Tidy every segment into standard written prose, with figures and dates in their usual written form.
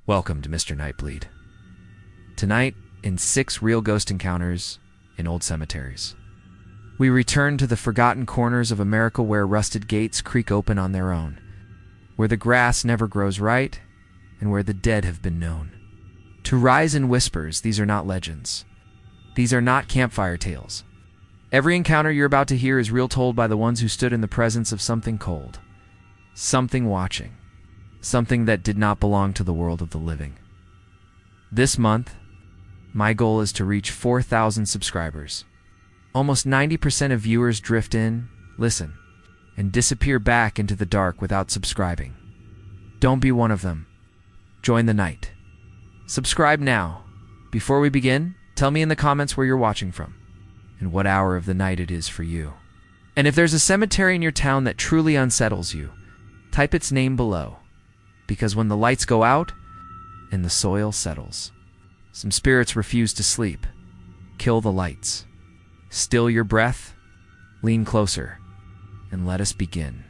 Welcome to Mr. Nightbleed. Tonight, in 6 real ghost encounters in old cemeteries, we return to the forgotten corners of America where rusted gates creak open on their own, where the grass never grows right, and where the dead have been known to rise in whispers. These are not legends. These are not campfire tales. Every encounter you're about to hear is real, told by the ones who stood in the presence of something cold, something watching, something that did not belong to the world of the living. This month, my goal is to reach 4,000 subscribers. Almost 90% of viewers drift in, listen, and disappear back into the dark without subscribing. Don't be one of them. Join the night. Subscribe now. Before we begin, tell me in the comments where you're watching from and what hour of the night it is for you. And if there's a cemetery in your town that truly unsettles you, type its name below. Because when the lights go out and the soil settles, some spirits refuse to sleep. Kill the lights. Still your breath. Lean closer. And let us begin.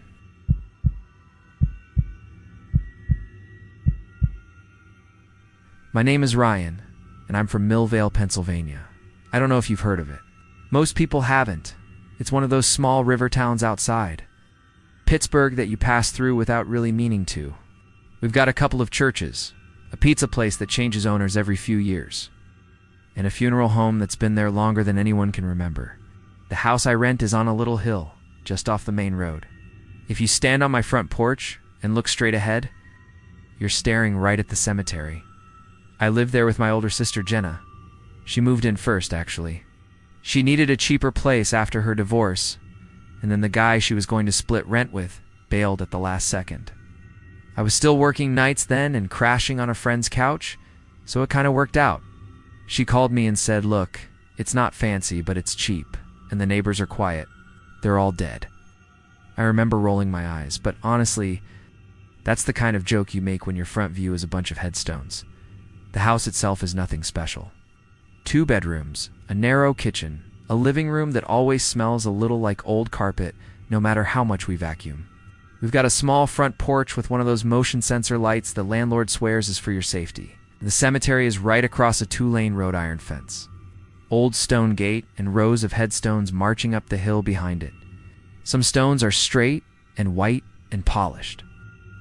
My name is Ryan, and I'm from Millvale, Pennsylvania. I don't know if you've heard of it. Most people haven't. It's one of those small river towns outside Pittsburgh that you pass through without really meaning to. We've got a couple of churches, a pizza place that changes owners every few years, and a funeral home that's been there longer than anyone can remember. The house I rent is on a little hill, just off the main road. If you stand on my front porch and look straight ahead, you're staring right at the cemetery. I live there with my older sister, Jenna. She moved in first, actually. She needed a cheaper place after her divorce, and then the guy she was going to split rent with bailed at the last second. I was still working nights then and crashing on a friend's couch, so it kind of worked out. She called me and said, "Look, it's not fancy, but it's cheap, and the neighbors are quiet. They're all dead." I remember rolling my eyes, but honestly, that's the kind of joke you make when your front view is a bunch of headstones. The house itself is nothing special. 2 bedrooms, a narrow kitchen, a living room that always smells a little like old carpet no matter how much we vacuum. We've got a small front porch with one of those motion sensor lights the landlord swears is for your safety. The cemetery is right across a 2-lane wrought iron fence. Old stone gate and rows of headstones marching up the hill behind it. Some stones are straight and white and polished.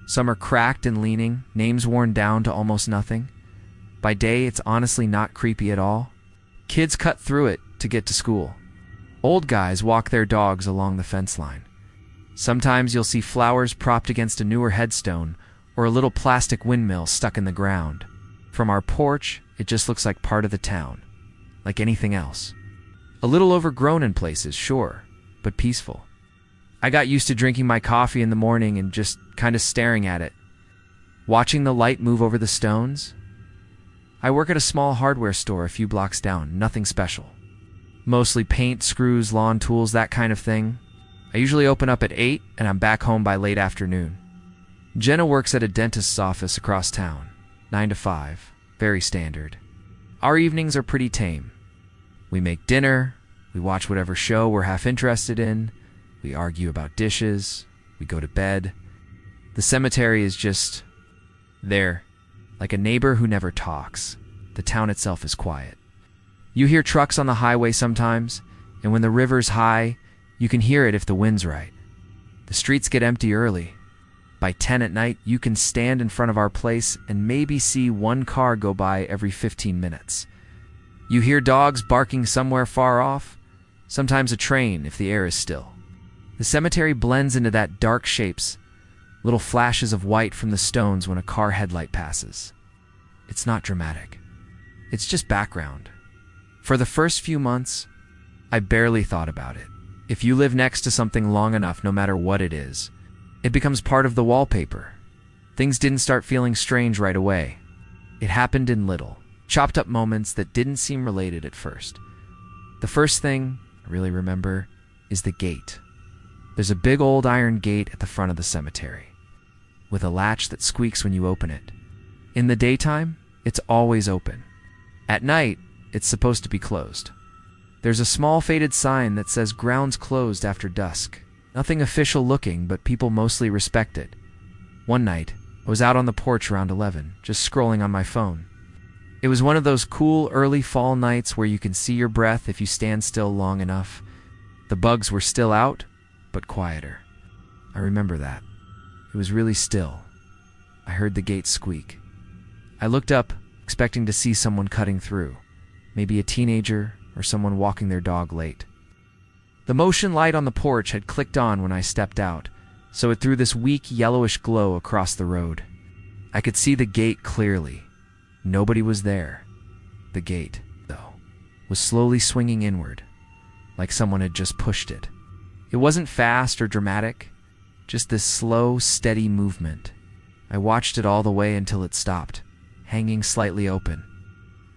Some are cracked and leaning, names worn down to almost nothing. By day, it's honestly not creepy at all. Kids cut through it to get to school. Old guys walk their dogs along the fence line. Sometimes you'll see flowers propped against a newer headstone or a little plastic windmill stuck in the ground. From our porch, it just looks like part of the town, like anything else. A little overgrown in places, sure, but peaceful. I got used to drinking my coffee in the morning and just kind of staring at it, watching the light move over the stones. I work at a small hardware store a few blocks down, nothing special. Mostly paint, screws, lawn tools, that kind of thing. I usually open up at 8 and I'm back home by late afternoon. Jenna works at a dentist's office across town, 9 to 5, very standard. Our evenings are pretty tame. We make dinner, we watch whatever show we're half interested in, we argue about dishes, we go to bed. The cemetery is just there, like a neighbor who never talks. The town itself is quiet. You hear trucks on the highway sometimes, and when the river's high, you can hear it if the wind's right. The streets get empty early. By 10 at night, you can stand in front of our place and maybe see 1 car go by every 15 minutes. You hear dogs barking somewhere far off, sometimes a train if the air is still. The cemetery blends into that dark shapes, little flashes of white from the stones when a car headlight passes. It's not dramatic. It's just background. For the first few months, I barely thought about it. If you live next to something long enough, no matter what it is, it becomes part of the wallpaper. Things didn't start feeling strange right away. It happened in little, chopped up moments that didn't seem related at first. The first thing I really remember is the gate. There's a big old iron gate at the front of the cemetery, with a latch that squeaks when you open it. In the daytime, it's always open. At night, it's supposed to be closed. There's a small faded sign that says grounds closed after dusk. Nothing official looking, but people mostly respect it. One night, I was out on the porch around 11, just scrolling on my phone. It was one of those cool early fall nights where you can see your breath if you stand still long enough. The bugs were still out, but quieter. I remember that. It was really still. I heard the gate squeak. I looked up, expecting to see someone cutting through. Maybe a teenager or someone walking their dog late. The motion light on the porch had clicked on when I stepped out, so it threw this weak yellowish glow across the road. I could see the gate clearly. Nobody was there. The gate, though, was slowly swinging inward, like someone had just pushed it. It wasn't fast or dramatic, just this slow, steady movement. I watched it all the way until it stopped, hanging slightly open.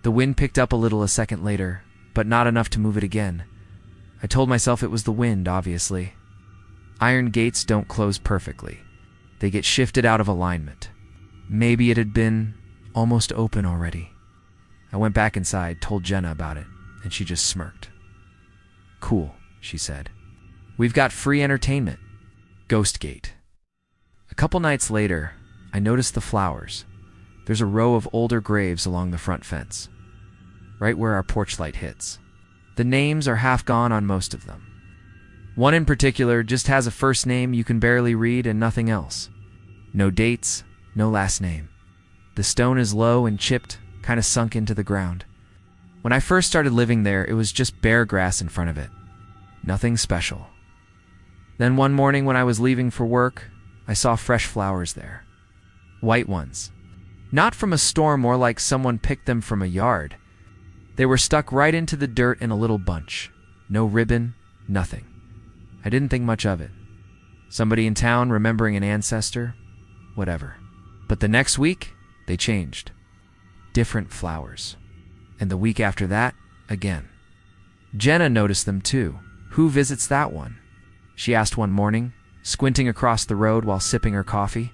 The wind picked up a little a second later, but not enough to move it again. I told myself it was the wind, obviously. Iron gates don't close perfectly. They get shifted out of alignment. Maybe it had been almost open already. I went back inside, told Jenna about it, and she just smirked. "Cool," she said. "We've got free entertainment. Ghost Gate." A couple nights later, I noticed the flowers. There's a row of older graves along the front fence, right where our porch light hits. The names are half gone on most of them. One in particular just has a first name you can barely read and nothing else. No dates, no last name. The stone is low and chipped, kind of sunk into the ground. When I first started living there, it was just bare grass in front of it. Nothing special. Then one morning when I was leaving for work, I saw fresh flowers there. White ones. Not from a storm, more like someone picked them from a yard. They were stuck right into the dirt in a little bunch. No ribbon, nothing. I didn't think much of it. Somebody in town remembering an ancestor? Whatever. But the next week, they changed. Different flowers. And the week after that, again. Jenna noticed them too. "Who visits that one?" she asked one morning, squinting across the road while sipping her coffee.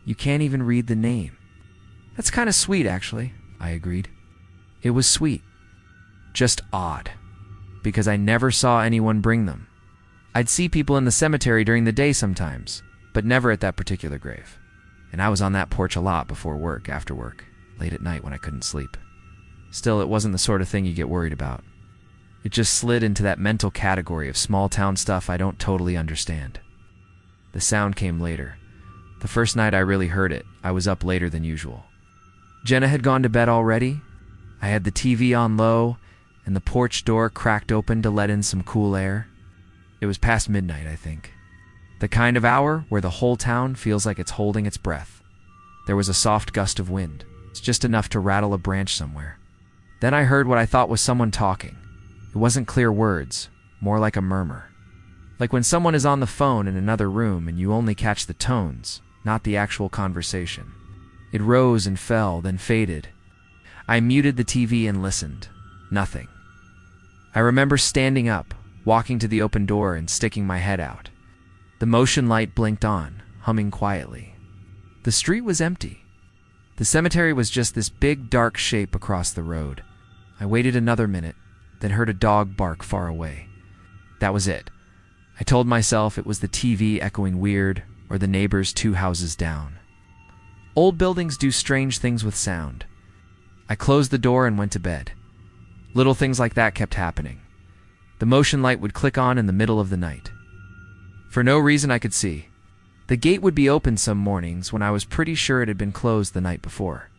"You can't even read the name." "That's kind of sweet, actually," I agreed. It was sweet. Just odd. Because I never saw anyone bring them. I'd see people in the cemetery during the day sometimes, but never at that particular grave. And I was on that porch a lot before work, after work, late at night when I couldn't sleep. Still, it wasn't the sort of thing you get worried about. It just slid into that mental category of small town stuff I don't totally understand. The sound came later. The first night I really heard it, I was up later than usual. Jenna had gone to bed already. I had the TV on low, and the porch door cracked open to let in some cool air. It was past midnight, I think. The kind of hour where the whole town feels like it's holding its breath. There was a soft gust of wind. It's just enough to rattle a branch somewhere. Then I heard what I thought was someone talking. It wasn't clear words, more like a murmur. Like when someone is on the phone in another room and you only catch the tones, not the actual conversation. It rose and fell, then faded. I muted the TV and listened. Nothing. I remember standing up, walking to the open door and sticking my head out. The motion light blinked on, humming quietly. The street was empty. The cemetery was just this big dark shape across the road. I waited another minute, then heard a dog bark far away. That was it. I told myself it was the TV echoing weird, or the neighbors 2 houses down. Old buildings do strange things with sound. I closed the door and went to bed. Little things like that kept happening. The motion light would click on in the middle of the night. For no reason I could see. The gate would be open some mornings when I was pretty sure it had been closed the night before.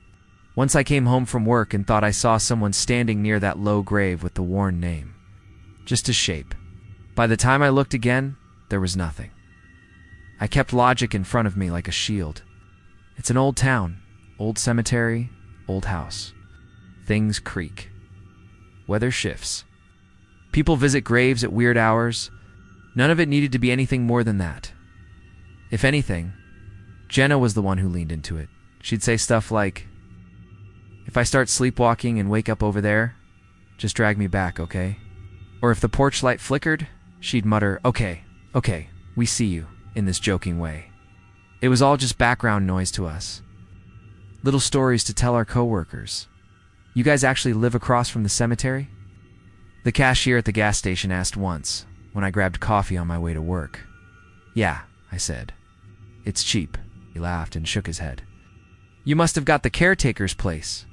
Once I came home from work and thought I saw someone standing near that low grave with the worn name. Just a shape. By the time I looked again, there was nothing. I kept logic in front of me like a shield. It's an old town, old cemetery, old house. Things creak. Weather shifts. People visit graves at weird hours. None of it needed to be anything more than that. If anything, Jenna was the one who leaned into it. She'd say stuff like, "If I start sleepwalking and wake up over there, just drag me back, okay?" Or if the porch light flickered, she'd mutter, okay, we see you," in this joking way. It was all just background noise to us. Little stories to tell our coworkers. "You guys actually live across from the cemetery?" The cashier at the gas station asked once, when I grabbed coffee on my way to work. "Yeah," I said. "It's cheap." He laughed and shook his head. You must have got the caretaker's place.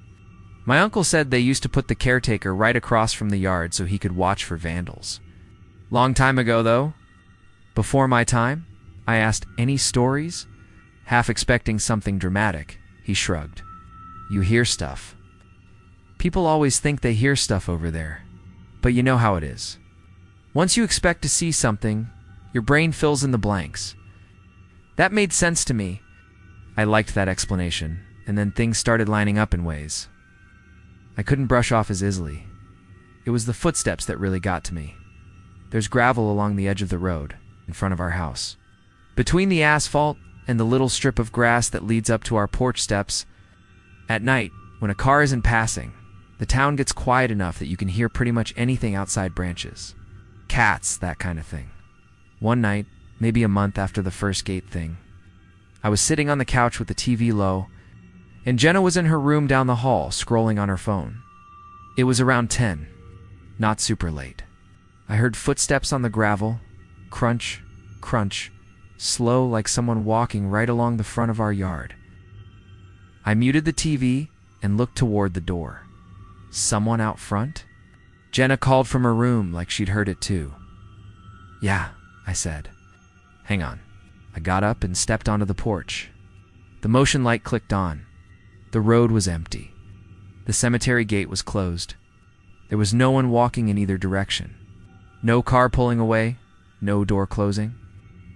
My uncle said they used to put the caretaker right across from the yard so he could watch for vandals. Long time ago, though. Before my time, I asked any stories? Half expecting something dramatic, he shrugged. You hear stuff. People always think they hear stuff over there, but you know how it is. Once you expect to see something, your brain fills in the blanks. That made sense to me. I liked that explanation, and then things started lining up in ways I couldn't brush off as easily. It was the footsteps that really got to me. There's gravel along the edge of the road, in front of our house. Between the asphalt and the little strip of grass that leads up to our porch steps, at night, when a car isn't passing, the town gets quiet enough that you can hear pretty much anything outside branches. Cats, that kind of thing. One night, maybe a month after the first gate thing, I was sitting on the couch with the TV low, and Jenna was in her room down the hall, scrolling on her phone. It was around 10, not super late. I heard footsteps on the gravel, crunch, crunch, slow like someone walking right along the front of our yard. I muted the TV and looked toward the door. Someone out front? Jenna called from her room like she'd heard it too. Yeah, I said. Hang on. I got up and stepped onto the porch. The motion light clicked on. The road was empty. The cemetery gate was closed. There was no one walking in either direction. No car pulling away, no door closing.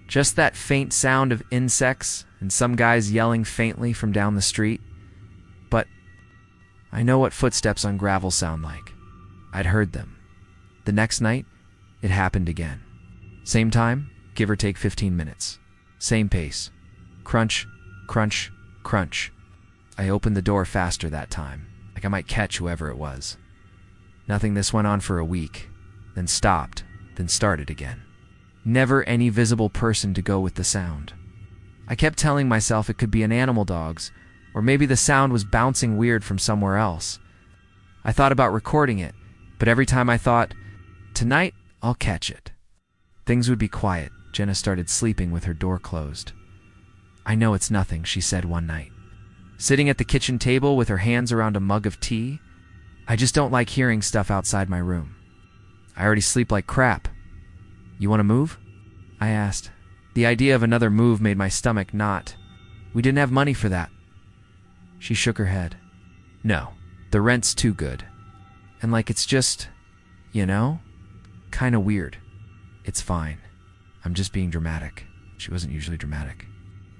Just that faint sound of insects and some guys yelling faintly from down the street. But I know what footsteps on gravel sound like. I'd heard them. The next night, it happened again. Same time, give or take 15 minutes. Same pace. Crunch, crunch, crunch. I opened the door faster that time, like I might catch whoever it was. Nothing. This went on for a week, then stopped, then started again. Never any visible person to go with the sound. I kept telling myself it could be an animal dog's, or maybe the sound was bouncing weird from somewhere else. I thought about recording it, but every time I thought, tonight I'll catch it. Things would be quiet. Jenna started sleeping with her door closed. I know it's nothing, she said one night. Sitting at the kitchen table with her hands around a mug of tea, I just don't like hearing stuff outside my room. I already sleep like crap. You want to move? I asked. The idea of another move made my stomach knot. We didn't have money for that. She shook her head. No, the rent's too good. And like it's just, kinda weird. It's fine. I'm just being dramatic. She wasn't usually dramatic.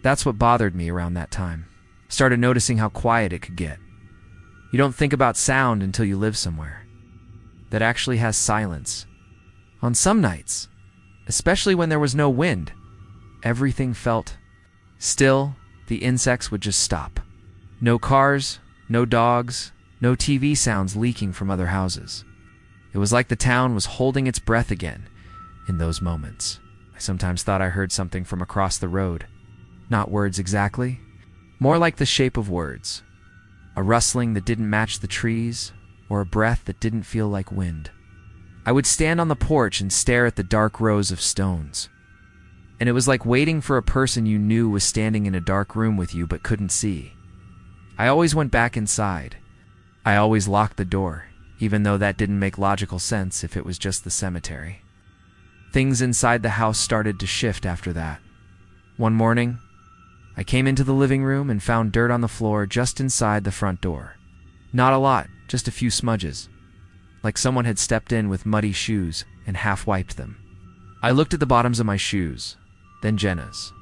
That's what bothered me around that time. Started noticing how quiet it could get. You don't think about sound until you live somewhere that actually has silence. On some nights, especially when there was no wind, everything felt still. The insects would just stop. No cars, no dogs, no TV sounds leaking from other houses. It was like the town was holding its breath again in those moments. I sometimes thought I heard something from across the road. Not words exactly, more like the shape of words. A rustling that didn't match the trees, or a breath that didn't feel like wind. I would stand on the porch and stare at the dark rows of stones. And it was like waiting for a person you knew was standing in a dark room with you but couldn't see. I always went back inside. I always locked the door, even though that didn't make logical sense if it was just the cemetery. Things inside the house started to shift after that. One morning, I came into the living room and found dirt on the floor just inside the front door. Not a lot, just a few smudges. Like someone had stepped in with muddy shoes and half-wiped them. I looked at the bottoms of my shoes, then Jenna's.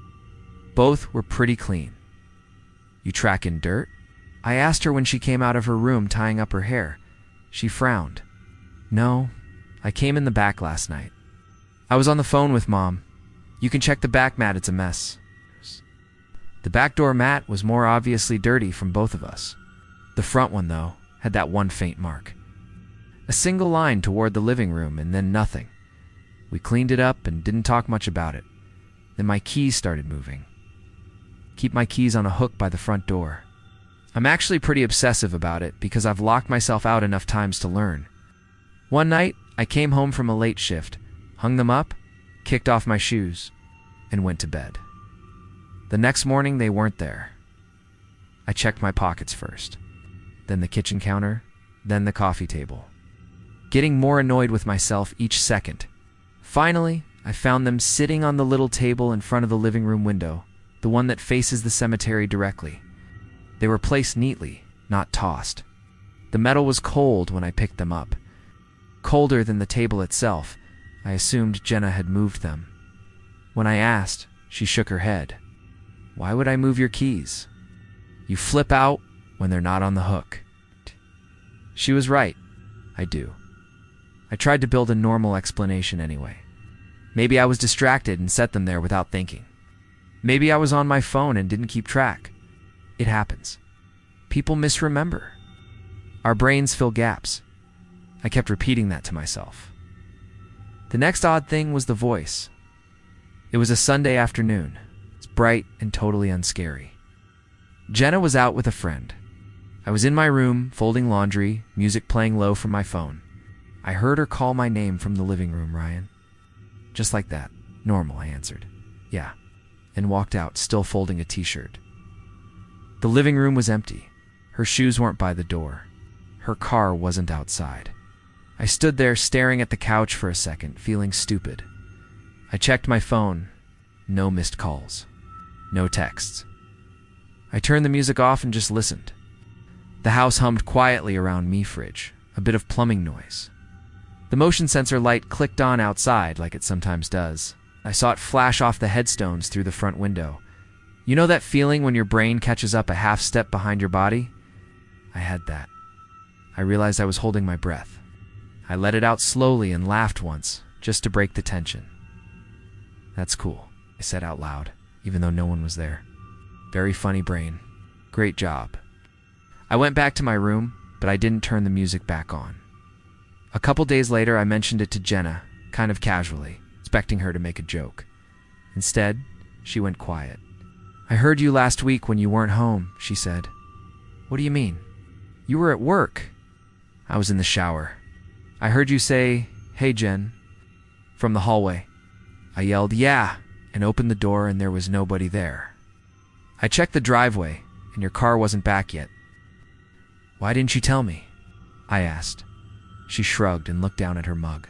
Both were pretty clean. You tracking dirt? I asked her when she came out of her room tying up her hair. She frowned. No, I came in the back last night. I was on the phone with Mom. You can check the back mat, it's a mess. The back door mat was more obviously dirty from both of us. The front one, though, had that one faint mark. A single line toward the living room and then nothing. We cleaned it up and didn't talk much about it. Then my keys started moving. Keep my keys on a hook by the front door. I'm actually pretty obsessive about it because I've locked myself out enough times to learn. One night, I came home from a late shift, hung them up, kicked off my shoes, and went to bed. The next morning, they weren't there. I checked my pockets first, then the kitchen counter, then the coffee table, getting more annoyed with myself each second. Finally, I found them sitting on the little table in front of the living room window, the one that faces the cemetery directly. They were placed neatly, not tossed. The metal was cold when I picked them up. Colder than the table itself. I assumed Jenna had moved them. When I asked, she shook her head. Why would I move your keys? You flip out when they're not on the hook. She was right. I do. I tried to build a normal explanation anyway. Maybe I was distracted and set them there without thinking. Maybe I was on my phone and didn't keep track. It happens. People misremember. Our brains fill gaps. I kept repeating that to myself. The next odd thing was the voice. It was a Sunday afternoon. It's bright and totally unscary. Jenna was out with a friend. I was in my room, folding laundry, music playing low from my phone. I heard her call my name from the living room, Ryan. Just like that. Normal, I answered. Yeah. And walked out, still folding a t-shirt. The living room was empty. Her shoes weren't by the door. Her car wasn't outside. I stood there staring at the couch for a second, feeling stupid. I checked my phone. No missed calls. No texts. I turned the music off and just listened. The house hummed quietly around me fridge, a bit of plumbing noise. The motion sensor light clicked on outside like it sometimes does. I saw it flash off the headstones through the front window. You know that feeling when your brain catches up a half step behind your body? I had that. I realized I was holding my breath. I let it out slowly and laughed once, just to break the tension. That's cool, I said out loud, even though no one was there. Very funny brain. Great job. I went back to my room, but I didn't turn the music back on. A couple days later, I mentioned it to Jenna, kind of casually, expecting her to make a joke. Instead, she went quiet. I heard you last week when you weren't home, she said. What do you mean? You were at work. I was in the shower. I heard you say, "Hey, Jen," from the hallway. I yelled, "Yeah," and opened the door and there was nobody there. I checked the driveway and your car wasn't back yet. Why didn't you tell me? I asked. She shrugged and looked down at her mug.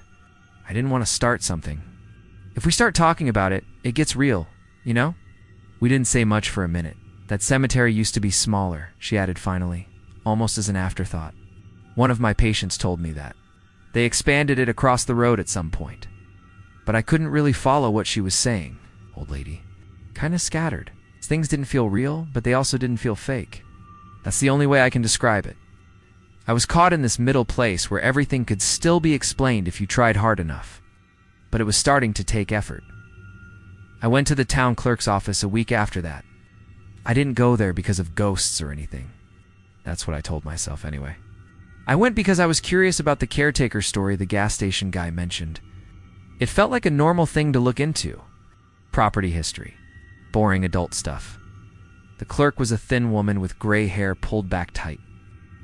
I didn't want to start something. If we start talking about it, it gets real, you know? We didn't say much for a minute. That cemetery used to be smaller, she added finally, almost as an afterthought. One of my patients told me that. They expanded it across the road at some point. But I couldn't really follow what she was saying, old lady. Kinda scattered. Things didn't feel real, but they also didn't feel fake. That's the only way I can describe it. I was caught in this middle place where everything could still be explained if you tried hard enough. But it was starting to take effort. I went to the town clerk's office a week after that. I didn't go there because of ghosts or anything. That's what I told myself anyway. I went because I was curious about the caretaker story the gas station guy mentioned. It felt like a normal thing to look into. Property history. Boring adult stuff. The clerk was a thin woman with gray hair pulled back tight.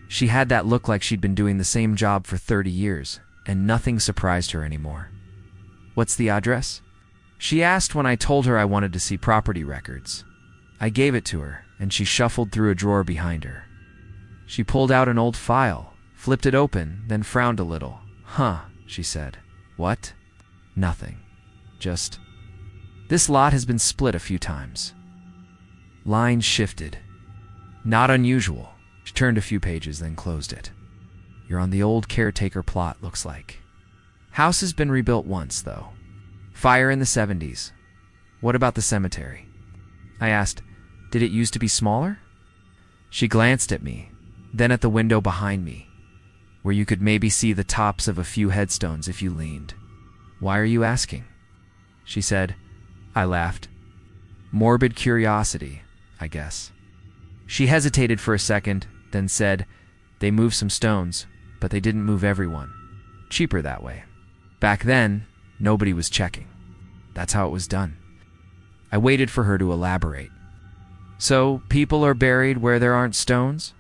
She had that look like she'd been doing the same job for 30 years, and nothing surprised her anymore. What's the address? She asked when I told her I wanted to see property records. I gave it to her, and she shuffled through a drawer behind her. She pulled out an old file, flipped it open, then frowned a little. Huh, she said. What? Nothing. Just... This lot has been split a few times. Lines shifted. Not unusual. She turned a few pages, then closed it. You're on the old caretaker plot, looks like. House has been rebuilt once, though. Fire in the 70s. What about the cemetery? I asked, did it used to be smaller? She glanced at me, then at the window behind me, where you could maybe see the tops of a few headstones if you leaned. Why are you asking? She said. I laughed. Morbid curiosity, I guess. She hesitated for a second, then said, they moved some stones, but they didn't move everyone. Cheaper that way. Back then, nobody was checking. That's how it was done. I waited for her to elaborate. So, people are buried where there aren't stones?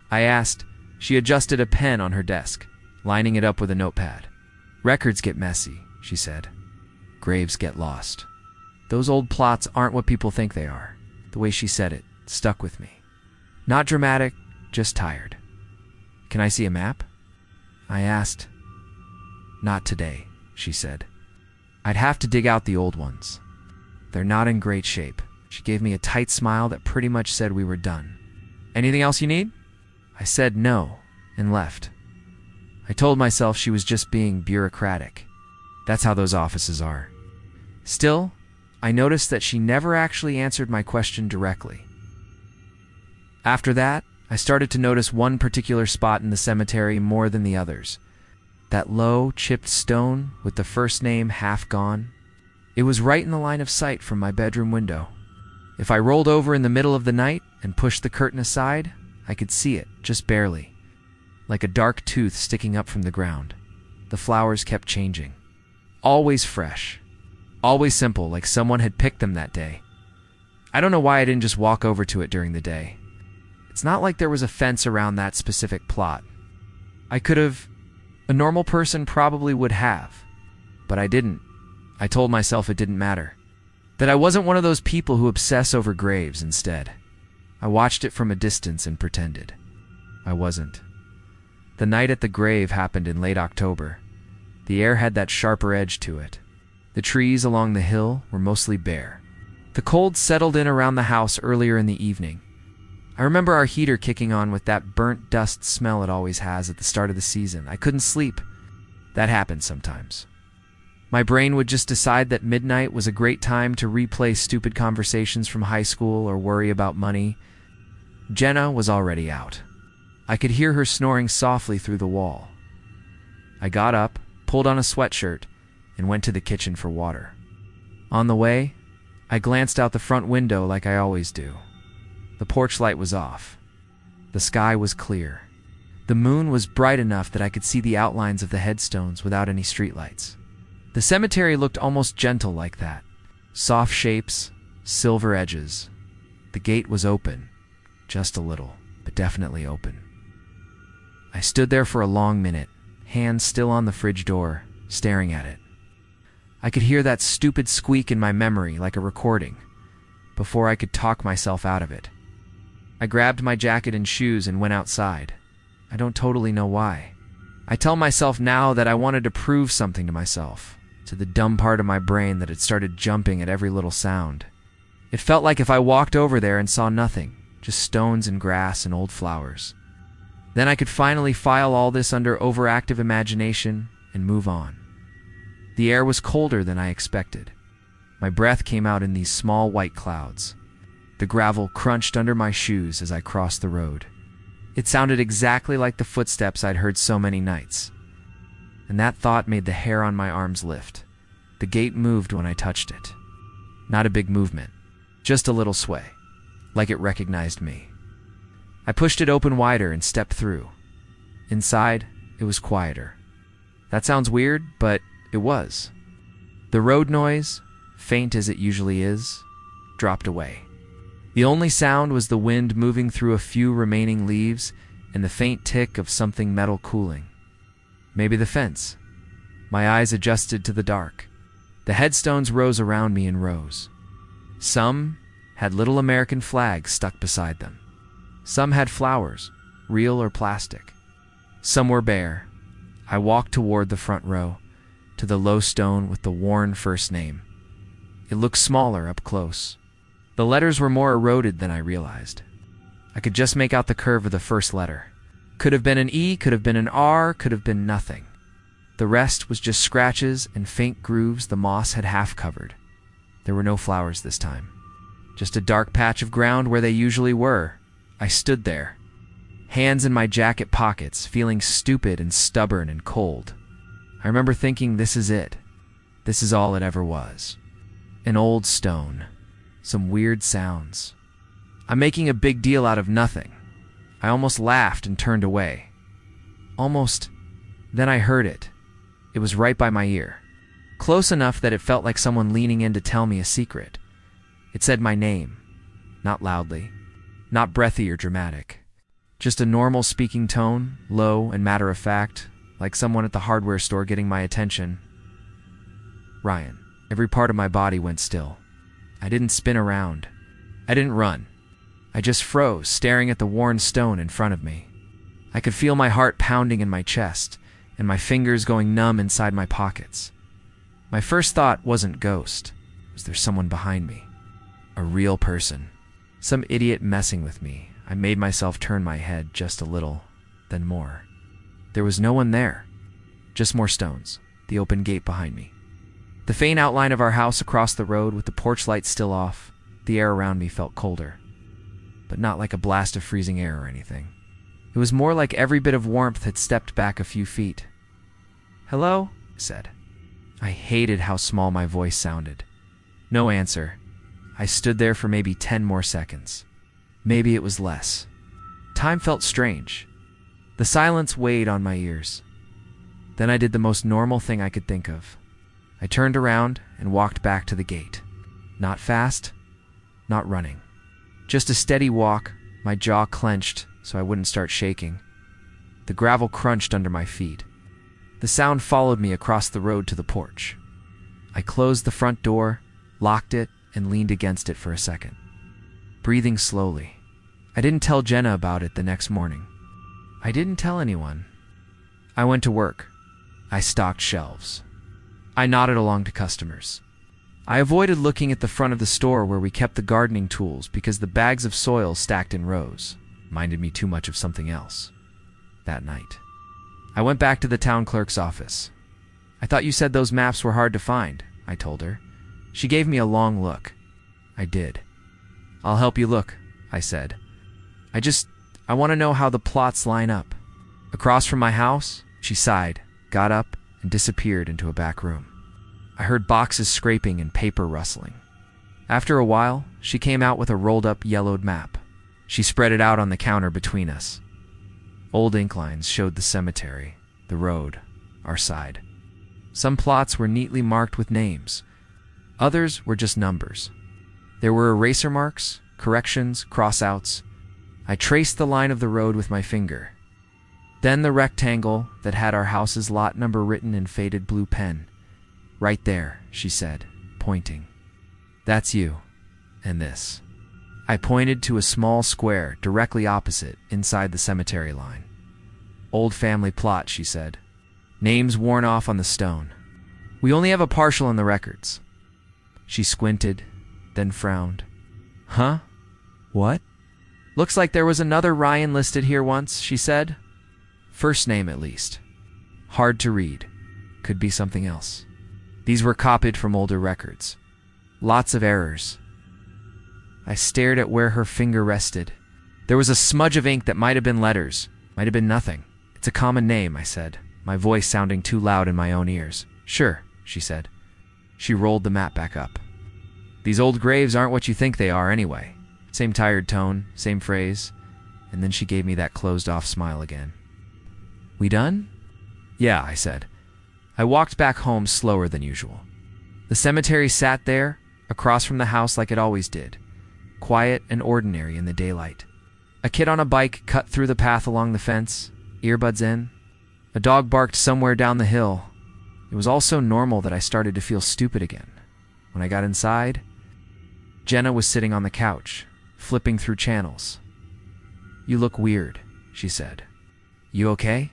I asked. She adjusted a pen on her desk, lining it up with a notepad. Records get messy, she said. Graves get lost. Those old plots aren't what people think they are. The way she said it stuck with me. Not dramatic, just tired. "Can I see a map?" I asked. "Not today," she said. "I'd have to dig out the old ones. They're not in great shape." She gave me a tight smile that pretty much said we were done. "Anything else you need?" I said no and left. I told myself she was just being bureaucratic. That's how those offices are. Still, I noticed that she never actually answered my question directly. After that, I started to notice one particular spot in the cemetery more than the others. That low, chipped stone with the first name half gone. It was right in the line of sight from my bedroom window. If I rolled over in the middle of the night and pushed the curtain aside, I could see it, just barely, like a dark tooth sticking up from the ground. The flowers kept changing. Always fresh. Always simple, like someone had picked them that day. I don't know why I didn't just walk over to it during the day. It's not like there was a fence around that specific plot. I could have. A normal person probably would have. But I didn't. I told myself it didn't matter. That I wasn't one of those people who obsess over graves instead. I watched it from a distance and pretended. I wasn't. The night at the grave happened in late October. The air had that sharper edge to it. The trees along the hill were mostly bare. The cold settled in around the house earlier in the evening. I remember our heater kicking on with that burnt dust smell it always has at the start of the season. I couldn't sleep. That happens sometimes. My brain would just decide that midnight was a great time to replay stupid conversations from high school or worry about money. Jenna was already out. I could hear her snoring softly through the wall. I got up, pulled on a sweatshirt, and went to the kitchen for water. On the way, I glanced out the front window like I always do. The porch light was off. The sky was clear. The moon was bright enough that I could see the outlines of the headstones without any streetlights. The cemetery looked almost gentle like that. Soft shapes, silver edges. The gate was open. Just a little, but definitely open. I stood there for a long minute, hands still on the fridge door, staring at it. I could hear that stupid squeak in my memory like a recording, before I could talk myself out of it. I grabbed my jacket and shoes and went outside. I don't totally know why. I tell myself now that I wanted to prove something to myself, to the dumb part of my brain that had started jumping at every little sound. It felt like if I walked over there and saw nothing, just stones and grass and old flowers, then I could finally file all this under overactive imagination and move on. The air was colder than I expected. My breath came out in these small white clouds. The gravel crunched under my shoes as I crossed the road. It sounded exactly like the footsteps I'd heard so many nights. And that thought made the hair on my arms lift. The gate moved when I touched it. Not a big movement, just a little sway, like it recognized me. I pushed it open wider and stepped through. Inside, it was quieter. That sounds weird, but it was. The road noise, faint as it usually is, dropped away. The only sound was the wind moving through a few remaining leaves and the faint tick of something metal cooling. Maybe the fence. My eyes adjusted to the dark. The headstones rose around me in rows. Some had little American flags stuck beside them. Some had flowers, real or plastic. Some were bare. I walked toward the front row, to the low stone with the worn first name. It looked smaller up close. The letters were more eroded than I realized. I could just make out the curve of the first letter. Could have been an E, could have been an R, could have been nothing. The rest was just scratches and faint grooves the moss had half covered. There were no flowers this time. Just a dark patch of ground where they usually were. I stood there, hands in my jacket pockets, feeling stupid and stubborn and cold. I remember thinking, this is it. This is all it ever was. An old stone. Some weird sounds. I'm making a big deal out of nothing. I almost laughed and turned away. Almost. Then I heard it. It was right by my ear. Close enough that it felt like someone leaning in to tell me a secret. It said my name. Not loudly. Not breathy or dramatic. Just a normal speaking tone, low and matter-of-fact, like someone at the hardware store getting my attention. Ryan. Every part of my body went still. I didn't spin around. I didn't run. I just froze, staring at the worn stone in front of me. I could feel my heart pounding in my chest, and my fingers going numb inside my pockets. My first thought wasn't ghost. Was there someone behind me? A real person. Some idiot messing with me. I made myself turn my head just a little, then more. There was no one there. Just more stones, the open gate behind me. The faint outline of our house across the road with the porch light still off. The air around me felt colder, but not like a blast of freezing air or anything. It was more like every bit of warmth had stepped back a few feet. "Hello?" I said. I hated how small my voice sounded. No answer. I stood there for maybe 10 more seconds. Maybe it was less. Time felt strange. The silence weighed on my ears. Then I did the most normal thing I could think of. I turned around and walked back to the gate. Not fast, not running. Just a steady walk, my jaw clenched so I wouldn't start shaking. The gravel crunched under my feet. The sound followed me across the road to the porch. I closed the front door, locked it, and leaned against it for a second, breathing slowly. I didn't tell Jenna about it the next morning. I didn't tell anyone. I went to work. I stocked shelves. I nodded along to customers. I avoided looking at the front of the store where we kept the gardening tools because the bags of soil stacked in rows reminded me too much of something else. That night, I went back to the town clerk's office. "I thought you said those maps were hard to find," I told her. She gave me a long look. I did. "I'll help you look," I said. I want to know how the plots line up." Across from my house, she sighed, got up, and disappeared into a back room. I heard boxes scraping and paper rustling. After a while, she came out with a rolled-up yellowed map. She spread it out on the counter between us. Old ink lines showed the cemetery, the road, our side. Some plots were neatly marked with names. Others were just numbers. There were eraser marks, corrections, crossouts. I traced the line of the road with my finger. Then the rectangle that had our house's lot number written in faded blue pen. "Right there," she said, pointing. "That's you. And this." I pointed to a small square directly opposite, inside the cemetery line. "Old family plot," she said. "Names worn off on the stone. We only have a partial in the records." She squinted, then frowned. "Huh? What?" "Looks like there was another Ryan listed here once," she said. "First name, at least. Hard to read. Could be something else." These were copied from older records. Lots of errors. I stared at where her finger rested. There was a smudge of ink that might have been letters, might have been nothing. "It's a common name," I said, my voice sounding too loud in my own ears. "Sure," she said. She rolled the map back up. "These old graves aren't what you think they are anyway." Same tired tone, same phrase, and then she gave me that closed-off smile again. "We done?" "Yeah," I said. I walked back home slower than usual. The cemetery sat there, across from the house like it always did, quiet and ordinary in the daylight. A kid on a bike cut through the path along the fence, earbuds in. A dog barked somewhere down the hill. It was all so normal that I started to feel stupid again. When I got inside, Jenna was sitting on the couch, flipping through channels. "You look weird," she said. "You okay?"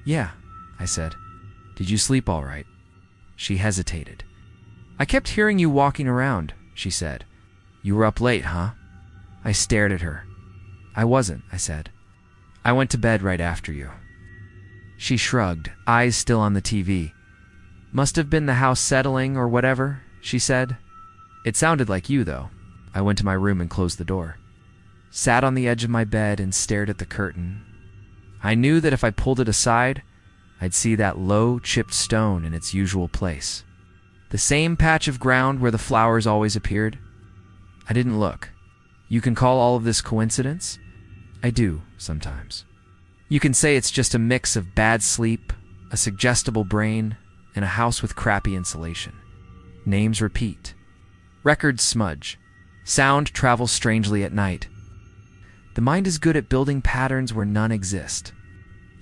"Yeah," I said. "Did you sleep all right?" She hesitated. "I kept hearing you walking around," she said. "You were up late, huh?" I stared at her. "I wasn't," I said. "I went to bed right after you." She shrugged, eyes still on the TV. "Must have been the house settling or whatever," she said. "It sounded like you, though." I went to my room and closed the door. Sat on the edge of my bed and stared at the curtain. I knew that if I pulled it aside, I'd see that low, chipped stone in its usual place. The same patch of ground where the flowers always appeared. I didn't look. You can call all of this coincidence? I do, sometimes. You can say it's just a mix of bad sleep, a suggestible brain, and a house with crappy insulation. Names repeat. Records smudge. Sound travels strangely at night. The mind is good at building patterns where none exist.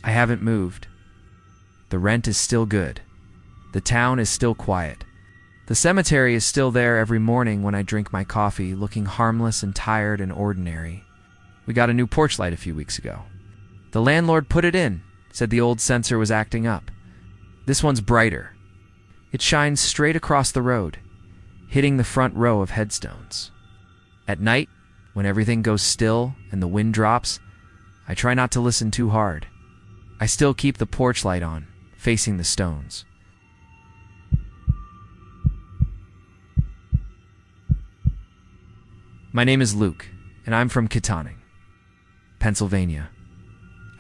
I haven't moved. The rent is still good. The town is still quiet. The cemetery is still there every morning when I drink my coffee, looking harmless and tired and ordinary. We got a new porch light a few weeks ago. The landlord put it in, said the old sensor was acting up. This one's brighter. It shines straight across the road, hitting the front row of headstones. At night, when everything goes still and the wind drops, I try not to listen too hard. I still keep the porch light on, facing the stones. My name is Luke, and I'm from Kittanning, Pennsylvania.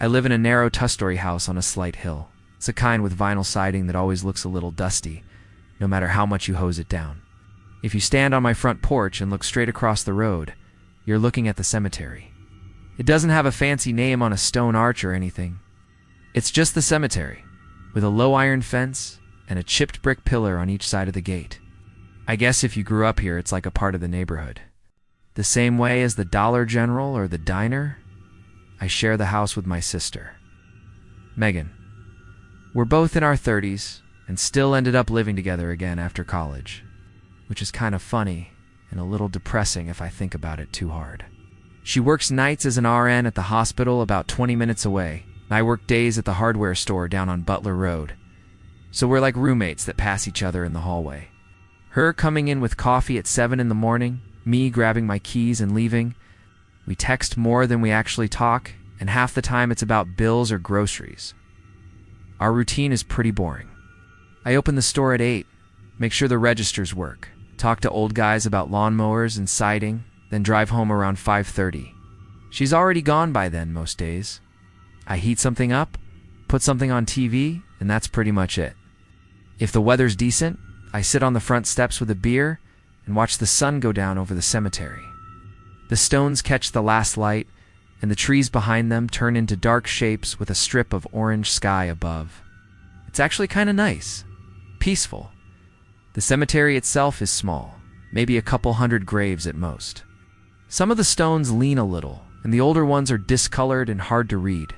I live in a narrow two-story house on a slight hill. It's a kind with vinyl siding that always looks a little dusty, no matter how much you hose it down. If you stand on my front porch and look straight across the road, you're looking at the cemetery. It doesn't have a fancy name on a stone arch or anything. It's just the cemetery, with a low iron fence and a chipped brick pillar on each side of the gate. I guess if you grew up here, it's like a part of the neighborhood. The same way as the Dollar General or the diner, I share the house with my sister, Megan. We're both in our 30s and still ended up living together again after college, which is kind of funny and a little depressing if I think about it too hard. She works nights as an RN at the hospital about 20 minutes away, and I work days at the hardware store down on Butler Road. So we're like roommates that pass each other in the hallway. Her coming in with coffee at 7 in the morning, me grabbing my keys and leaving. We text more than we actually talk, and half the time it's about bills or groceries. Our routine is pretty boring. I open the store at 8, make sure the registers work, talk to old guys about lawnmowers and siding, then drive home around 5:30. She's already gone by then most days. I heat something up, put something on TV, and that's pretty much it. If the weather's decent, I sit on the front steps with a beer and watch the sun go down over the cemetery. The stones catch the last light, and the trees behind them turn into dark shapes with a strip of orange sky above. It's actually kind of nice. Peaceful. The cemetery itself is small, maybe a couple hundred graves at most. Some of the stones lean a little, and the older ones are discolored and hard to read.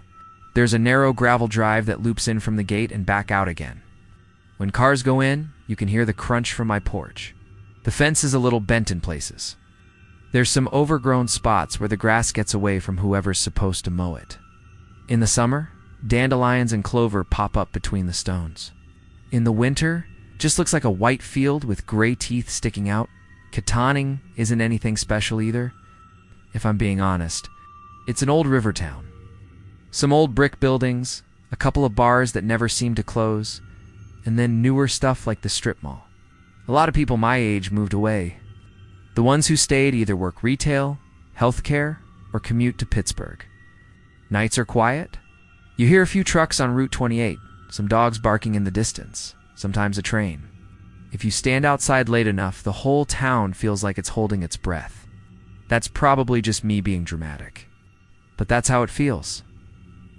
There's a narrow gravel drive that loops in from the gate and back out again. When cars go in, you can hear the crunch from my porch. The fence is a little bent in places. There's some overgrown spots where the grass gets away from whoever's supposed to mow it. In the summer, dandelions and clover pop up between the stones. In the winter, it just looks like a white field with gray teeth sticking out. Kittanning isn't anything special either. If I'm being honest, it's an old river town. Some old brick buildings, a couple of bars that never seem to close, and then newer stuff like the strip mall. A lot of people my age moved away. The ones who stayed either work retail, healthcare, or commute to Pittsburgh. Nights are quiet. You hear a few trucks on Route 28, some dogs barking in the distance, sometimes a train. If you stand outside late enough, the whole town feels like it's holding its breath. That's probably just me being dramatic. But that's how it feels.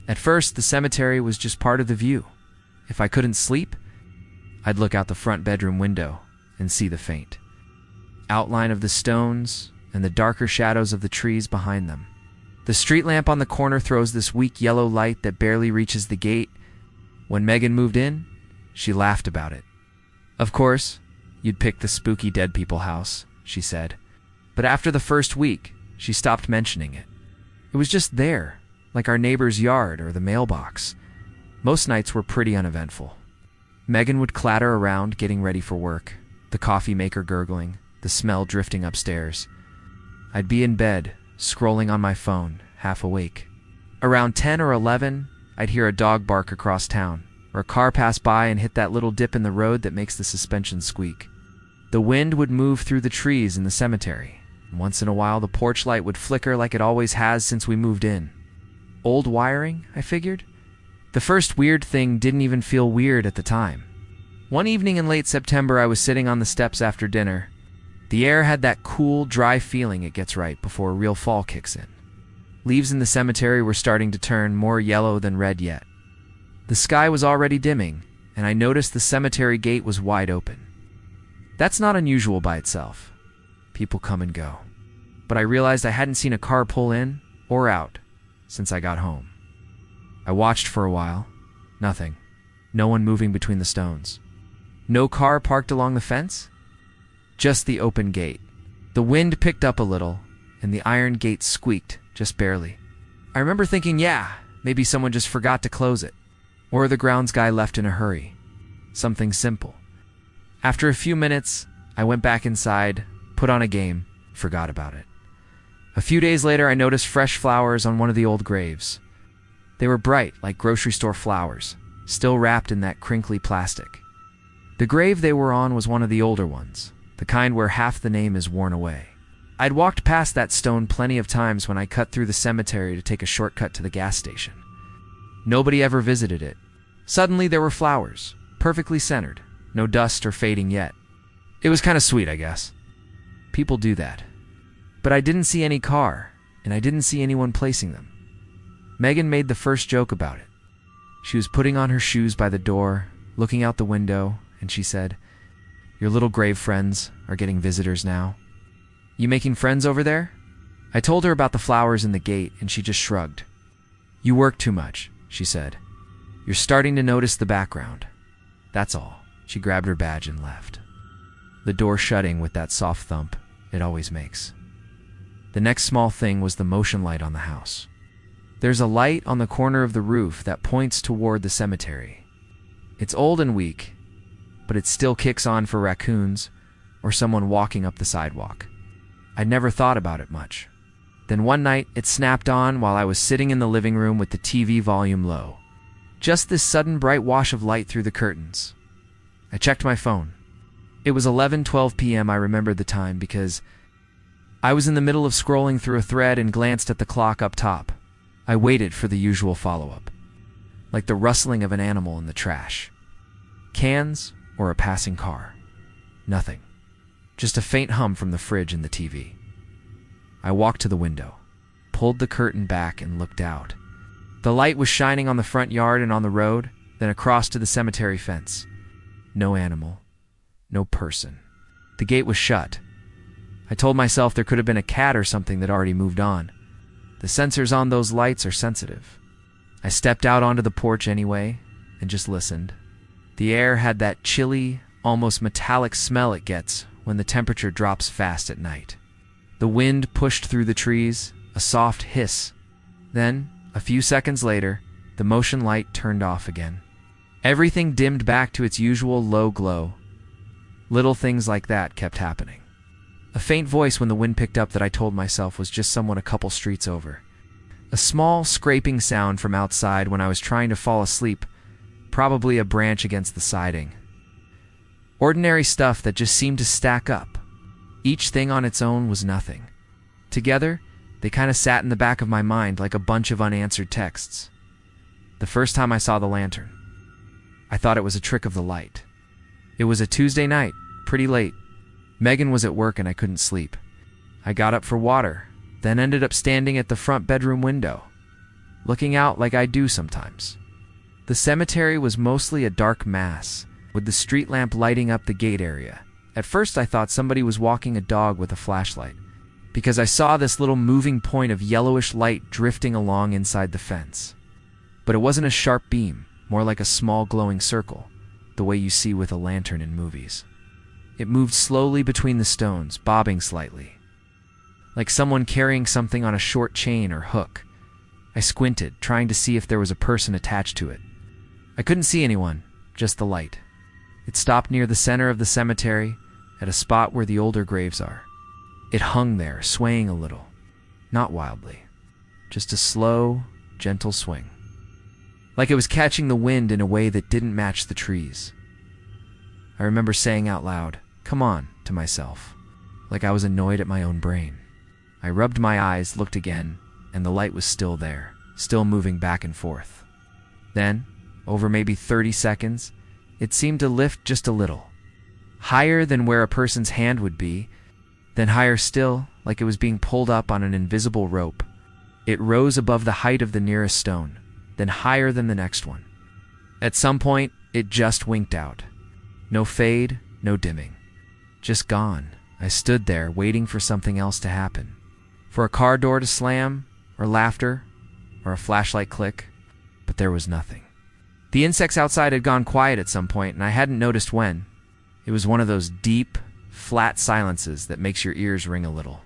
At first, the cemetery was just part of the view. If I couldn't sleep, I'd look out the front bedroom window and see the faint outline of the stones and the darker shadows of the trees behind them. The street lamp on the corner throws this weak yellow light that barely reaches the gate. When Megan moved in, she laughed about it. Of course, you'd pick the spooky dead people house, she said. But after the first week, she stopped mentioning it. It was just there, like our neighbor's yard or the mailbox. Most nights were pretty uneventful. Megan would clatter around getting ready for work, the coffee maker gurgling, the smell drifting upstairs. I'd be in bed, scrolling on my phone, half awake. Around 10 or 11, I'd hear a dog bark across town, or a car pass by and hit that little dip in the road that makes the suspension squeak. The wind would move through the trees in the cemetery, and once in a while the porch light would flicker like it always has since we moved in. Old wiring, I figured. The first weird thing didn't even feel weird at the time. One evening in late September, I was sitting on the steps after dinner. The air had that cool, dry feeling it gets right before a real fall kicks in. Leaves in the cemetery were starting to turn more yellow than red yet. The sky was already dimming, and I noticed the cemetery gate was wide open. That's not unusual by itself. People come and go. But I realized I hadn't seen a car pull in or out since I got home. I watched for a while. Nothing. No one moving between the stones. No car parked along the fence? just the open gate. The wind picked up a little, and the iron gate squeaked, just barely. I remember thinking, yeah, maybe someone just forgot to close it. Or the grounds guy left in a hurry. Something simple. After a few minutes, I went back inside, put on a game, forgot about it. A few days later, I noticed fresh flowers on one of the old graves. They were bright, like grocery store flowers, still wrapped in that crinkly plastic. The grave they were on was one of the older ones, the kind where half the name is worn away. I'd walked past that stone plenty of times when I cut through the cemetery to take a shortcut to the gas station. Nobody ever visited it. Suddenly there were flowers, perfectly centered, no dust or fading yet. It was kind of sweet, I guess. People do that. But I didn't see any car, and I didn't see anyone placing them. Megan made the first joke about it. She was putting on her shoes by the door, looking out the window, and she said, "Your little grave friends are getting visitors now. You making friends over there?" I told her about the flowers in the gate, and she just shrugged. "You work too much," she said. "You're starting to notice the background. That's all." She grabbed her badge and left. The door shutting with that soft thump it always makes. The next small thing was the motion light on the house. There's a light on the corner of the roof that points toward the cemetery. It's old and weak, but it still kicks on for raccoons or someone walking up the sidewalk. I'd never thought about it much. Then one night, it snapped on while I was sitting in the living room with the TV volume low. Just this sudden bright wash of light through the curtains. I checked my phone. It was 11:12 p.m. I remembered the time because I was in the middle of scrolling through a thread and glanced at the clock up top. I waited for the usual follow-up, like the rustling of an animal in the trash. Cans or a passing car. Nothing. Just a faint hum from the fridge and the TV. I walked to the window, pulled the curtain back and looked out. The light was shining on the front yard and on the road, then across to the cemetery fence. No animal. No person. The gate was shut. I told myself there could have been a cat or something that already moved on. The sensors on those lights are sensitive. I stepped out onto the porch anyway and just listened. The air had that chilly, almost metallic smell it gets when the temperature drops fast at night. The wind pushed through the trees, a soft hiss. Then, a few seconds later, the motion light turned off again. Everything dimmed back to its usual low glow. Little things like that kept happening. A faint voice when the wind picked up that I told myself was just someone a couple streets over. A small scraping sound from outside when I was trying to fall asleep, probably a branch against the siding. Ordinary stuff that just seemed to stack up. Each thing on its own was nothing. Together, they kind of sat in the back of my mind like a bunch of unanswered texts. The first time I saw the lantern, I thought it was a trick of the light. It was a Tuesday night, pretty late. Megan was at work and I couldn't sleep. I got up for water, then ended up standing at the front bedroom window, looking out like I do sometimes. The cemetery was mostly a dark mass, with the street lamp lighting up the gate area. At first I thought somebody was walking a dog with a flashlight, because I saw this little moving point of yellowish light drifting along inside the fence. But it wasn't a sharp beam, more like a small glowing circle, the way you see with a lantern in movies. It moved slowly between the stones, bobbing slightly, like someone carrying something on a short chain or hook. I squinted, trying to see if there was a person attached to it. I couldn't see anyone, just the light. It stopped near the center of the cemetery, at a spot where the older graves are. It hung there, swaying a little. Not wildly. Just a slow, gentle swing. Like it was catching the wind in a way that didn't match the trees. I remember saying out loud, "Come on," to myself, like I was annoyed at my own brain. I rubbed my eyes, looked again, and the light was still there, still moving back and forth. Then, over maybe 30 seconds, it seemed to lift just a little. Higher than where a person's hand would be, then higher still, like it was being pulled up on an invisible rope. It rose above the height of the nearest stone, then higher than the next one. At some point, it just winked out. No fade, no dimming. Just gone. I stood there, waiting for something else to happen. For a car door to slam, or laughter, or a flashlight click, but there was nothing. The insects outside had gone quiet at some point, and I hadn't noticed when. It was one of those deep, flat silences that makes your ears ring a little.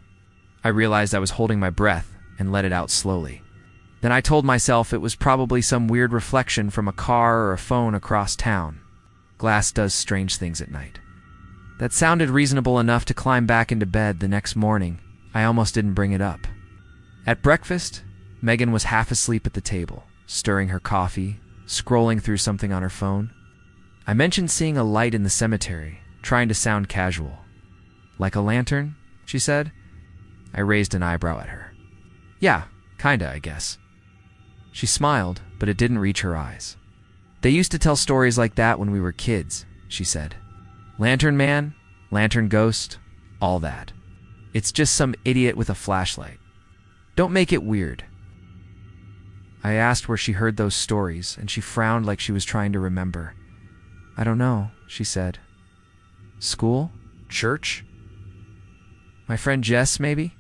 I realized I was holding my breath and let it out slowly. Then I told myself it was probably some weird reflection from a car or a phone across town. Glass does strange things at night. That sounded reasonable enough to climb back into bed the next morning. I almost didn't bring it up. At breakfast, Megan was half asleep at the table, stirring her coffee, scrolling through something on her phone. I mentioned seeing a light in the cemetery, trying to sound casual. Like a lantern, she said. I raised an eyebrow at her. Yeah, kinda, I guess. She smiled, but it didn't reach her eyes. They used to tell stories like that when we were kids, she said. Lantern man, lantern ghost, all that. It's just some idiot with a flashlight. Don't make it weird. I asked where she heard those stories, and she frowned like she was trying to remember. I don't know, she said. School? Church? My friend Jess, maybe?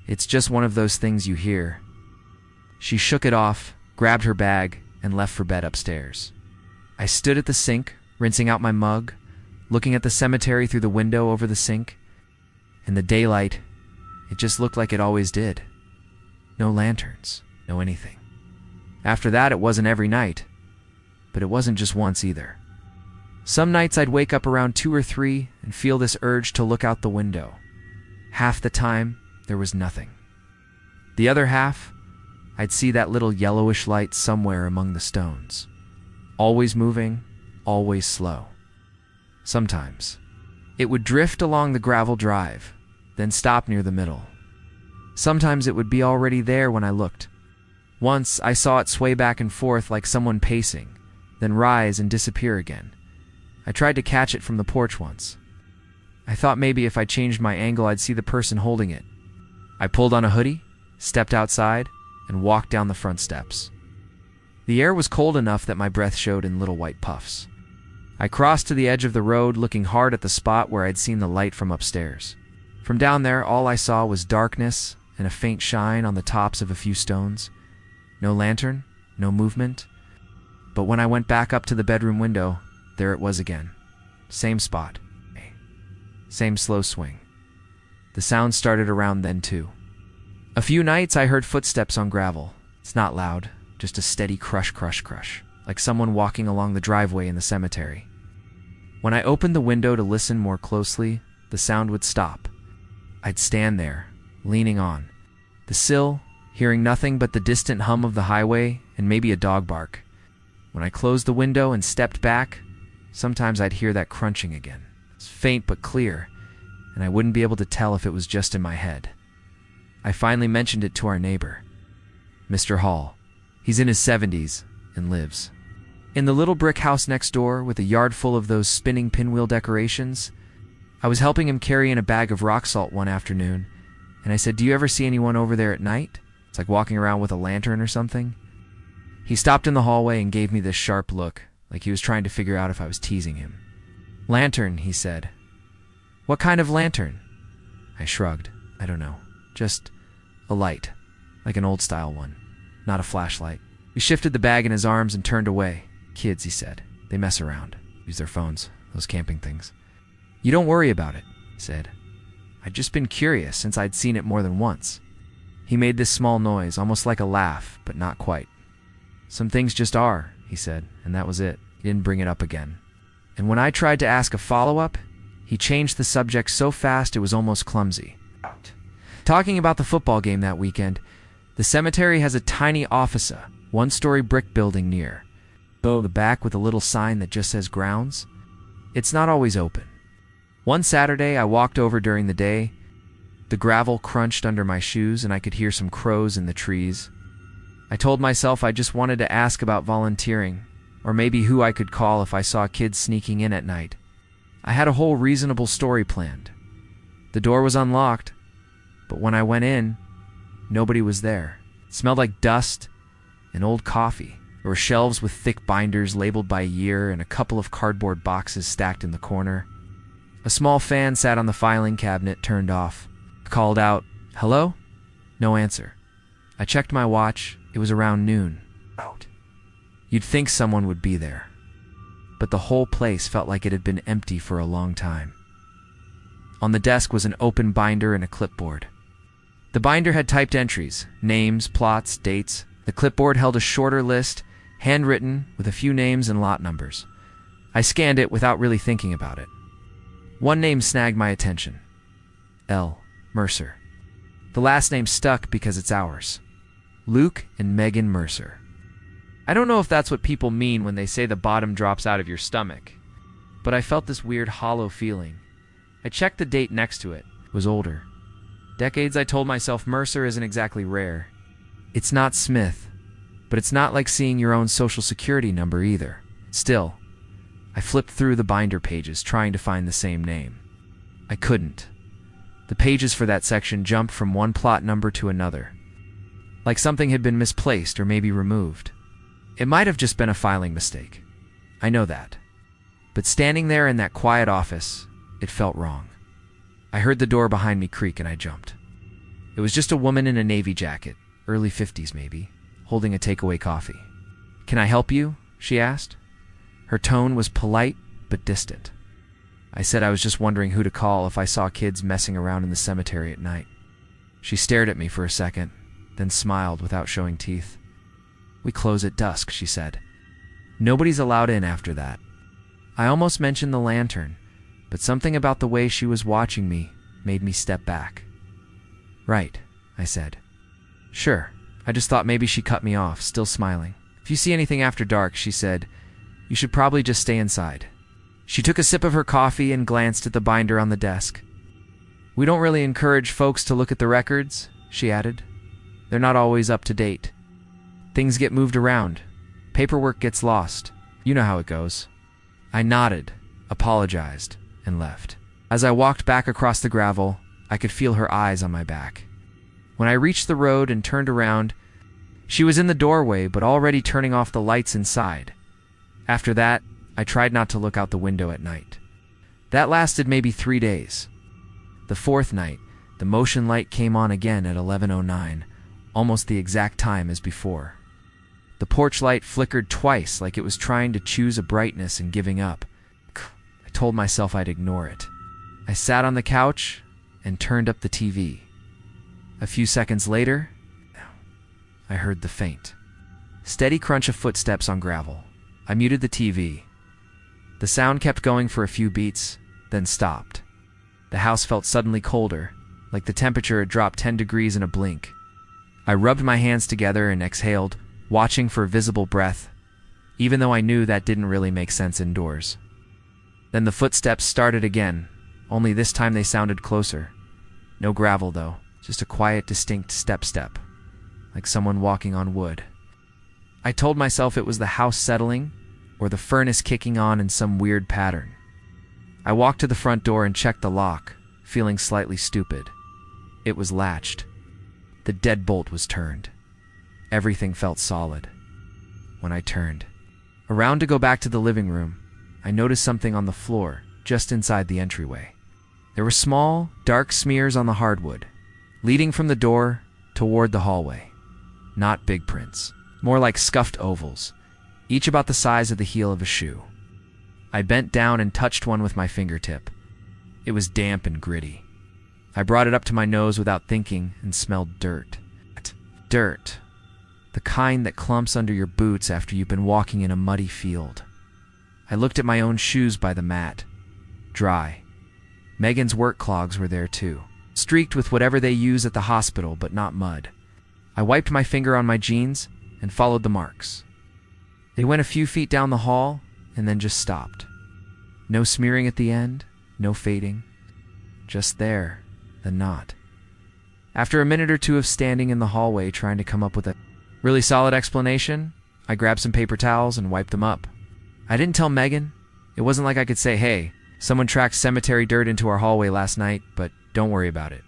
It's just one of those things you hear. She shook it off, grabbed her bag, and left for bed upstairs. I stood at the sink, rinsing out my mug, looking at the cemetery through the window over the sink. In the daylight, it just looked like it always did. No lanterns, no anything. After that, it wasn't every night, but it wasn't just once either. Some nights I'd wake up around 2 or 3 and feel this urge to look out the window. Half the time, there was nothing. The other half, I'd see that little yellowish light somewhere among the stones. Always moving, always slow. Sometimes, it would drift along the gravel drive, then stop near the middle. Sometimes it would be already there when I looked. Once, I saw it sway back and forth like someone pacing, then rise and disappear again. I tried to catch it from the porch once. I thought maybe if I changed my angle, I'd see the person holding it. I pulled on a hoodie, stepped outside, and walked down the front steps. The air was cold enough that my breath showed in little white puffs. I crossed to the edge of the road, looking hard at the spot where I'd seen the light from upstairs. From down there, all I saw was darkness and a faint shine on the tops of a few stones. No lantern, no movement. But when I went back up to the bedroom window, there it was again. Same spot. Same slow swing. The sound started around then too. A few nights I heard footsteps on gravel. It's not loud, just a steady crush, crush, crush, like someone walking along the driveway in the cemetery. When I opened the window to listen more closely, the sound would stop. I'd stand there, leaning on the sill, hearing nothing but the distant hum of the highway and maybe a dog bark. When I closed the window and stepped back, sometimes I'd hear that crunching again. It's faint but clear, and I wouldn't be able to tell if it was just in my head. I finally mentioned it to our neighbor, Mr. Hall. He's in his 70s and lives in the little brick house next door with a yard full of those spinning pinwheel decorations. I was helping him carry in a bag of rock salt one afternoon, and I said, "Do you ever see anyone over there at night? It's like walking around with a lantern or something." He stopped in the hallway and gave me this sharp look, like he was trying to figure out if I was teasing him. "Lantern," he said. "What kind of lantern?" I shrugged. "I don't know. Just a light, like an old-style one, not a flashlight." He shifted the bag in his arms and turned away. "Kids," he said. "They mess around. Use their phones, those camping things." "You don't worry about it," he said. I'd just been curious since I'd seen it more than once. He made this small noise, almost like a laugh, but not quite. "Some things just are," he said, and that was it. He didn't bring it up again. And when I tried to ask a follow-up, he changed the subject so fast it was almost clumsy. Talking about the football game that weekend, the cemetery has a tiny office, one-story brick building near the back with a little sign that just says grounds. It's not always open. One Saturday, I walked over during the day. The gravel crunched under my shoes, and I could hear some crows in the trees. I told myself I just wanted to ask about volunteering, or maybe who I could call if I saw kids sneaking in at night. I had a whole reasonable story planned. The door was unlocked, but when I went in, nobody was there. It smelled like dust and old coffee. There were shelves with thick binders labeled by year and a couple of cardboard boxes stacked in the corner. A small fan sat on the filing cabinet, turned off. I called out, "Hello?" No answer. I checked my watch. It was around noon. You'd think someone would be there, but the whole place felt like it had been empty for a long time. On the desk was an open binder and a clipboard. The binder had typed entries, names, plots, dates. The clipboard held a shorter list, handwritten, with a few names and lot numbers. I scanned it without really thinking about it. One name snagged my attention. L. Mercer. The last name stuck because it's ours. Luke and Megan Mercer. I don't know if that's what people mean when they say the bottom drops out of your stomach, but I felt this weird hollow feeling. I checked the date next to it. It was older. Decades, I told myself. Mercer isn't exactly rare. It's not Smith, but it's not like seeing your own social security number either. Still, I flipped through the binder pages trying to find the same name. I couldn't. The pages for that section jumped from one plot number to another, like something had been misplaced or maybe removed. It might have just been a filing mistake. I know that. But standing there in that quiet office, it felt wrong. I heard the door behind me creak and I jumped. It was just a woman in a navy jacket, early 50s maybe, holding a takeaway coffee. "Can I help you?" she asked. Her tone was polite but distant. I said I was just wondering who to call if I saw kids messing around in the cemetery at night. She stared at me for a second, then smiled without showing teeth. "We close at dusk," she said. "Nobody's allowed in after that." I almost mentioned the lantern, but something about the way she was watching me made me step back. "Right," I said. "Sure. I just thought maybe she cut me off," still smiling. "If you see anything after dark," she said, "you should probably just stay inside." She took a sip of her coffee and glanced at the binder on the desk. "We don't really encourage folks to look at the records," she added. "They're not always up to date. Things get moved around. Paperwork gets lost. You know how it goes." I nodded, apologized, and left. As I walked back across the gravel, I could feel her eyes on my back. When I reached the road and turned around, she was in the doorway but already turning off the lights inside. After that, I tried not to look out the window at night. That lasted maybe 3 days. The fourth night, the motion light came on again at 11:09, almost the exact time as before. The porch light flickered twice like it was trying to choose a brightness and giving up. I told myself I'd ignore it. I sat on the couch and turned up the TV. A few seconds later, I heard the faint, steady crunch of footsteps on gravel. I muted the TV. The sound kept going for a few beats, then stopped. The house felt suddenly colder, like the temperature had dropped 10 degrees in a blink. I rubbed my hands together and exhaled, watching for visible breath, even though I knew that didn't really make sense indoors. Then the footsteps started again, only this time they sounded closer. No gravel, though, just a quiet, distinct step, like someone walking on wood. I told myself it was the house settling, or the furnace kicking on in some weird pattern. I walked to the front door and checked the lock, feeling slightly stupid. It was latched. The deadbolt was turned. Everything felt solid. When I turned around to go back to the living room, I noticed something on the floor, just inside the entryway. There were small, dark smears on the hardwood, leading from the door toward the hallway. Not big prints, more like scuffed ovals, each about the size of the heel of a shoe. I bent down and touched one with my fingertip. It was damp and gritty. I brought it up to my nose without thinking and smelled dirt. Dirt. The kind that clumps under your boots after you've been walking in a muddy field. I looked at my own shoes by the mat. Dry. Megan's work clogs were there too, streaked with whatever they use at the hospital, but not mud. I wiped my finger on my jeans and followed the marks. They went a few feet down the hall and then just stopped. No smearing at the end, no fading. Just there, the knot. After a minute or two of standing in the hallway trying to come up with a really solid explanation, I grabbed some paper towels and wiped them up. I didn't tell Megan. It wasn't like I could say, "Hey, someone tracked cemetery dirt into our hallway last night, but don't worry about it."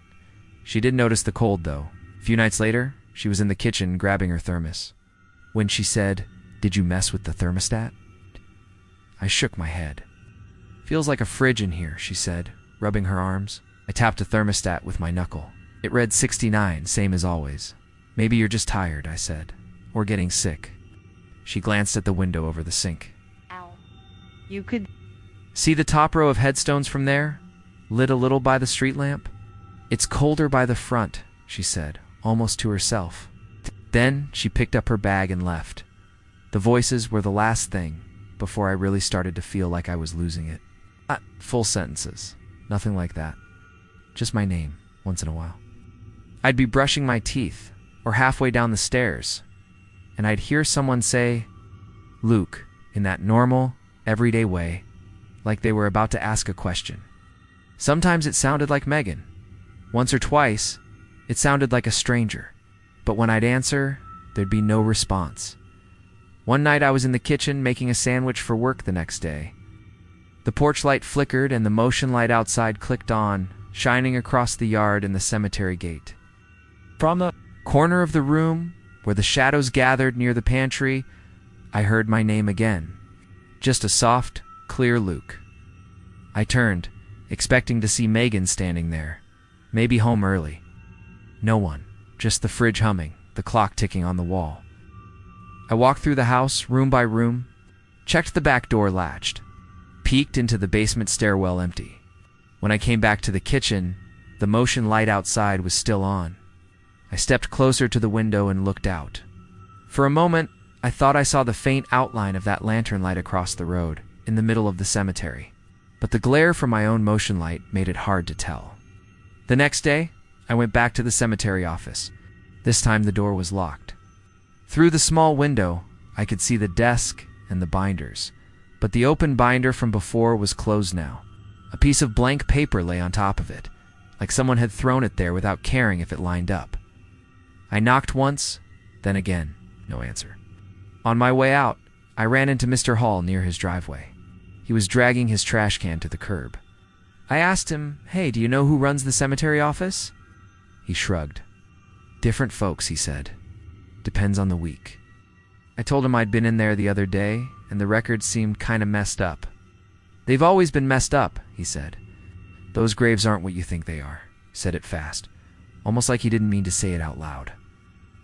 She did notice the cold, though. A few nights later, she was in the kitchen grabbing her thermos. When she said, "Did you mess with the thermostat?" I shook my head. "Feels like a fridge in here," she said, rubbing her arms. I tapped the thermostat with my knuckle. It read 69, same as always. "Maybe you're just tired," I said, "or getting sick." She glanced at the window over the sink. Ow. You could see the top row of headstones from there? lit a little by the street lamp. "It's colder by the front," she said, almost to herself. Then she picked up her bag and left. The voices were the last thing before I really started to feel like I was losing it. Not full sentences, nothing like that. Just my name, once in a while. I'd be brushing my teeth, or halfway down the stairs, and I'd hear someone say, "Luke," in that normal, everyday way, like they were about to ask a question. Sometimes it sounded like Megan. Once or twice, it sounded like a stranger. But when I'd answer, there'd be no response. One night I was in the kitchen making a sandwich for work the next day. The porch light flickered and the motion light outside clicked on, shining across the yard and the cemetery gate. From the corner of the room, where the shadows gathered near the pantry, I heard my name again. Just a soft, clear Luke. I turned, expecting to see Megan standing there, maybe home early. No one, just the fridge humming, the clock ticking on the wall. I walked through the house, room by room, checked the back door latched, peeked into the basement stairwell empty. When I came back to the kitchen, the motion light outside was still on. I stepped closer to the window and looked out. For a moment, I thought I saw the faint outline of that lantern light across the road, in the middle of the cemetery. But the glare from my own motion light made it hard to tell. The next day, I went back to the cemetery office. This time the door was locked. Through the small window, I could see the desk and the binders, but the open binder from before was closed now. A piece of blank paper lay on top of it, like someone had thrown it there without caring if it lined up. I knocked once, then again, no answer. On my way out, I ran into Mr. Hall near his driveway. He was dragging his trash can to the curb. I asked him, "Hey, do you know who runs the cemetery office?" He shrugged. "Different folks," he said. "Depends on the week." I told him I'd been in there the other day, and the records seemed kinda messed up. "They've always been messed up," he said. "Those graves aren't what you think they are," said it fast, almost like he didn't mean to say it out loud.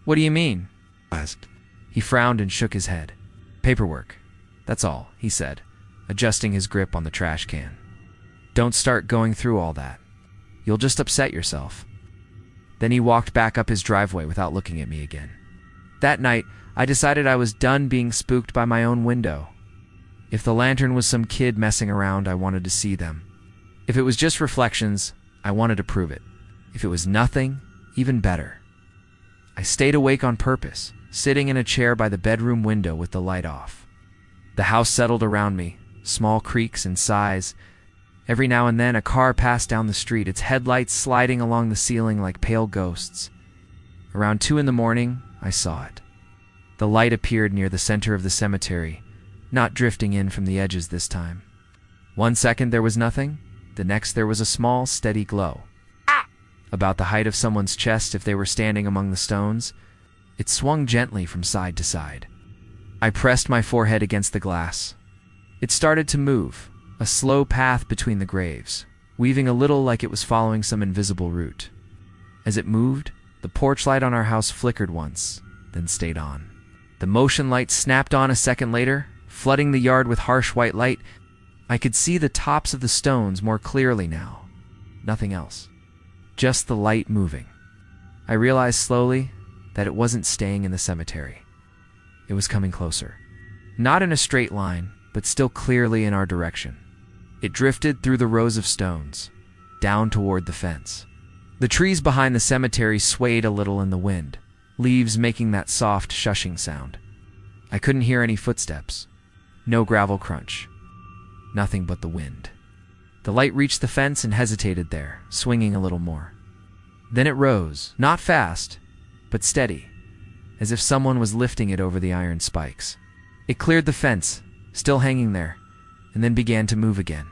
"What do you mean?" I asked. He frowned and shook his head. "Paperwork. That's all," he said, adjusting his grip on the trash can. "Don't start going through all that. You'll just upset yourself." Then he walked back up his driveway without looking at me again. That night, I decided I was done being spooked by my own window. If the lantern was some kid messing around, I wanted to see them. If it was just reflections, I wanted to prove it. If it was nothing, even better. I stayed awake on purpose, sitting in a chair by the bedroom window with the light off. The house settled around me, small creaks and sighs. Every now and then a car passed down the street, its headlights sliding along the ceiling like pale ghosts. Around 2 in the morning, I saw it. The light appeared near the center of the cemetery, not drifting in from the edges this time. 1 second there was nothing, the next there was a small, steady glow. About the height of someone's chest if they were standing among the stones. It swung gently from side to side. I pressed my forehead against the glass. It started to move, a slow path between the graves, weaving a little like it was following some invisible route. As it moved, the porch light on our house flickered once, then stayed on. The motion light snapped on a second later, flooding the yard with harsh white light. I could see the tops of the stones more clearly now. Nothing else. Just the light moving. I realized slowly that it wasn't staying in the cemetery. It was coming closer. Not in a straight line, but still clearly in our direction. It drifted through the rows of stones, down toward the fence. The trees behind the cemetery swayed a little in the wind, leaves making that soft shushing sound. I couldn't hear any footsteps. No gravel crunch. Nothing but the wind. The light reached the fence and hesitated there, swinging a little more. Then it rose, not fast, but steady, as if someone was lifting it over the iron spikes. It cleared the fence, still hanging there, and then began to move again.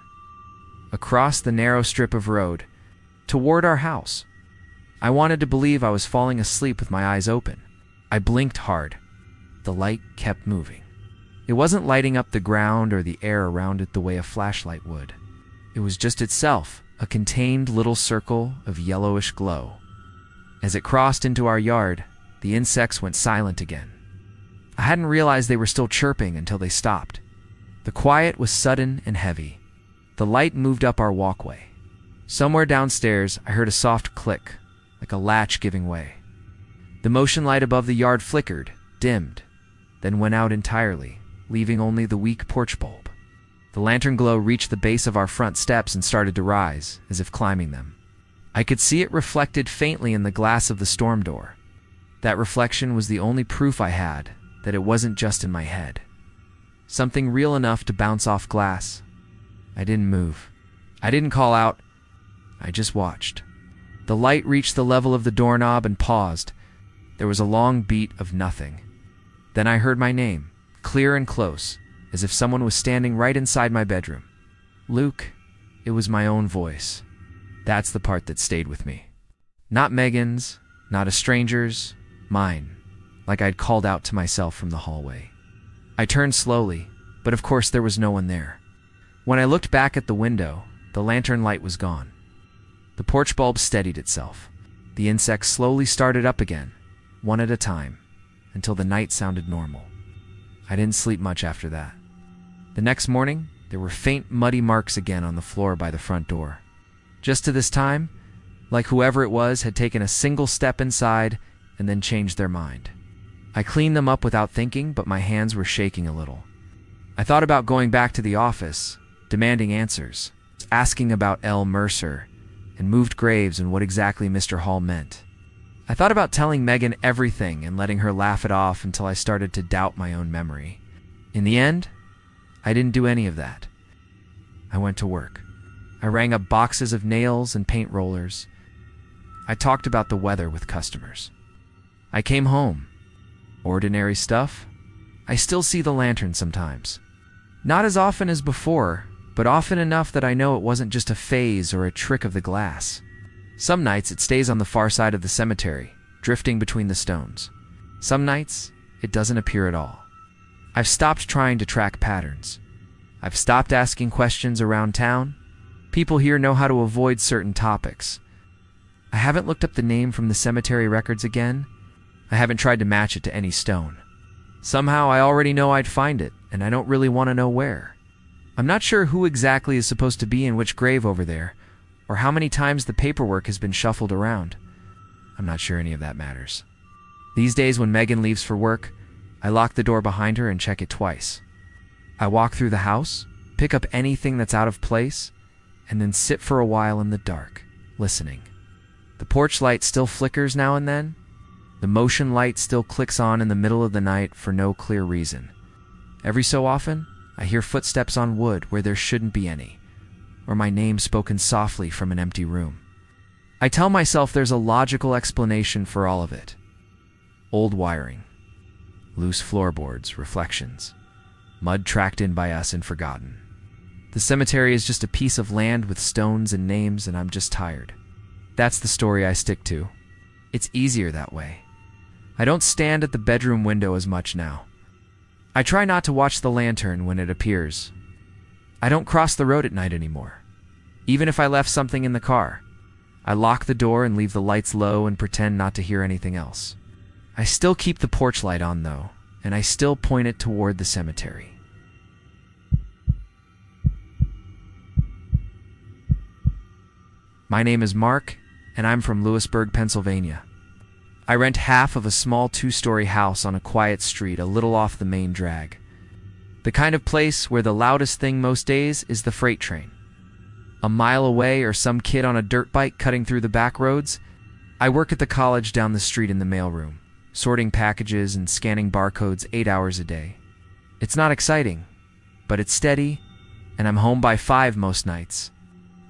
Across the narrow strip of road, toward our house. I wanted to believe I was falling asleep with my eyes open. I blinked hard. The light kept moving. It wasn't lighting up the ground or the air around it the way a flashlight would. It was just itself, a contained little circle of yellowish glow. As it crossed into our yard, the insects went silent again. I hadn't realized they were still chirping until they stopped. The quiet was sudden and heavy. The light moved up our walkway. Somewhere downstairs, I heard a soft click, like a latch giving way. The motion light above the yard flickered, dimmed, then went out entirely, leaving only the weak porch bulb. The lantern glow reached the base of our front steps and started to rise, as if climbing them. I could see it reflected faintly in the glass of the storm door. That reflection was the only proof I had that it wasn't just in my head. Something real enough to bounce off glass. I didn't move. I didn't call out. I just watched. The light reached the level of the doorknob and paused. There was a long beat of nothing. Then I heard my name, clear and close, as if someone was standing right inside my bedroom. Luke. It was my own voice. That's the part that stayed with me. Not Megan's, not a stranger's, mine, like I'd called out to myself from the hallway. I turned slowly, but of course there was no one there. When I looked back at the window, the lantern light was gone. The porch bulb steadied itself. The insects slowly started up again, one at a time, until the night sounded normal. I didn't sleep much after that. The next morning, there were faint, muddy marks again on the floor by the front door. Just to this time, like whoever it was had taken a single step inside and then changed their mind. I cleaned them up without thinking, but my hands were shaking a little. I thought about going back to the office, demanding answers, asking about L. Mercer and moved graves and what exactly Mr. Hall meant. I thought about telling Megan everything and letting her laugh it off until I started to doubt my own memory. In the end, I didn't do any of that. I went to work. I rang up boxes of nails and paint rollers. I talked about the weather with customers. I came home. Ordinary stuff. I still see the lantern sometimes. Not as often as before, but often enough that I know it wasn't just a phase or a trick of the glass. Some nights it stays on the far side of the cemetery, drifting between the stones. Some nights it doesn't appear at all. I've stopped trying to track patterns. I've stopped asking questions around town. People here know how to avoid certain topics. I haven't looked up the name from the cemetery records again. I haven't tried to match it to any stone. Somehow I already know I'd find it, and I don't really want to know where. I'm not sure who exactly is supposed to be in which grave over there, or how many times the paperwork has been shuffled around. I'm not sure any of that matters. These days when Megan leaves for work, I lock the door behind her and check it twice. I walk through the house, pick up anything that's out of place, and then sit for a while in the dark, listening. The porch light still flickers now and then. The motion light still clicks on in the middle of the night for no clear reason. Every so often, I hear footsteps on wood where there shouldn't be any, or my name spoken softly from an empty room. I tell myself there's a logical explanation for all of it. Old wiring, loose floorboards, reflections, mud tracked in by us and forgotten. The cemetery is just a piece of land with stones and names, and I'm just tired. That's the story I stick to. It's easier that way. I don't stand at the bedroom window as much now. I try not to watch the lantern when it appears. I don't cross the road at night anymore. Even if I left something in the car, I lock the door and leave the lights low and pretend not to hear anything else. I still keep the porch light on though, and I still point it toward the cemetery. My name is Mark, and I'm from Lewisburg, Pennsylvania. I rent half of a small 2-story house on a quiet street a little off the main drag. The kind of place where the loudest thing most days is the freight train. A mile away or some kid on a dirt bike cutting through the back roads. I work at the college down the street in the mailroom, sorting packages and scanning barcodes 8 hours a day. It's not exciting, but it's steady, and I'm home by 5 most nights.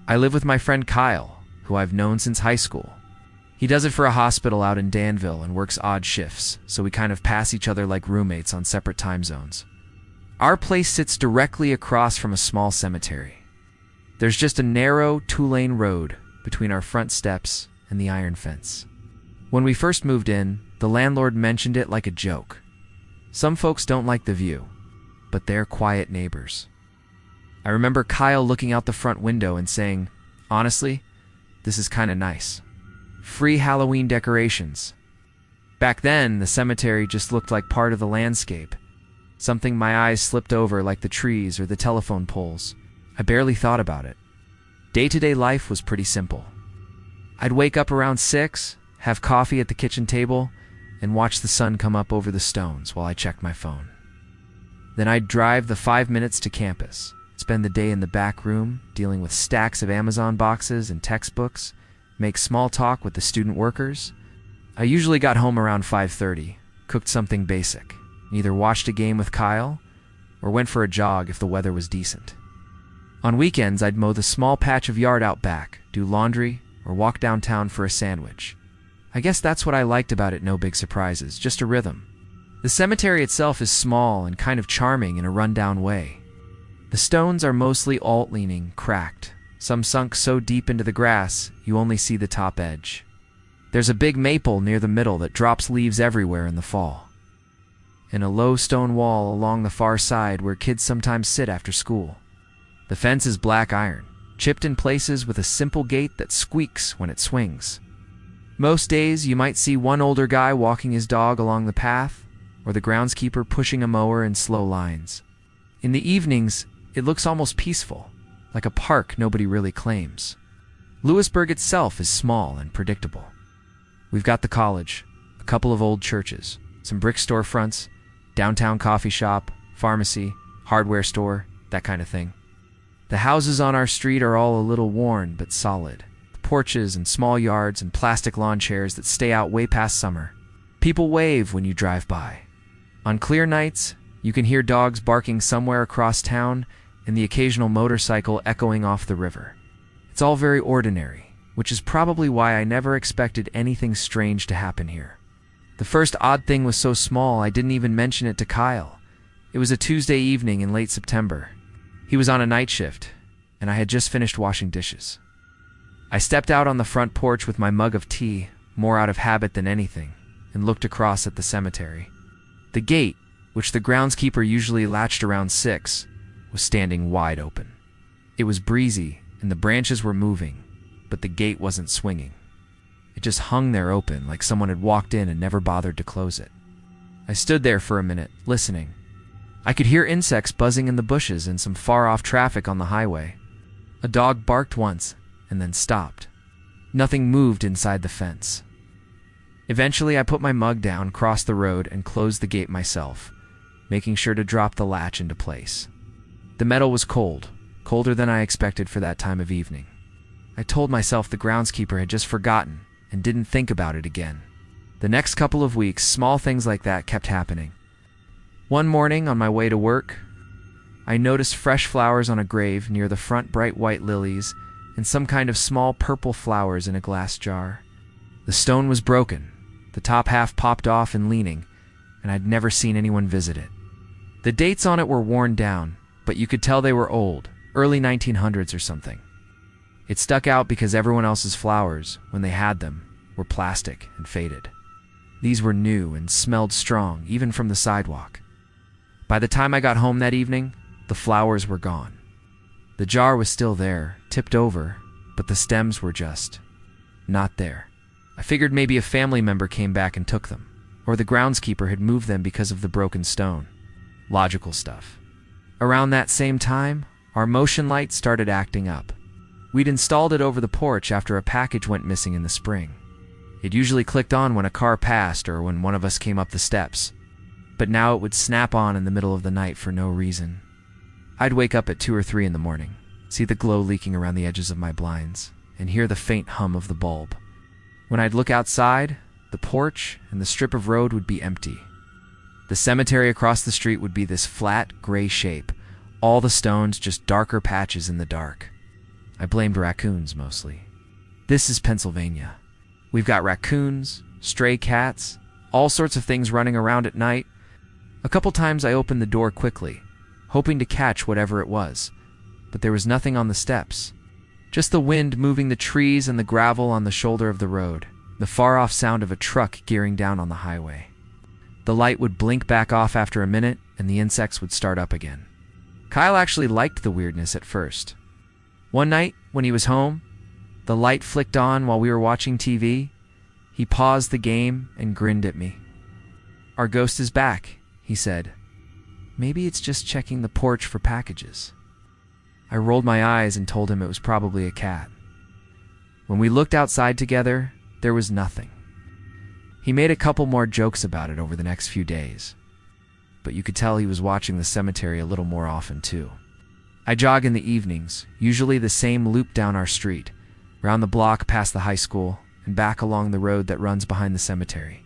I live with my friend Kyle, who I've known since high school. He does it for a hospital out in Danville and works odd shifts, so we kind of pass each other like roommates on separate time zones. Our place sits directly across from a small cemetery. There's just a narrow 2-lane road between our front steps and the iron fence. When we first moved in, the landlord mentioned it like a joke. Some folks don't like the view, but they're quiet neighbors. I remember Kyle looking out the front window and saying, "Honestly, this is kind of nice. Free Halloween decorations." Back then, the cemetery just looked like part of the landscape, something my eyes slipped over like the trees or the telephone poles. I barely thought about it. Day-to-day life was pretty simple. I'd wake up around 6, have coffee at the kitchen table, and watch the sun come up over the stones while I checked my phone. Then I'd drive the 5 minutes to campus, spend the day in the back room dealing with stacks of Amazon boxes and textbooks, make small talk with the student workers. I usually got home around 5:30, cooked something basic, and either watched a game with Kyle or went for a jog if the weather was decent. On weekends, I'd mow the small patch of yard out back, do laundry, or walk downtown for a sandwich. I guess that's what I liked about it, no big surprises, just a rhythm. The cemetery itself is small and kind of charming in a rundown way. The stones are mostly alt-leaning, cracked, some sunk so deep into the grass you only see the top edge. There's a big maple near the middle that drops leaves everywhere in the fall, and a low stone wall along the far side where kids sometimes sit after school. The fence is black iron, chipped in places with a simple gate that squeaks when it swings. Most days you might see one older guy walking his dog along the path, or the groundskeeper pushing a mower in slow lines. In the evenings, it looks almost peaceful, like a park nobody really claims. Lewisburg itself is small and predictable. We've got the college, a couple of old churches, some brick storefronts, downtown coffee shop, pharmacy, hardware store, that kind of thing. The houses on our street are all a little worn but solid. Porches and small yards and plastic lawn chairs that stay out way past summer. People wave when you drive by. On clear nights, you can hear dogs barking somewhere across town and the occasional motorcycle echoing off the river. It's all very ordinary, which is probably why I never expected anything strange to happen here. The first odd thing was so small I didn't even mention it to Kyle. It was a Tuesday evening in late September. He was on a night shift, and I had just finished washing dishes. I stepped out on the front porch with my mug of tea, more out of habit than anything, and looked across at the cemetery. The gate, which the groundskeeper usually latched around 6, was standing wide open. It was breezy, and the branches were moving, but the gate wasn't swinging. It just hung there open, like someone had walked in and never bothered to close it. I stood there for a minute, listening. I could hear insects buzzing in the bushes and some far-off traffic on the highway. A dog barked once, and then stopped. Nothing moved inside the fence. Eventually, I put my mug down, crossed the road, and closed the gate myself, making sure to drop the latch into place. The metal was cold, colder than I expected for that time of evening. I told myself the groundskeeper had just forgotten and didn't think about it again. The next couple of weeks, small things like that kept happening. One morning, on my way to work, I noticed fresh flowers on a grave near the front, bright white lilies and some kind of small purple flowers in a glass jar. The stone was broken, the top half popped off and leaning, and I'd never seen anyone visit it. The dates on it were worn down, but you could tell they were old, early 1900s or something. It stuck out because everyone else's flowers, when they had them, were plastic and faded. These were new and smelled strong, even from the sidewalk. By the time I got home that evening, the flowers were gone. The jar was still there, tipped over, but the stems were just not there. I figured maybe a family member came back and took them, or the groundskeeper had moved them because of the broken stone. Logical stuff. Around that same time, our motion light started acting up. We'd installed it over the porch after a package went missing in the spring. It usually clicked on when a car passed or when one of us came up the steps, but now it would snap on in the middle of the night for no reason. I'd wake up at 2 or 3 in the morning, see the glow leaking around the edges of my blinds, and hear the faint hum of the bulb. When I'd look outside, the porch and the strip of road would be empty. The cemetery across the street would be this flat, gray shape, all the stones just darker patches in the dark. I blamed raccoons mostly. This is Pennsylvania. We've got raccoons, stray cats, all sorts of things running around at night. A couple times I opened the door quickly, hoping to catch whatever it was, but there was nothing on the steps. Just the wind moving the trees and the gravel on the shoulder of the road, the far-off sound of a truck gearing down on the highway. The light would blink back off after a minute, and the insects would start up again. Kyle actually liked the weirdness at first. One night, when he was home, the light flicked on while we were watching TV. He paused the game and grinned at me. "Our ghost is back," he said. "Maybe it's just checking the porch for packages." I rolled my eyes and told him it was probably a cat. When we looked outside together, there was nothing. He made a couple more jokes about it over the next few days, but you could tell he was watching the cemetery a little more often too. I jog in the evenings, usually the same loop down our street, around the block past the high school, and back along the road that runs behind the cemetery.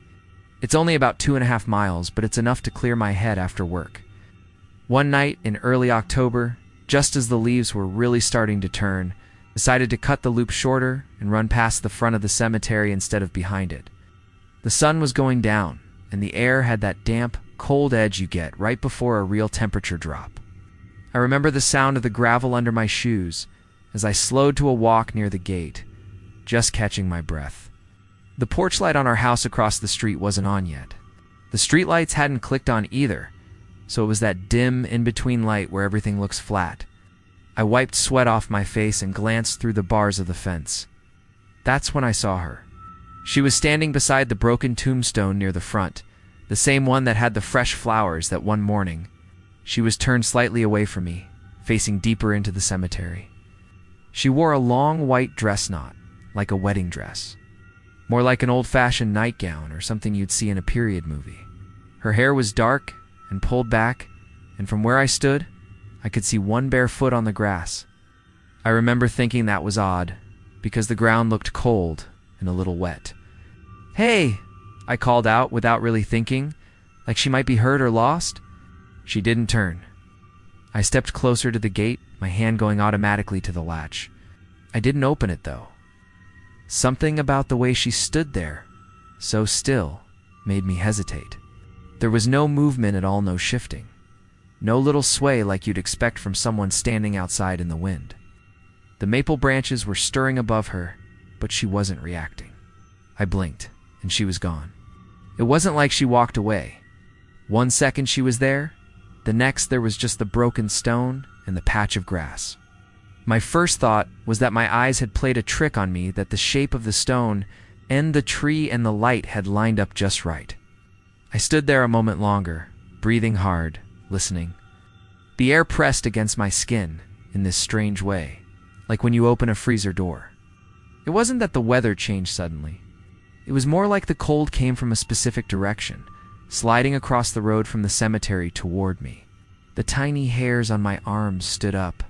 It's only about 2.5 miles, but it's enough to clear my head after work. One night in early October, just as the leaves were really starting to turn, decided to cut the loop shorter and run past the front of the cemetery instead of behind it. The sun was going down, and the air had that damp, cold edge you get right before a real temperature drop. I remember the sound of the gravel under my shoes as I slowed to a walk near the gate, just catching my breath. The porch light on our house across the street wasn't on yet. The streetlights hadn't clicked on either, so it was that dim, in-between light where everything looks flat. I wiped sweat off my face and glanced through the bars of the fence. That's when I saw her. She was standing beside the broken tombstone near the front, the same one that had the fresh flowers that one morning. She was turned slightly away from me, facing deeper into the cemetery. She wore a long white dress knot, like a wedding dress. More like an old-fashioned nightgown or something you'd see in a period movie. Her hair was dark and pulled back, and from where I stood, I could see one bare foot on the grass. I remember thinking that was odd, because the ground looked cold and a little wet. "Hey!" I called out without really thinking, like she might be hurt or lost. She didn't turn. I stepped closer to the gate, my hand going automatically to the latch. I didn't open it, though. Something about the way she stood there, so still, made me hesitate. There was no movement at all, no shifting. No little sway like you'd expect from someone standing outside in the wind. The maple branches were stirring above her, but she wasn't reacting. I blinked, and she was gone. It wasn't like she walked away. 1 second she was there, the next there was just the broken stone and the patch of grass. My first thought was that my eyes had played a trick on me, that the shape of the stone and the tree and the light had lined up just right. I stood there a moment longer, breathing hard, listening. The air pressed against my skin in this strange way, like when you open a freezer door. It wasn't that the weather changed suddenly. It was more like the cold came from a specific direction, sliding across the road from the cemetery toward me. The tiny hairs on my arms stood up.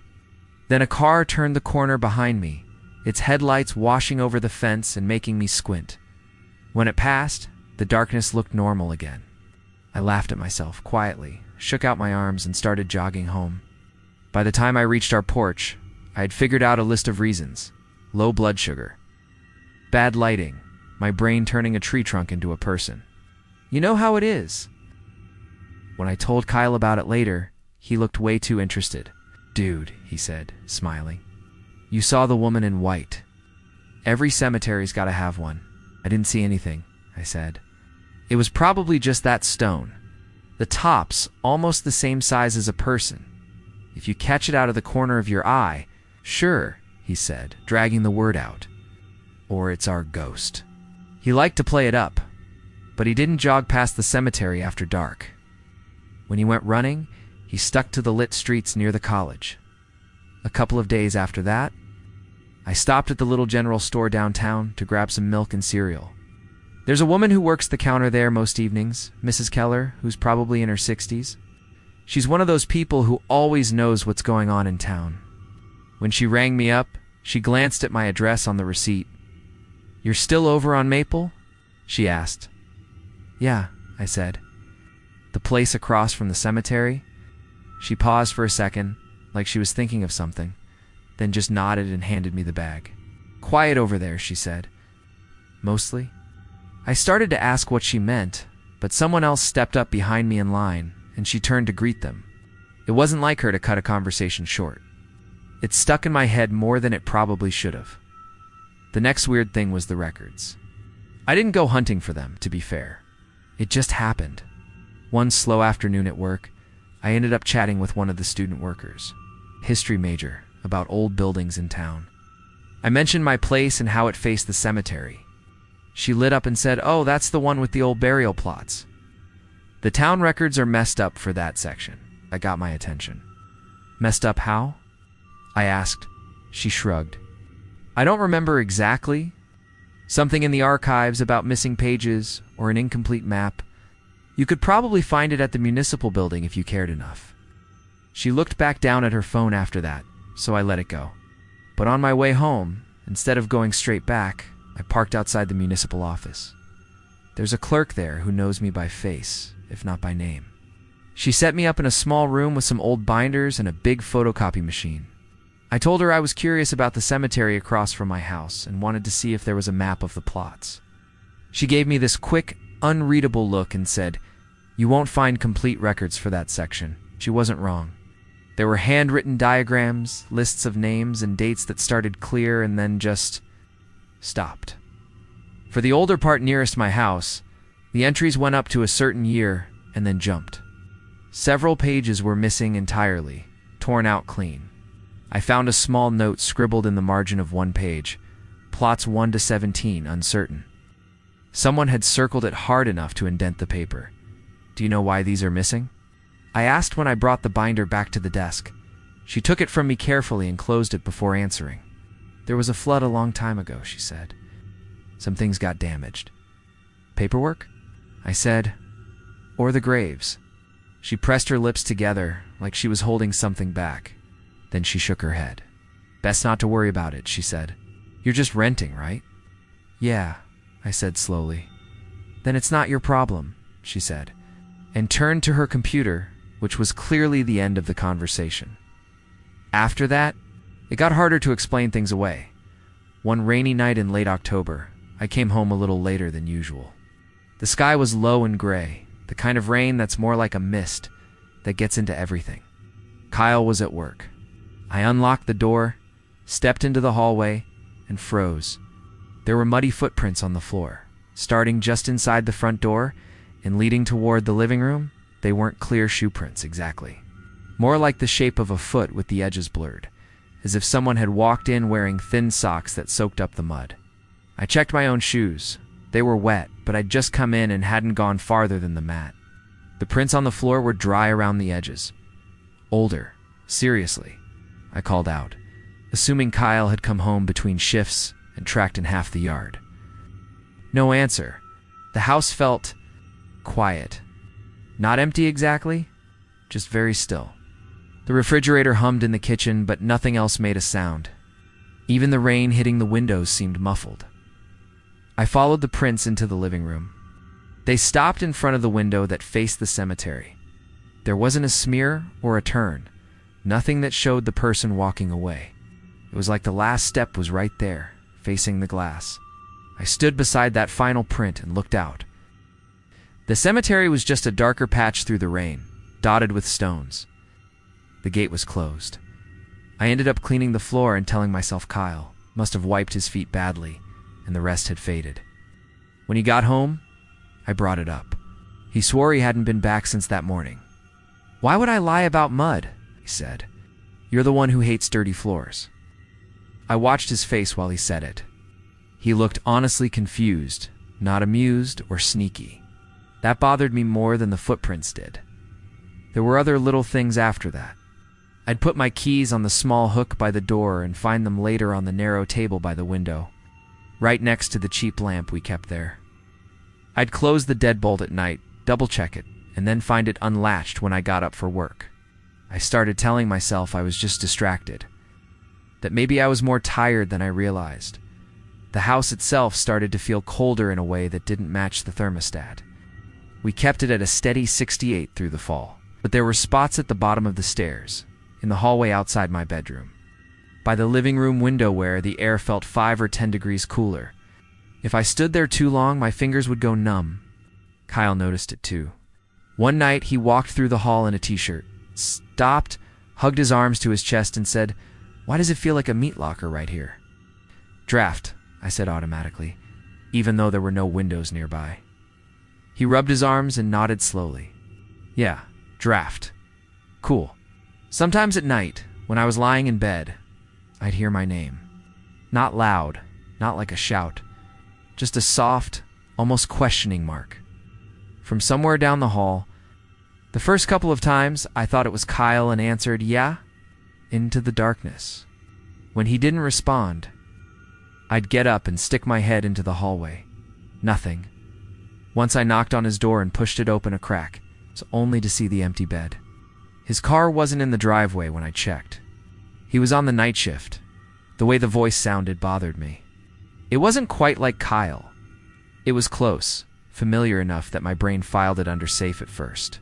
Then a car turned the corner behind me, its headlights washing over the fence and making me squint. When it passed, the darkness looked normal again. I laughed at myself quietly, shook out my arms, and started jogging home. By the time I reached our porch, I had figured out a list of reasons. Low blood sugar. Bad lighting, my brain turning a tree trunk into a person. You know how it is. When I told Kyle about it later, he looked way too interested. "Dude," he said, smiling. "You saw the woman in white. Every cemetery's gotta have one." "I didn't see anything," I said. "It was probably just that stone. The top's almost the same size as a person. If you catch it out of the corner of your eye..." "Sure," he said, dragging the word out. "Or it's our ghost." He liked to play it up, but he didn't jog past the cemetery after dark. When he went running, he stuck to the lit streets near the college. A couple of days after that, I stopped at the little general store downtown to grab some milk and cereal. There's a woman who works the counter there most evenings, Mrs. Keller, who's probably in her 60s. She's one of those people who always knows what's going on in town. When she rang me up, she glanced at my address on the receipt. "You're still over on Maple?" she asked. "Yeah," I said. "The place across from the cemetery?" She paused for a second, like she was thinking of something, then just nodded and handed me the bag. "Quiet over there," she said. "Mostly?" I started to ask what she meant, but someone else stepped up behind me in line, and she turned to greet them. It wasn't like her to cut a conversation short. It stuck in my head more than it probably should have. The next weird thing was the records. I didn't go hunting for them, to be fair. It just happened. One slow afternoon at work, I ended up chatting with one of the student workers, history major, about old buildings in town. I mentioned my place and how it faced the cemetery. She lit up and said, "Oh, that's the one with the old burial plots. The town records are messed up for that section." That got my attention. "Messed up how?" I asked. She shrugged. I don't remember exactly. Something in the archives about missing pages or an incomplete map. You could probably find it at the municipal building if you cared enough. She looked back down at her phone after that, so I let it go. But on my way home, instead of going straight back, I parked outside the municipal office. There's a clerk there who knows me by face, if not by name. She set me up in a small room with some old binders and a big photocopy machine. I told her I was curious about the cemetery across from my house and wanted to see if there was a map of the plots. She gave me this quick, unreadable look and said, "You won't find complete records for that section." She wasn't wrong. There were handwritten diagrams, lists of names and dates that started clear and then just stopped. For the older part nearest my house, the entries went up to a certain year and then jumped. Several pages were missing entirely, torn out clean. I found a small note scribbled in the margin of one page, plots 1 to 17, uncertain. Someone had circled it hard enough to indent the paper. Do you know why these are missing? I asked when I brought the binder back to the desk. She took it from me carefully and closed it before answering. There was a flood a long time ago, she said. Some things got damaged. Paperwork? I said, or the graves. She pressed her lips together like she was holding something back. Then she shook her head. Best not to worry about it, she said. You're just renting, right? Yeah, I said slowly. Then it's not your problem, she said, and turned to her computer, which was clearly the end of the conversation. After that, it got harder to explain things away. One rainy night in late October, I came home a little later than usual. The sky was low and gray, the kind of rain that's more like a mist that gets into everything. Kyle was at work. I unlocked the door, stepped into the hallway, and froze. There were muddy footprints on the floor. Starting just inside the front door and leading toward the living room, they weren't clear shoe prints exactly. More like the shape of a foot with the edges blurred, as if someone had walked in wearing thin socks that soaked up the mud. I checked my own shoes. They were wet, but I'd just come in and hadn't gone farther than the mat. The prints on the floor were dry around the edges. Older. Seriously, I called out, assuming Kyle had come home between shifts and tracked in half the yard. No answer. The house felt quiet. Not empty exactly, just very still. The refrigerator hummed in the kitchen, but nothing else made a sound. Even the rain hitting the windows seemed muffled. I followed the prints into the living room. They stopped in front of the window that faced the cemetery. There wasn't a smear or a turn. Nothing that showed the person walking away. It was like the last step was right there, facing the glass. I stood beside that final print and looked out. The cemetery was just a darker patch through the rain, dotted with stones. The gate was closed. I ended up cleaning the floor and telling myself Kyle must have wiped his feet badly, and the rest had faded. When he got home, I brought it up. He swore he hadn't been back since that morning. Why would I lie about mud? He said. You're the one who hates dirty floors. I watched his face while he said it. He looked honestly confused, not amused or sneaky. That bothered me more than the footprints did. There were other little things after that. I'd put my keys on the small hook by the door and find them later on the narrow table by the window, right next to the cheap lamp we kept there. I'd close the deadbolt at night, double-check it, and then find it unlatched when I got up for work. I started telling myself I was just distracted, that maybe I was more tired than I realized. The house itself started to feel colder in a way that didn't match the thermostat. We kept it at a steady 68 through the fall, but there were spots at the bottom of the stairs, in the hallway outside my bedroom, by the living room window where the air felt 5 or 10 degrees cooler. If I stood there too long, my fingers would go numb. Kyle noticed it too. One night, he walked through the hall in a t-shirt, stopped, hugged his arms to his chest, and said, "Why does it feel like a meat locker right here?" "Draft," I said automatically, even though there were no windows nearby. He rubbed his arms and nodded slowly. "Yeah, draft. Cool." Sometimes at night, when I was lying in bed, I'd hear my name. Not loud, not like a shout, just a soft, almost questioning mark. From somewhere down the hall. The first couple of times, I thought it was Kyle and answered, "Yeah." into the darkness. When he didn't respond, I'd get up and stick my head into the hallway. Nothing. Once I knocked on his door and pushed it open a crack, only to see the empty bed. His car wasn't in the driveway when I checked. He was on the night shift. The way the voice sounded bothered me. It wasn't quite like Kyle. It was close, familiar enough that my brain filed it under safe at first.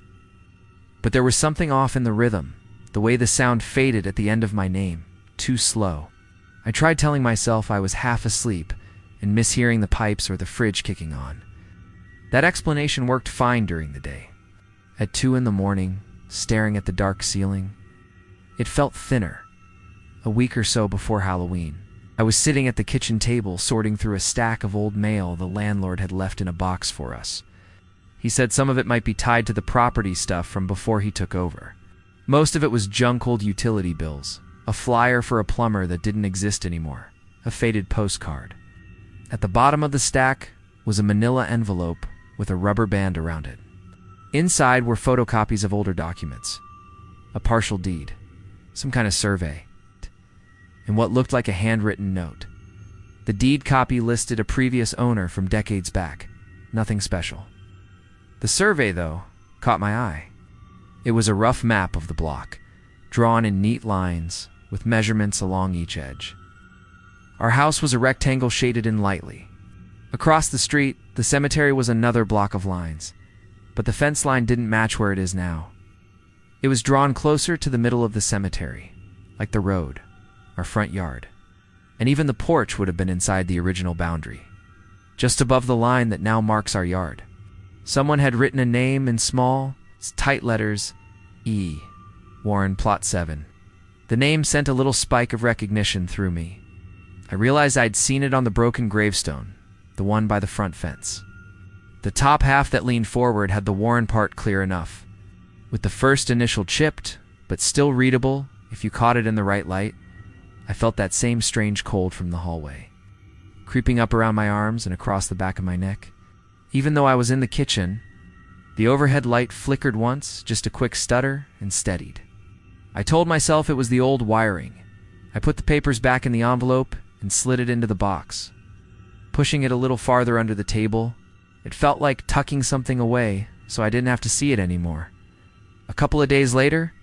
But there was something off in the rhythm, the way the sound faded at the end of my name, too slow. I tried telling myself I was half asleep and mishearing the pipes or the fridge kicking on. That explanation worked fine during the day. At 2 a.m, staring at the dark ceiling, it felt thinner. A week or so before Halloween, I was sitting at the kitchen table sorting through a stack of old mail the landlord had left in a box for us. He said some of it might be tied to the property stuff from before he took over. Most of it was junk old utility bills, a flyer for a plumber that didn't exist anymore, a faded postcard. At the bottom of the stack was a manila envelope with a rubber band around it. Inside were photocopies of older documents, a partial deed, some kind of survey, and what looked like a handwritten note. The deed copy listed a previous owner from decades back, nothing special. The survey, though, caught my eye. It was a rough map of the block, drawn in neat lines with measurements along each edge. Our house was a rectangle shaded in lightly. Across the street, the cemetery was another block of lines, but the fence line didn't match where it is now. It was drawn closer to the middle of the cemetery, like the road, our front yard, and even the porch would have been inside the original boundary, just above the line that now marks our yard. Someone had written a name in small, tight letters, E. Warren, Plot 7. The name sent a little spike of recognition through me. I realized I'd seen it on the broken gravestone, the one by the front fence. The top half that leaned forward had the Warren part clear enough, with the first initial chipped, but still readable if you caught it in the right light. I felt that same strange cold from the hallway, creeping up around my arms and across the back of my neck. Even though I was in the kitchen, the overhead light flickered once, just a quick stutter, and steadied. I told myself it was the old wiring. I put the papers back in the envelope and slid it into the box. Pushing it a little farther under the table, it felt like tucking something away so I didn't have to see it anymore. A couple of days later,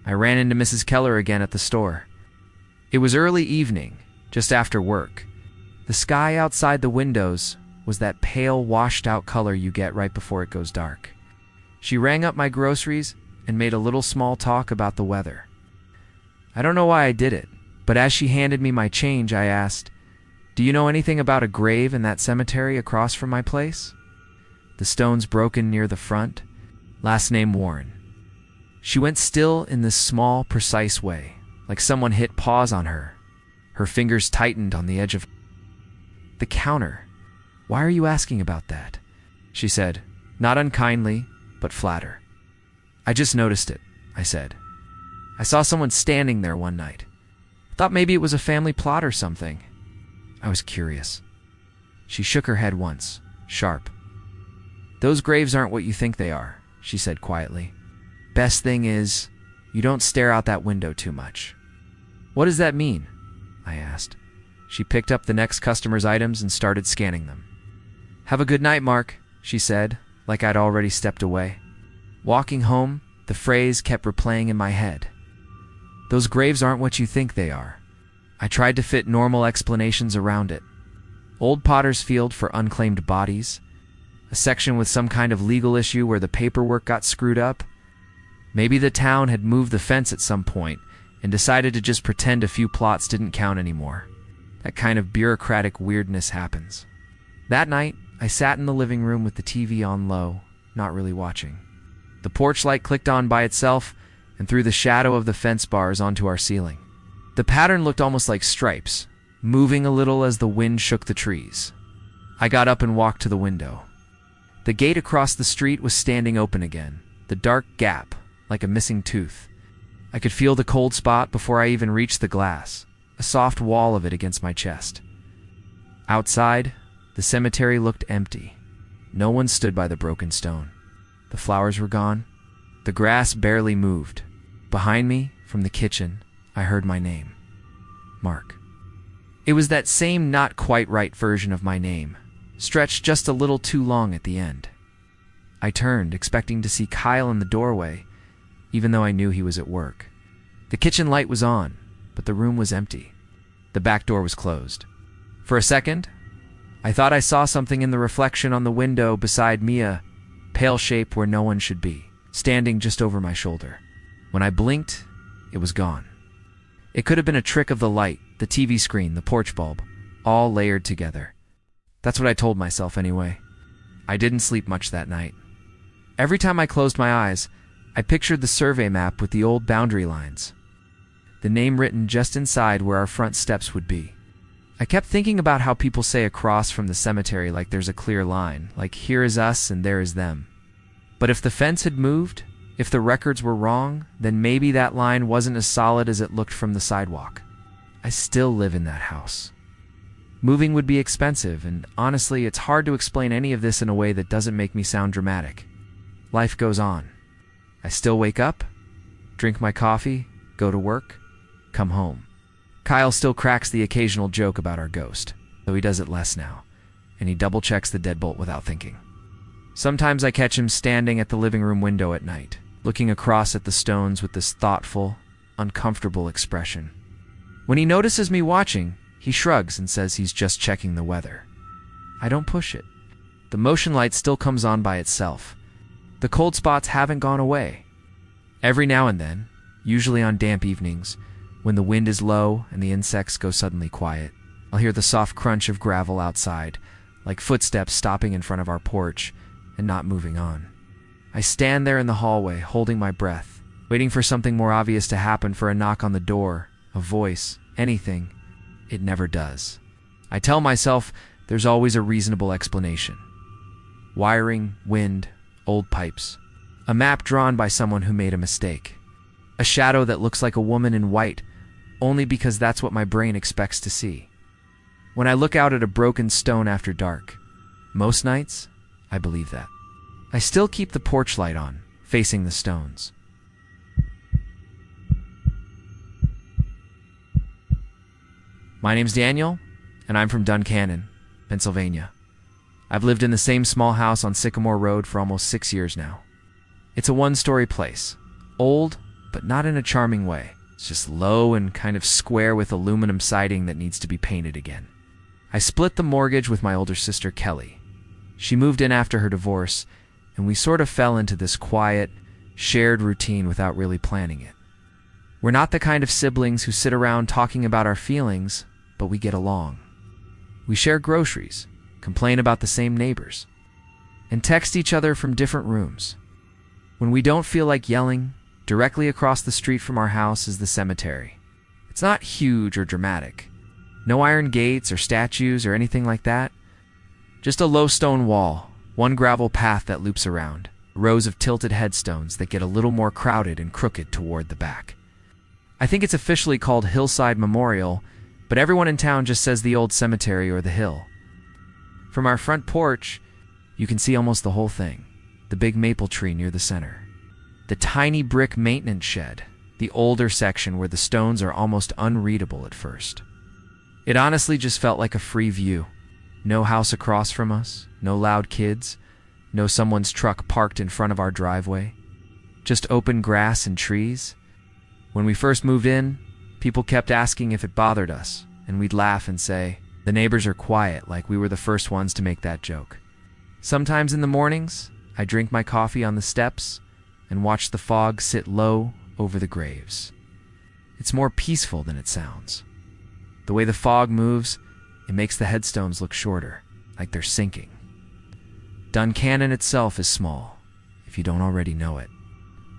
I ran into Mrs. Keller again at the store. It was early evening, just after work. The sky outside the windows was that pale, washed-out color you get right before it goes dark. She rang up my groceries and made a little small talk about the weather. I don't know why I did it, but as she handed me my change, I asked, "Do you know anything about a grave in that cemetery across from my place? The stones broken near the front, last name Warren." She went still in this small, precise way, like someone hit pause on her. Her fingers tightened on the edge of the counter. "Why are you asking about that?" she said, not unkindly, but flatter. "I just noticed it," I said. "I saw someone standing there one night. Thought maybe it was a family plot or something." I was curious. She shook her head once, sharp. "Those graves aren't what you think they are," she said quietly. "Best thing is, you don't stare out that window too much." "What does that mean?" I asked. She picked up the next customer's items and started scanning them. "Have a good night, Mark," she said, like I'd already stepped away. Walking home, the phrase kept replaying in my head. Those graves aren't what you think they are. I tried to fit normal explanations around it. Old Potter's Field for unclaimed bodies, a section with some kind of legal issue where the paperwork got screwed up. Maybe the town had moved the fence at some point and decided to just pretend a few plots didn't count anymore. That kind of bureaucratic weirdness happens. That night, I sat in the living room with the TV on low, not really watching. The porch light clicked on by itself and threw the shadow of the fence bars onto our ceiling. The pattern looked almost like stripes, moving a little as the wind shook the trees. I got up and walked to the window. The gate across the street was standing open again, the dark gap, like a missing tooth. I could feel the cold spot before I even reached the glass, a soft wall of it against my chest. Outside, the cemetery looked empty. No one stood by the broken stone. The flowers were gone. The grass barely moved. Behind me, from the kitchen, I heard my name. Mark. It was that same not quite right version of my name, stretched just a little too long at the end. I turned, expecting to see Kyle in the doorway, even though I knew he was at work. The kitchen light was on, but the room was empty. The back door was closed. For a second, I thought I saw something in the reflection on the window beside me, a pale shape where no one should be, standing just over my shoulder. When I blinked, it was gone. It could have been a trick of the light, the TV screen, the porch bulb, all layered together. That's what I told myself anyway. I didn't sleep much that night. Every time I closed my eyes, I pictured the survey map with the old boundary lines, the name written just inside where our front steps would be. I kept thinking about how people say across from the cemetery like there's a clear line, like here is us and there is them. But if the fence had moved, if the records were wrong, then maybe that line wasn't as solid as it looked from the sidewalk. I still live in that house. Moving would be expensive, and honestly, it's hard to explain any of this in a way that doesn't make me sound dramatic. Life goes on. I still wake up, drink my coffee, go to work, come home. Kyle still cracks the occasional joke about our ghost, though he does it less now, and he double-checks the deadbolt without thinking. Sometimes I catch him standing at the living room window at night, looking across at the stones with this thoughtful, uncomfortable expression. When he notices me watching, he shrugs and says he's just checking the weather. I don't push it. The motion light still comes on by itself. The cold spots haven't gone away. Every now and then, usually on damp evenings, when the wind is low and the insects go suddenly quiet, I'll hear the soft crunch of gravel outside, like footsteps stopping in front of our porch and not moving on. I stand there in the hallway, holding my breath, waiting for something more obvious to happen, for a knock on the door, a voice, anything. It never does. I tell myself there's always a reasonable explanation. Wiring, wind, old pipes. A map drawn by someone who made a mistake. A shadow that looks like a woman in white, only because that's what my brain expects to see. When I look out at a broken stone after dark, most nights, I believe that. I still keep the porch light on, facing the stones. My name's Daniel, and I'm from Duncannon, Pennsylvania. I've lived in the same small house on Sycamore Road for almost 6 years now. It's a one-story place. Old, but not in a charming way. It's just low and kind of square with aluminum siding that needs to be painted again. I split the mortgage with my older sister, Kelly. She moved in after her divorce, and we sort of fell into this quiet, shared routine without really planning it. We're not the kind of siblings who sit around talking about our feelings, but we get along. We share groceries, complain about the same neighbors, and text each other from different rooms. When we don't feel like yelling, directly across the street from our house is the cemetery. It's not huge or dramatic. No iron gates or statues or anything like that. Just a low stone wall, one gravel path that loops around, rows of tilted headstones that get a little more crowded and crooked toward the back. I think it's officially called Hillside Memorial, but everyone in town just says the Old Cemetery or the Hill. From our front porch, you can see almost the whole thing. The big maple tree near the center. The tiny brick maintenance shed, the older section where the stones are almost unreadable at first. It honestly just felt like a free view. No house across from us, no loud kids, no someone's truck parked in front of our driveway. Just open grass and trees. When we first moved in, people kept asking if it bothered us, and we'd laugh and say, the neighbors are quiet, like we were the first ones to make that joke. Sometimes in the mornings, I drink my coffee on the steps and watch the fog sit low over the graves. It's more peaceful than it sounds. The way the fog moves, it makes the headstones look shorter, like they're sinking. Duncannon itself is small, if you don't already know it.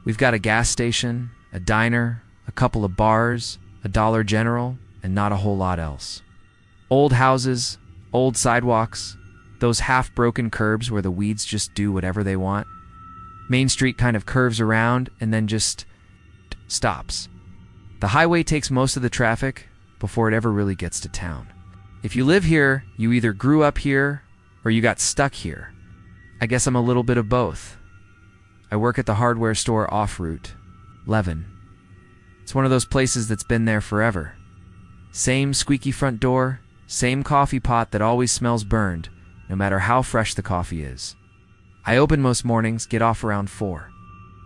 We've got a gas station, a diner, a couple of bars, a Dollar General, and not a whole lot else. Old houses, old sidewalks, those half-broken curbs where the weeds just do whatever they want. Main Street kind of curves around and then just stops. The highway takes most of the traffic before it ever really gets to town. If you live here, you either grew up here or you got stuck here. I guess I'm a little bit of both. I work at the hardware store off route, Levin. It's one of those places that's been there forever. Same squeaky front door, same coffee pot that always smells burned, no matter how fresh the coffee is. I open most mornings, get off around 4.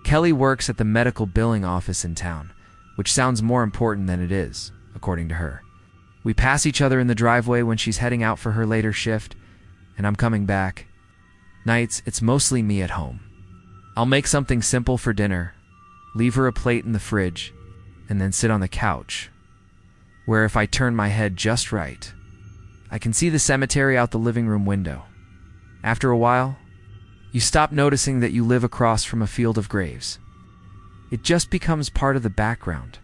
Kelly works at the medical billing office in town, which sounds more important than it is, according to her. We pass each other in the driveway when she's heading out for her later shift, and I'm coming back. Nights, it's mostly me at home. I'll make something simple for dinner, leave her a plate in the fridge, and then sit on the couch, where if I turn my head just right, I can see the cemetery out the living room window. After a while, you stop noticing that you live across from a field of graves. It just becomes part of the background.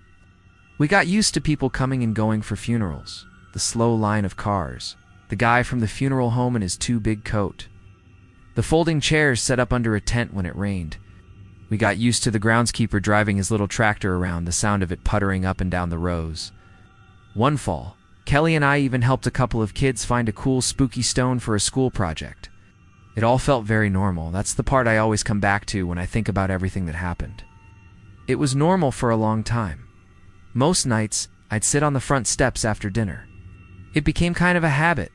We got used to people coming and going for funerals, the slow line of cars, the guy from the funeral home in his too big coat, the folding chairs set up under a tent when it rained. We got used to the groundskeeper driving his little tractor around, the sound of it puttering up and down the rows. One fall, Kelly and I even helped a couple of kids find a cool spooky stone for a school project. It all felt very normal. That's the part I always come back to when I think about everything that happened. It was normal for a long time. Most nights, I'd sit on the front steps after dinner. It became kind of a habit.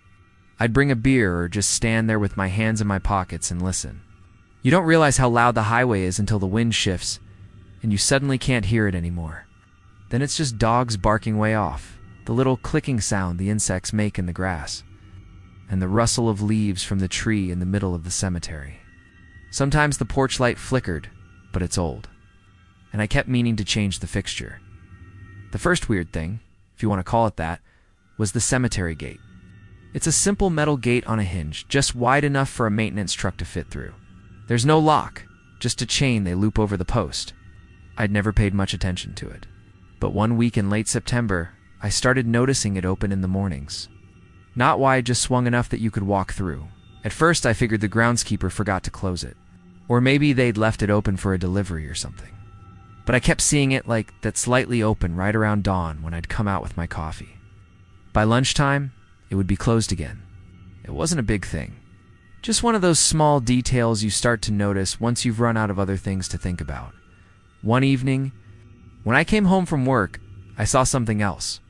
I'd bring a beer or just stand there with my hands in my pockets and listen. You don't realize how loud the highway is until the wind shifts, and you suddenly can't hear it anymore. Then it's just dogs barking way off, the little clicking sound the insects make in the grass, and the rustle of leaves from the tree in the middle of the cemetery. Sometimes the porch light flickered, but it's old, and I kept meaning to change the fixture. The first weird thing, if you want to call it that, was the cemetery gate. It's a simple metal gate on a hinge, just wide enough for a maintenance truck to fit through. There's no lock, just a chain they loop over the post. I'd never paid much attention to it, but one week in late September, I started noticing it open in the mornings. Not wide, just swung enough that you could walk through. At first, I figured the groundskeeper forgot to close it, or maybe they'd left it open for a delivery or something. But I kept seeing it like that slightly open right around dawn when I'd come out with my coffee. By lunchtime, it would be closed again. It wasn't a big thing. Just one of those small details you start to notice once you've run out of other things to think about. One evening, when I came home from work, I saw something else.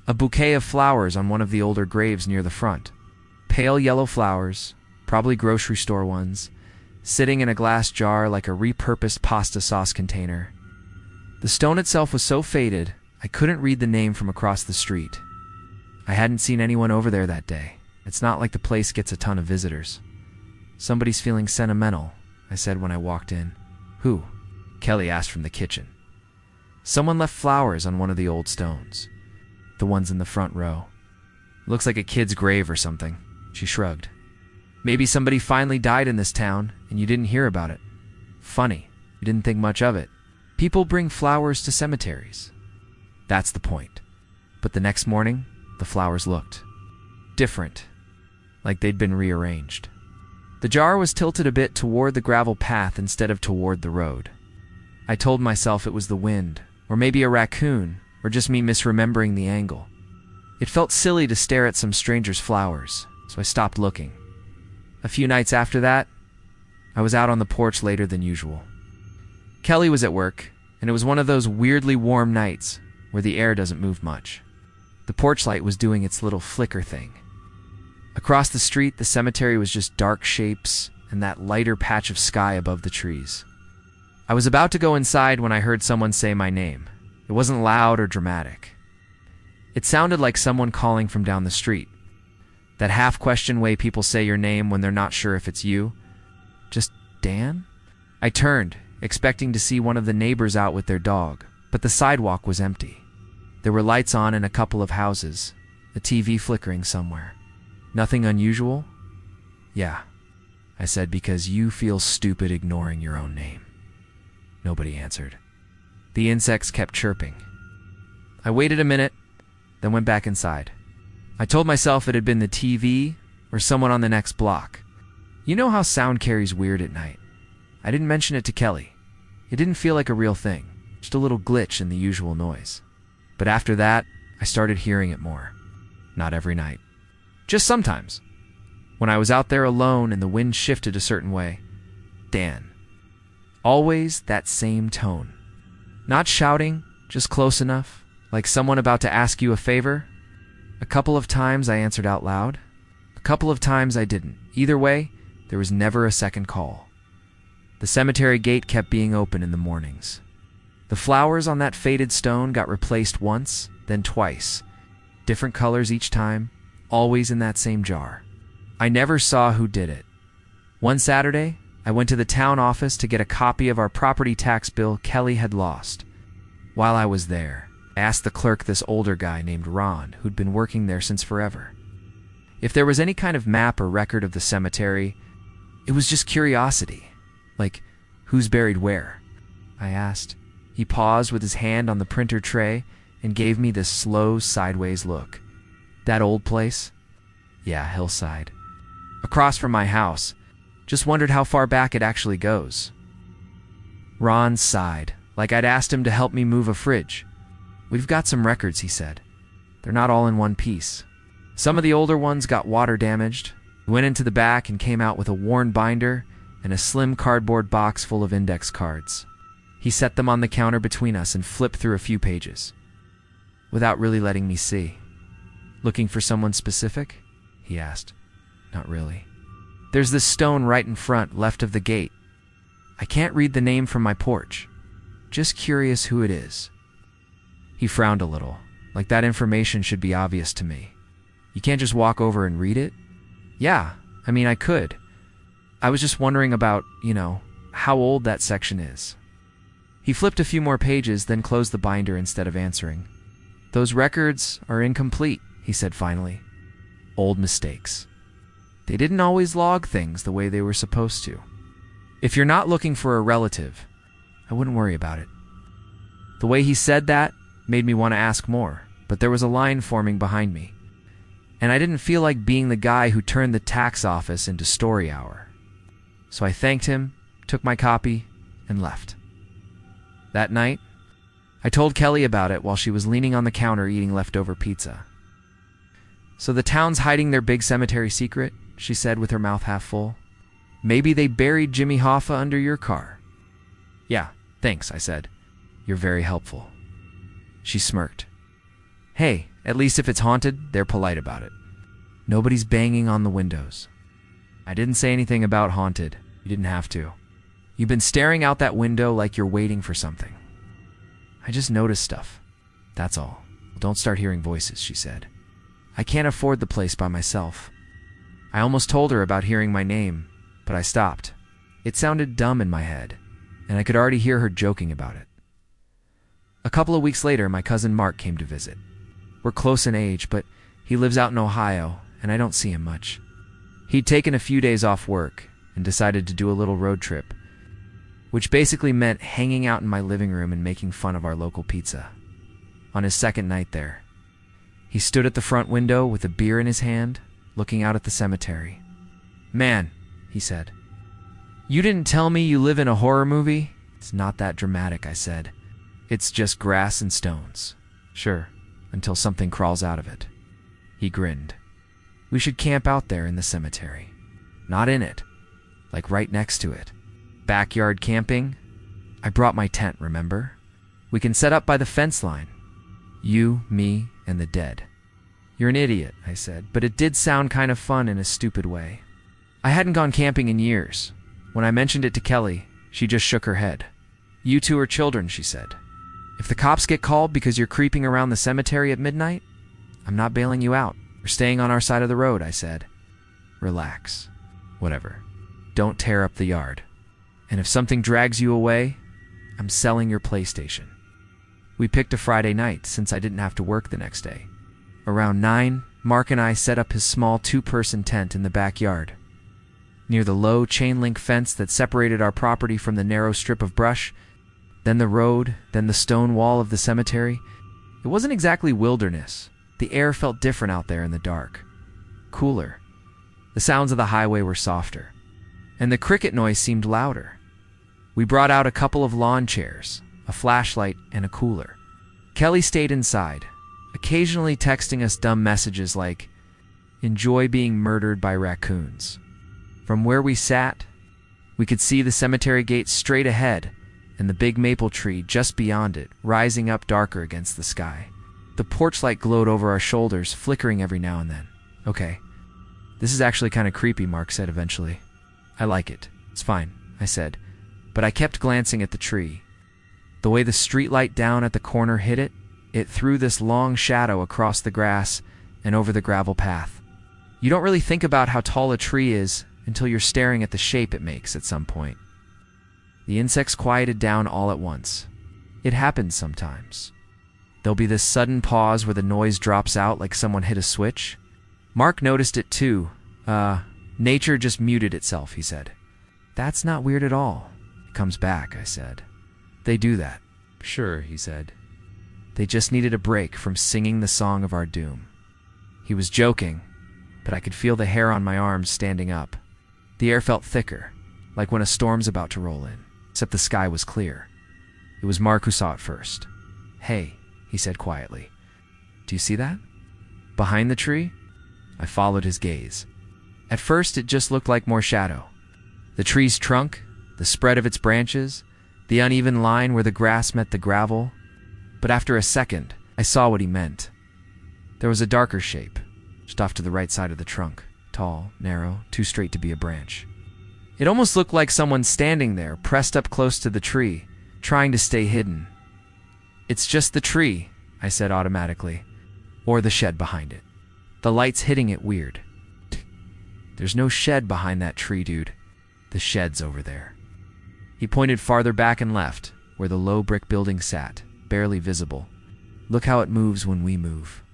A bouquet of flowers on one of the older graves near the front. Pale yellow flowers, probably grocery store ones, sitting in a glass jar like a repurposed pasta sauce container. The stone itself was so faded, I couldn't read the name from across the street. I hadn't seen anyone over there that day. It's not like the place gets a ton of visitors. Somebody's feeling sentimental, I said when I walked in. Who? Kelly asked from the kitchen. Someone left flowers on one of the old stones. The ones in the front row. Looks like a kid's grave or something. She shrugged. Maybe somebody finally died in this town and you didn't hear about it. Funny, you didn't think much of it. People bring flowers to cemeteries. That's the point. But the next morning, the flowers looked different, like they'd been rearranged. The jar was tilted a bit toward the gravel path instead of toward the road. I told myself it was the wind, or maybe a raccoon, or just me misremembering the angle. It felt silly to stare at some stranger's flowers, so I stopped looking. A few nights after that, I was out on the porch later than usual. Kelly was at work, and it was one of those weirdly warm nights where the air doesn't move much. The porch light was doing its little flicker thing. Across the street, the cemetery was just dark shapes and that lighter patch of sky above the trees. I was about to go inside when I heard someone say my name. It wasn't loud or dramatic. It sounded like someone calling from down the street. That half-question way people say your name when they're not sure if it's you. Just, Dan? I turned, expecting to see one of the neighbors out with their dog, but the sidewalk was empty. There were lights on in a couple of houses, a TV flickering somewhere. Nothing unusual? Yeah, I said, because you feel stupid ignoring your own name. Nobody answered. The insects kept chirping. I waited a minute, then went back inside. I told myself it had been the TV or someone on the next block. You know how sound carries weird at night. I didn't mention it to Kelly. It didn't feel like a real thing, just a little glitch in the usual noise. But after that, I started hearing it more. Not every night. Just sometimes. When I was out there alone and the wind shifted a certain way. Dan. Always that same tone. Not shouting, Just close enough, like someone about to ask you a favor. A couple of times I answered out loud. A couple of times I didn't. Either way, there was never a second call. The cemetery gate kept being open in the mornings. The flowers on that faded stone got replaced once, then twice. Different colors each time, always in that same jar. I never saw who did it. One Saturday, I went to the town office to get a copy of our property tax bill Kelly had lost. While I was there, I asked the clerk, this older guy named Ron, who'd been working there since forever, if there was any kind of map or record of the cemetery. It was just curiosity. Like, who's buried where? I asked. He paused with his hand on the printer tray and gave me this slow, sideways look. That old place? Yeah, hillside. Across from my house. Just wondered how far back it actually goes. Ron sighed, like I'd asked him to help me move a fridge. We've got some records, he said. They're not all in one piece. Some of the older ones got water damaged. We went into the back and came out with a worn binder and a slim cardboard box full of index cards. He set them on the counter between us and flipped through a few pages, without really letting me see. Looking for someone specific? He asked. Not really. There's this stone right in front, left of the gate. I can't read the name from my porch. Just curious who it is. He frowned a little, like that information should be obvious to me. You can't just walk over and read it? Yeah, I mean, I could. I was just wondering about, how old that section is. He flipped a few more pages, then closed the binder instead of answering. Those records are incomplete, he said finally. Old mistakes. They didn't always log things the way they were supposed to. If you're not looking for a relative, I wouldn't worry about it. The way he said that made me want to ask more, but there was a line forming behind me, and I didn't feel like being the guy who turned the tax office into story hour. So I thanked him, took my copy, and left. That night, I told Kelly about it while she was leaning on the counter eating leftover pizza. So the town's hiding their big cemetery secret, she said with her mouth half full. Maybe they buried Jimmy Hoffa under your car. Yeah, thanks, I said. You're very helpful. She smirked. Hey, at least if it's haunted, they're polite about it. Nobody's banging on the windows. I didn't say anything about haunted. You didn't have to. You've been staring out that window like you're waiting for something. I just noticed stuff. That's all. Don't start hearing voices, she said. I can't afford the place by myself. I almost told her about hearing my name, but I stopped. It sounded dumb in my head, and I could already hear her joking about it. A couple of weeks later, my cousin Mark came to visit. We're close in age, but he lives out in Ohio, and I don't see him much. He'd taken a few days off work and decided to do a little road trip, which basically meant hanging out in my living room and making fun of our local pizza. On his second night there, he stood at the front window with a beer in his hand, looking out at the cemetery. Man, he said, you didn't tell me you live in a horror movie? It's not that dramatic, I said. It's just grass and stones. Sure, until something crawls out of it. He grinned. We should camp out there in the cemetery. Not in it, like right next to it. Backyard camping? I brought my tent, remember? We can set up by the fence line. You, me, and the dead. You're an idiot, I said, but it did sound kind of fun in a stupid way. I hadn't gone camping in years. When I mentioned it to Kelly, she just shook her head. You two are children, she said. If the cops get called because you're creeping around the cemetery at midnight, I'm not bailing you out. You're staying on our side of the road, I said. Relax. Whatever. Don't tear up the yard. And if something drags you away, I'm selling your PlayStation. We picked a Friday night since I didn't have to work the next day. Around 9, Mark and I set up his small 2-person tent in the backyard. Near the low chain-link fence that separated our property from the narrow strip of brush, then the road, then the stone wall of the cemetery. It wasn't exactly wilderness. The air felt different out there in the dark. Cooler. The sounds of the highway were softer, and the cricket noise seemed louder. We brought out a couple of lawn chairs, a flashlight, and a cooler. Kelly stayed inside, occasionally texting us dumb messages like, "Enjoy being murdered by raccoons." From where we sat, we could see the cemetery gate straight ahead and the big maple tree just beyond it, rising up darker against the sky. The porch light glowed over our shoulders, flickering every now and then. "Okay, this is actually kind of creepy," Mark said eventually. "I like it. It's fine," I said, but I kept glancing at the tree. The way the streetlight down at the corner hit it, it threw this long shadow across the grass and over the gravel path. You don't really think about how tall a tree is until you're staring at the shape it makes at some point. The insects quieted down all at once. It happens sometimes. There'll be this sudden pause where the noise drops out like someone hit a switch. Mark noticed it too. Nature just muted itself," he said. "That's not weird at all. It comes back," I said. "They do that." "Sure," he said. "They just needed a break from singing the song of our doom." He was joking, but I could feel the hair on my arms standing up. The air felt thicker, like when a storm's about to roll in, except the sky was clear. It was Mark who saw it first. "Hey," he said quietly. "Do you see that? Behind the tree?" I followed his gaze. At first, it just looked like more shadow. The tree's trunk, the spread of its branches, the uneven line where the grass met the gravel. But after a second, I saw what he meant. There was a darker shape, just off to the right side of the trunk. Tall, narrow, too straight to be a branch. It almost looked like someone standing there, pressed up close to the tree, trying to stay hidden. "It's just the tree," I said automatically. "Or the shed behind it. The light's hitting it weird." "There's no shed behind that tree, dude. The shed's over there." He pointed farther back and left, where the low brick building sat, barely visible. "Look how it moves when we move."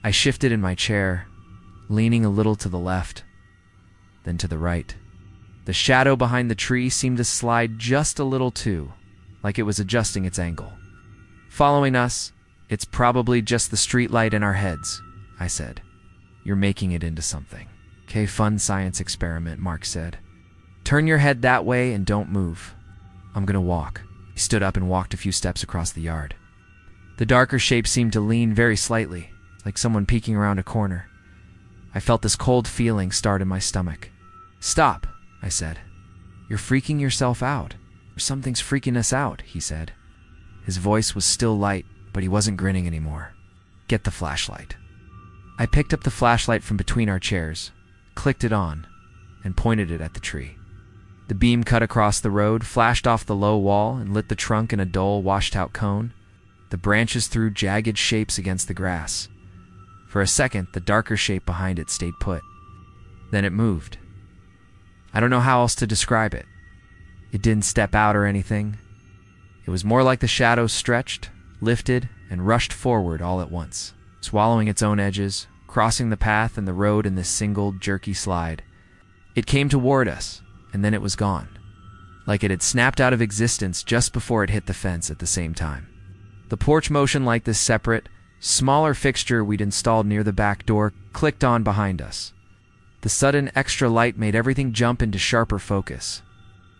I shifted in my chair, leaning a little to the left, then to the right. The shadow behind the tree seemed to slide just a little too, like it was adjusting its angle. "Following us, it's probably just the streetlight in our heads," I said. "You're making it into something." "Okay, fun science experiment," Mark said. "Turn your head that way and don't move. I'm gonna walk." He stood up and walked a few steps across the yard. The darker shape seemed to lean very slightly, like someone peeking around a corner. I felt this cold feeling start in my stomach. "Stop," I said. "You're freaking yourself out. Or something's freaking us out," he said. His voice was still light, but he wasn't grinning anymore. "Get the flashlight." I picked up the flashlight from between our chairs, clicked it on, and pointed it at the tree. The beam cut across the road, flashed off the low wall, and lit the trunk in a dull, washed-out cone. The branches threw jagged shapes against the grass. For a second, the darker shape behind it stayed put. Then it moved. I don't know how else to describe it. It didn't step out or anything. It was more like the shadow stretched, lifted, and rushed forward all at once, swallowing its own edges, crossing the path and the road in this single, jerky slide. It came toward us, and then it was gone, like it had snapped out of existence just before it hit the fence at the same time. The porch motion like this separate, smaller fixture we'd installed near the back door clicked on behind us. The sudden extra light made everything jump into sharper focus.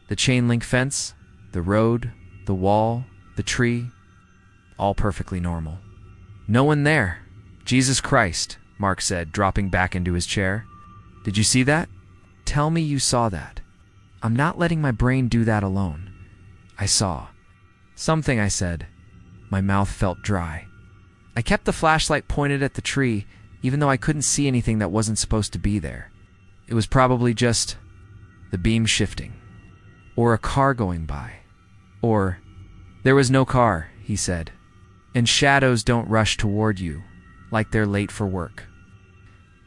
The chain link fence, the road, the wall, the tree, all perfectly normal. "No one there. Jesus Christ," Mark said, dropping back into his chair. "Did you see that? Tell me you saw that." "I'm not letting my brain do that alone." "I saw." "Something," I said. My mouth felt dry. I kept the flashlight pointed at the tree, even though I couldn't see anything that wasn't supposed to be there. It was probably just the beam shifting, or a car going by, or... "There was no car," he said. "And shadows don't rush toward you, like they're late for work."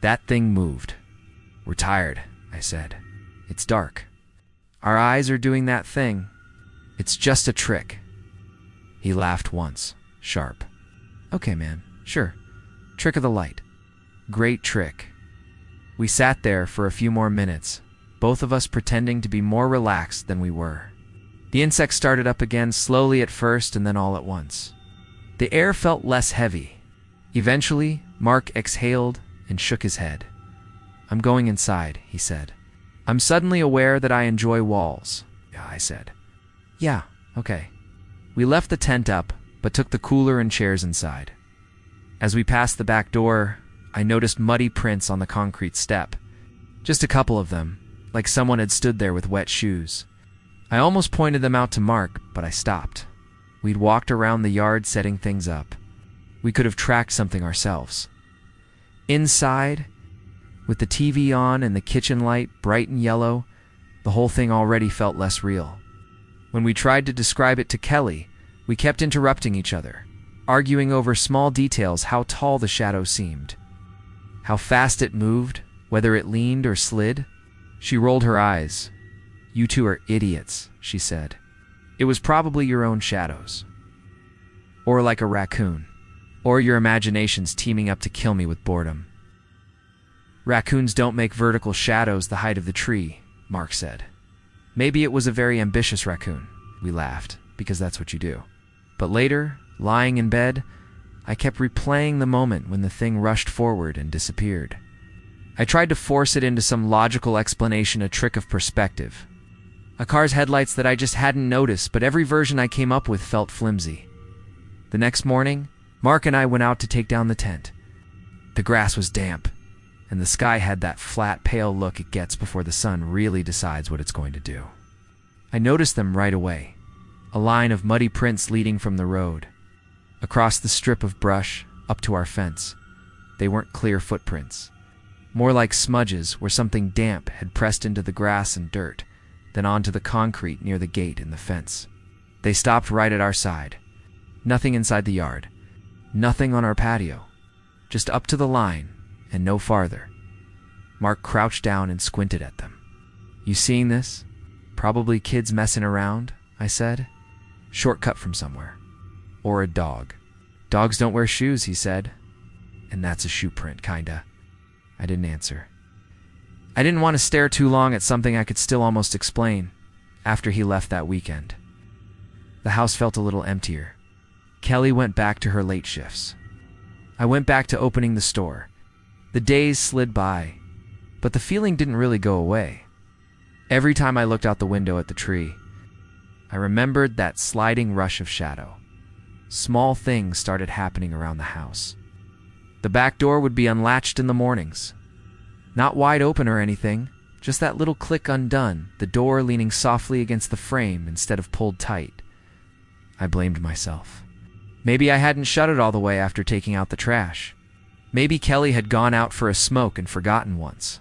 That thing moved. "We're tired," I said. "It's dark. Our eyes are doing that thing. It's just a trick." He laughed once, sharp. "Okay, man, sure. Trick of the light. Great trick." We sat there for a few more minutes, both of us pretending to be more relaxed than we were. The insects started up again, slowly at first and then all at once. The air felt less heavy. Eventually, Mark exhaled and shook his head. "I'm going inside," he said. "I'm suddenly aware that I enjoy walls," I said. "Yeah, okay." We left the tent up, but took the cooler and chairs inside. As we passed the back door, I noticed muddy prints on the concrete step. Just a couple of them, like someone had stood there with wet shoes. I almost pointed them out to Mark, but I stopped. We'd walked around the yard setting things up. We could have tracked something ourselves. Inside, with the TV on and the kitchen light bright and yellow, the whole thing already felt less real. When we tried to describe it to Kelly, we kept interrupting each other, arguing over small details: how tall the shadow seemed, how fast it moved, whether it leaned or slid. She rolled her eyes. "You two are idiots," she said. "It was probably your own shadows. Or like a raccoon. Or your imagination's teaming up to kill me with boredom." "Raccoons don't make vertical shadows the height of the tree," Mark said. Maybe it was a very ambitious raccoon. We laughed, because that's what you do. But later, lying in bed, I kept replaying the moment when the thing rushed forward and disappeared. I tried to force it into some logical explanation, a trick of perspective. A car's headlights that I just hadn't noticed, but every version I came up with felt flimsy. The next morning, Mark and I went out to take down the tent. The grass was damp, and the sky had that flat, pale look it gets before the sun really decides what it's going to do. I noticed them right away. A line of muddy prints leading from the road, across the strip of brush, up to our fence. They weren't clear footprints. More like smudges where something damp had pressed into the grass and dirt, then onto the concrete near the gate in the fence. They stopped right at our side. Nothing inside the yard. Nothing on our patio. Just up to the line, and no farther. Mark crouched down and squinted at them. "You seeing this? Probably kids messing around," I said. "Shortcut from somewhere. Or a dog. Dogs don't wear shoes," he said. "And that's a shoe print, kinda." I didn't answer. I didn't want to stare too long at something I could still almost explain after he left that weekend. The house felt a little emptier. Kelly went back to her late shifts. I went back to opening the store. The days slid by, but the feeling didn't really go away. Every time I looked out the window at the tree, I remembered that sliding rush of shadow. Small things started happening around the house. The back door would be unlatched in the mornings. Not wide open or anything, just that little click undone, the door leaning softly against the frame instead of pulled tight. I blamed myself. Maybe I hadn't shut it all the way after taking out the trash. Maybe Kelly had gone out for a smoke and forgotten once.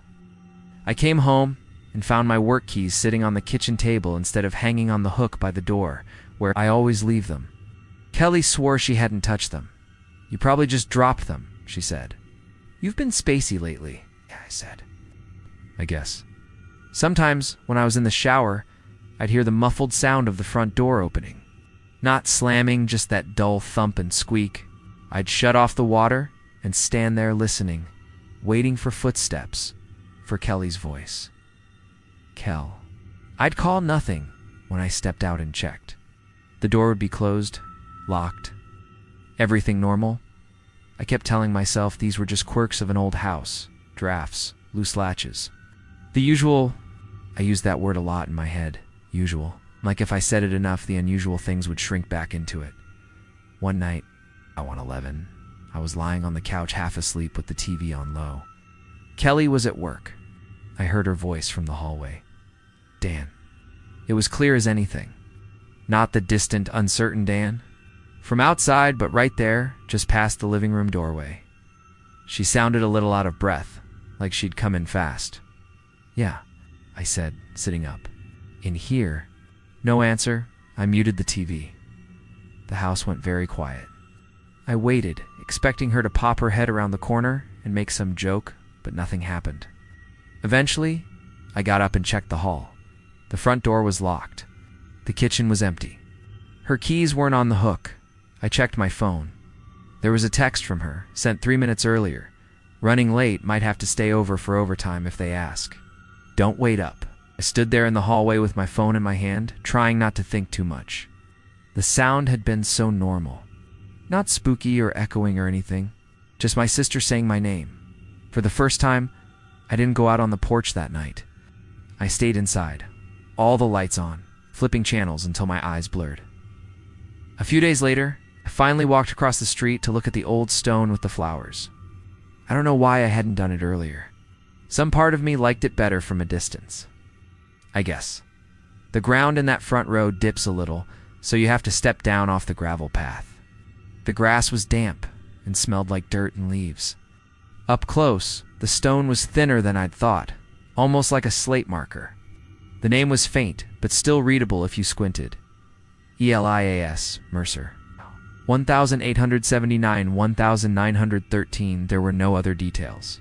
I came home and found my work keys sitting on the kitchen table instead of hanging on the hook by the door, where I always leave them. Kelly swore she hadn't touched them. "You probably just dropped them," she said. "You've been spacey lately," I said. "I guess." Sometimes, when I was in the shower, I'd hear the muffled sound of the front door opening. Not slamming, just that dull thump and squeak. I'd shut off the water and stand there listening, waiting for footsteps, for Kelly's voice. Kel. I'd call nothing when I stepped out and checked. The door would be closed, locked. Everything normal. I kept telling myself these were just quirks of an old house, drafts, loose latches. The usual, I used that word a lot in my head, usual. Like if I said it enough, the unusual things would shrink back into it. One night, I want 11, I was lying on the couch half asleep with the TV on low. Kelly was at work. I heard her voice from the hallway. "Dan." It was clear as anything. Not the distant, uncertain Dan. From outside, but right there, just past the living room doorway. She sounded a little out of breath, like she'd come in fast. "Yeah," I said, sitting up. "In here." No answer. I muted the TV. The house went very quiet. I waited, expecting her to pop her head around the corner and make some joke, but nothing happened. Eventually, I got up and checked the hall. The front door was locked. The kitchen was empty. Her keys weren't on the hook. I checked my phone. There was a text from her, sent 3 minutes earlier. "Running late, might have to stay over for overtime if they ask. Don't wait up." I stood there in the hallway with my phone in my hand, trying not to think too much. The sound had been so normal. Not spooky or echoing or anything, just my sister saying my name. For the first time, I didn't go out on the porch that night. I stayed inside, all the lights on, flipping channels until my eyes blurred. A few days later, I finally walked across the street to look at the old stone with the flowers. I don't know why I hadn't done it earlier. Some part of me liked it better from a distance. I guess. The ground in that front row dips a little, so you have to step down off the gravel path. The grass was damp and smelled like dirt and leaves. Up close, the stone was thinner than I'd thought, almost like a slate marker. The name was faint, but still readable if you squinted. Elias Mercer. 1879, 1913, there were no other details.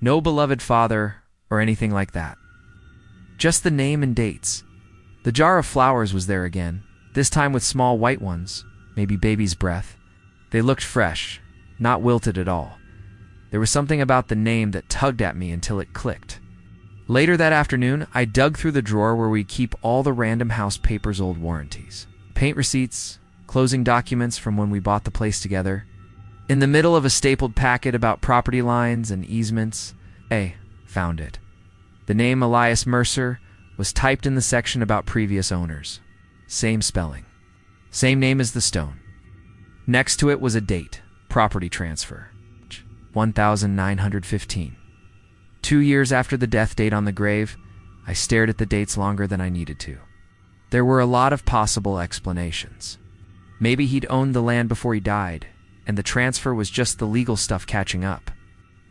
No beloved father or anything like that. Just the name and dates. The jar of flowers was there again, this time with small white ones, maybe baby's breath. They looked fresh, not wilted at all. There was something about the name that tugged at me until it clicked. Later that afternoon, I dug through the drawer where we keep all the Random House papers' old warranties. Paint receipts, closing documents from when we bought the place together. In the middle of a stapled packet about property lines and easements, found it. The name Elias Mercer was typed in the section about previous owners. Same spelling. Same name as the stone. Next to it was a date, property transfer. 1915. 2 years after the death date on the grave, I stared at the dates longer than I needed to. There were a lot of possible explanations. Maybe he'd owned the land before he died, and the transfer was just the legal stuff catching up.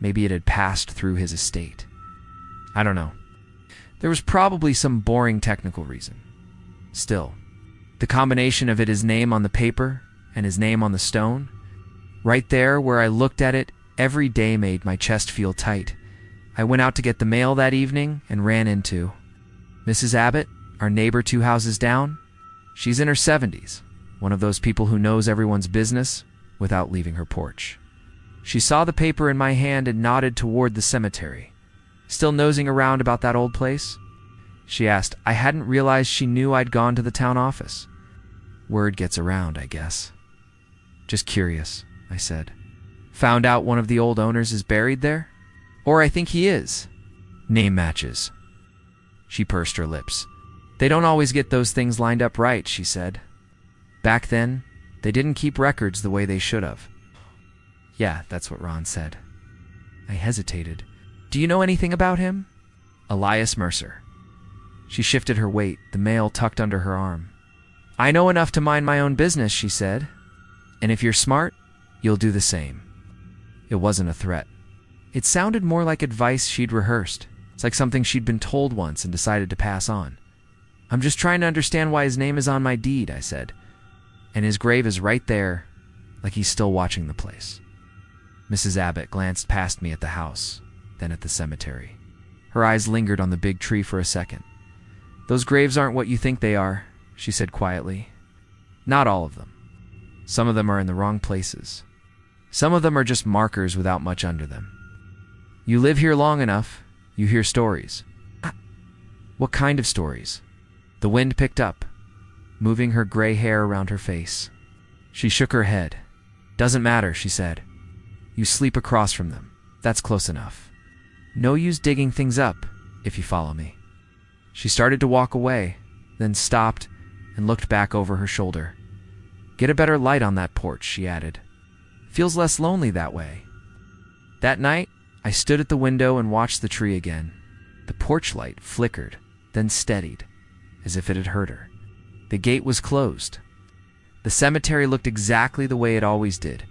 Maybe it had passed through his estate. I don't know. There was probably some boring technical reason. Still, the combination of his name on the paper and his name on the stone, right there where I looked at it every day, made my chest feel tight. I went out to get the mail that evening and ran into Mrs. Abbott, our neighbor 2 houses down. She's in her 70s, one of those people who knows everyone's business without leaving her porch. She saw the paper in my hand and nodded toward the cemetery. Still nosing around about that old place? She asked. I hadn't realized she knew I'd gone to the town office. Word gets around, I guess. Just curious, I said. Found out one of the old owners is buried there? Or I think he is. Name matches. She pursed her lips. They don't always get those things lined up right, she said. Back then, they didn't keep records the way they should have. Yeah, that's what Ron said. I hesitated. Do you know anything about him? Elias Mercer. She shifted her weight, the mail tucked under her arm. I know enough to mind my own business, she said. And if you're smart, you'll do the same. It wasn't a threat. It sounded more like advice she'd rehearsed. It's like something she'd been told once and decided to pass on. I'm just trying to understand why his name is on my deed, I said. And his grave is right there, like he's still watching the place. Mrs. Abbott glanced past me at the house, then at the cemetery. Her eyes lingered on the big tree for a second. Those graves aren't what you think they are, she said quietly. Not all of them. Some of them are in the wrong places. Some of them are just markers without much under them. You live here long enough, you hear stories. What kind of stories? The wind picked up, moving her gray hair around her face. She shook her head. Doesn't matter, she said. You sleep across from them. That's close enough. No use digging things up, if you follow me. She started to walk away, then stopped and looked back over her shoulder. Get a better light on that porch, she added. Feels less lonely that way. That night, I stood at the window and watched the tree again. The porch light flickered, then steadied, as if it had hurt her. The gate was closed. The cemetery looked exactly the way it always did.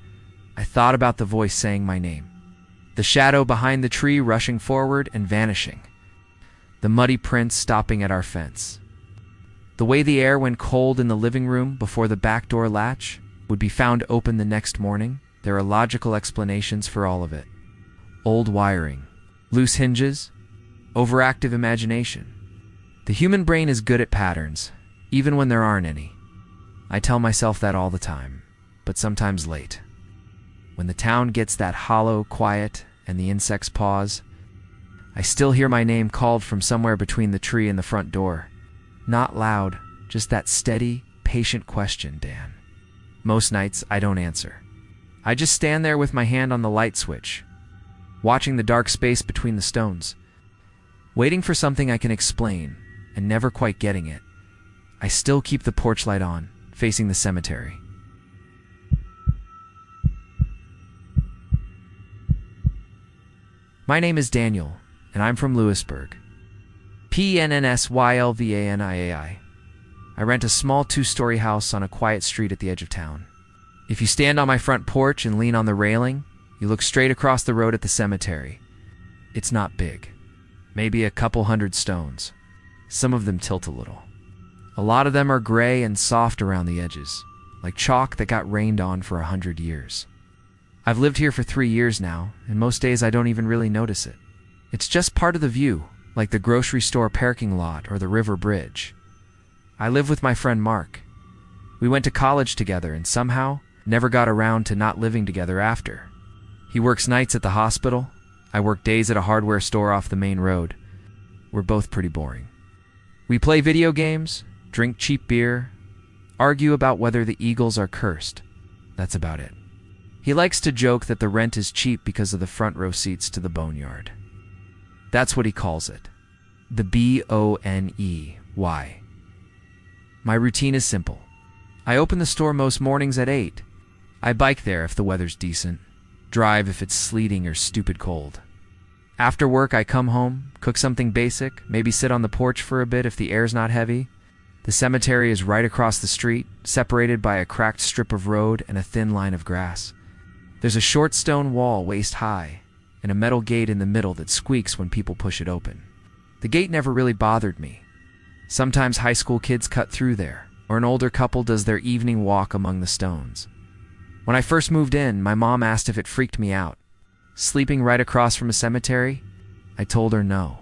I thought about the voice saying my name. The shadow behind the tree rushing forward and vanishing. The muddy prints stopping at our fence. The way the air went cold in the living room before the back door latch would be found open the next morning. There are logical explanations for all of it. Old wiring, loose hinges, overactive imagination. The human brain is good at patterns, even when there aren't any. I tell myself that all the time, but sometimes late. When the town gets that hollow quiet and the insects pause, I still hear my name called from somewhere between the tree and the front door. Not loud, just that steady, patient question, Dan. Most nights, I don't answer. I just stand there with my hand on the light switch, watching the dark space between the stones, waiting for something I can explain, and never quite getting it. I still keep the porch light on, facing the cemetery. My name is Daniel, and I'm from Lewisburg. PNNSYLVANIAI. I rent a small 2-story house on a quiet street at the edge of town. If you stand on my front porch and lean on the railing, you look straight across the road at the cemetery. It's not big. Maybe a couple hundred stones. Some of them tilt a little. A lot of them are gray and soft around the edges, like chalk that got rained on for 100 years. I've lived here for 3 years now, and most days I don't even really notice it. It's just part of the view, like the grocery store parking lot or the river bridge. I live with my friend Mark. We went to college together and somehow never got around to not living together after. He works nights at the hospital. I work days at a hardware store off the main road. We're both pretty boring. We play video games, drink cheap beer, argue about whether the Eagles are cursed. That's about it. He likes to joke that the rent is cheap because of the front row seats to the boneyard. That's what he calls it. The Boney. My routine is simple. I open the store most mornings at 8. I bike there if the weather's decent. Drive if it's sleeting or stupid cold. After work, I come home, cook something basic, maybe sit on the porch for a bit if the air's not heavy. The cemetery is right across the street, separated by a cracked strip of road and a thin line of grass. There's a short stone wall waist high, and a metal gate in the middle that squeaks when people push it open. The gate never really bothered me. Sometimes high school kids cut through there, or an older couple does their evening walk among the stones. When I first moved in, my mom asked if it freaked me out. Sleeping right across from a cemetery? I told her no.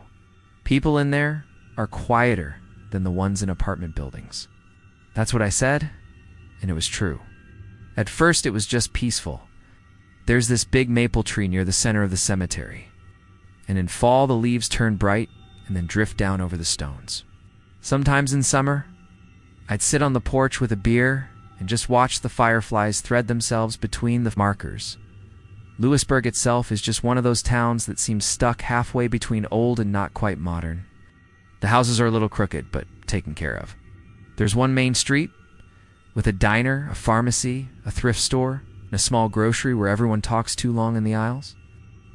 People in there are quieter than the ones in apartment buildings. That's what I said, and it was true. At first, it was just peaceful. There's this big maple tree near the center of the cemetery, and in fall the leaves turn bright and then drift down over the stones. Sometimes in summer, I'd sit on the porch with a beer and just watch the fireflies thread themselves between the markers. Lewisburg itself is just one of those towns that seems stuck halfway between old and not quite modern. The houses are a little crooked, but taken care of. There's one main street with a diner, a pharmacy, a thrift store, and a small grocery where everyone talks too long in the aisles.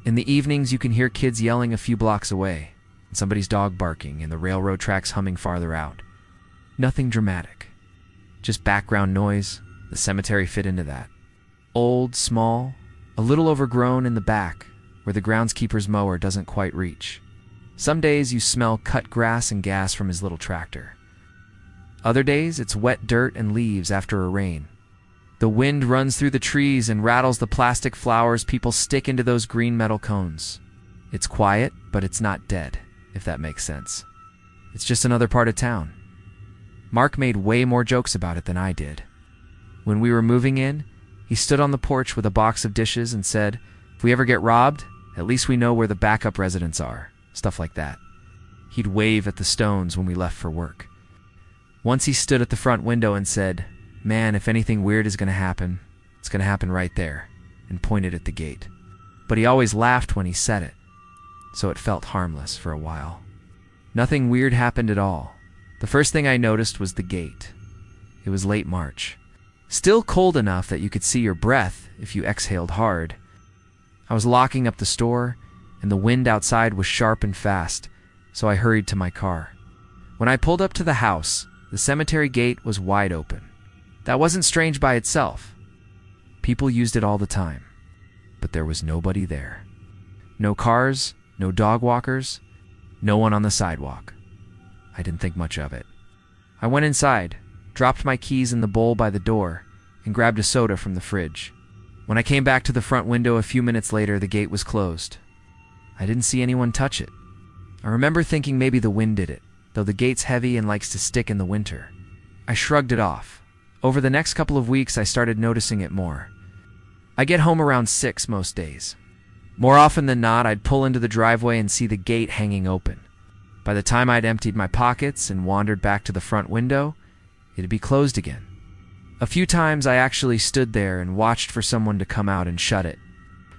In the evenings, you can hear kids yelling a few blocks away, and somebody's dog barking, and the railroad tracks humming farther out. Nothing dramatic. Just background noise. The cemetery fit into that. Old, small, a little overgrown in the back, where the groundskeeper's mower doesn't quite reach. Some days you smell cut grass and gas from his little tractor. Other days it's wet dirt and leaves after a rain. The wind runs through the trees and rattles the plastic flowers people stick into those green metal cones. It's quiet, but it's not dead, if that makes sense. It's just another part of town. Mark made way more jokes about it than I did. When we were moving in, he stood on the porch with a box of dishes and said, "If we ever get robbed, at least we know where the backup residents are." Stuff like that. He'd wave at the stones when we left for work. Once he stood at the front window and said, "Man, if anything weird is going to happen, it's going to happen right there," and pointed at the gate. But he always laughed when he said it, so it felt harmless for a while. Nothing weird happened at all. The first thing I noticed was the gate. It was late March. Still cold enough that you could see your breath if you exhaled hard. I was locking up the store, and the wind outside was sharp and fast, so I hurried to my car. When I pulled up to the house, the cemetery gate was wide open. That wasn't strange by itself. People used it all the time, but there was nobody there. No cars, no dog walkers, no one on the sidewalk. I didn't think much of it. I went inside, dropped my keys in the bowl by the door, and grabbed a soda from the fridge. When I came back to the front window a few minutes later, the gate was closed. I didn't see anyone touch it. I remember thinking maybe the wind did it, though the gate's heavy and likes to stick in the winter. I shrugged it off. Over the next couple of weeks, I started noticing it more. I get home around 6 most days. More often than not, I'd pull into the driveway and see the gate hanging open. By the time I'd emptied my pockets and wandered back to the front window, it'd be closed again. A few times I actually stood there and watched for someone to come out and shut it,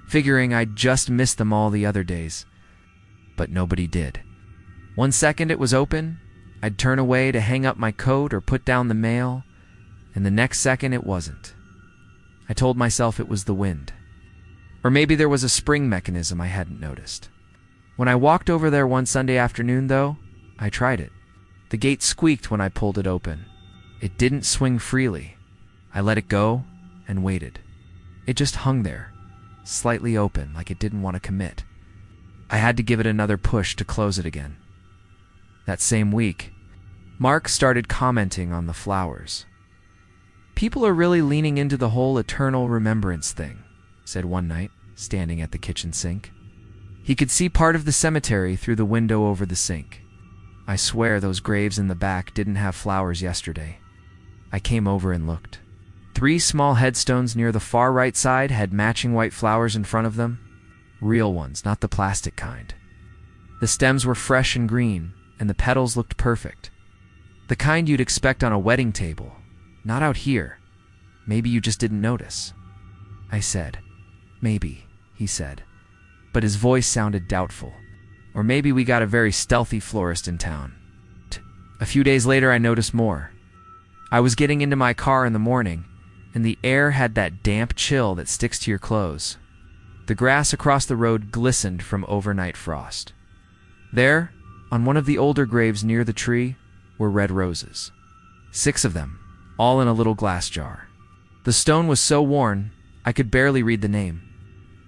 figuring I'd just missed them all the other days. But nobody did. One second it was open, I'd turn away to hang up my coat or put down the mail, and the next second it wasn't. I told myself it was the wind. Or maybe there was a spring mechanism I hadn't noticed. When I walked over there one Sunday afternoon, though, I tried it. The gate squeaked when I pulled it open. It didn't swing freely. I let it go and waited. It just hung there, slightly open, like it didn't want to commit. I had to give it another push to close it again. That same week, Mark started commenting on the flowers. "People are really leaning into the whole eternal remembrance thing," said one night, standing at the kitchen sink. He could see part of the cemetery through the window over the sink. "I swear those graves in the back didn't have flowers yesterday." I came over and looked. 3 small headstones near the far right side had matching white flowers in front of them. Real ones, not the plastic kind. The stems were fresh and green, and the petals looked perfect. The kind you'd expect on a wedding table, not out here. Maybe you just didn't notice. I said, "Maybe," he said, but his voice sounded doubtful. "Or maybe we got a very stealthy florist in town." A few days later, I noticed more. I was getting into my car in the morning, and the air had that damp chill that sticks to your clothes. The grass across the road glistened from overnight frost. There, on one of the older graves near the tree, were red roses. 6 of them, all in a little glass jar. The stone was so worn, I could barely read the name.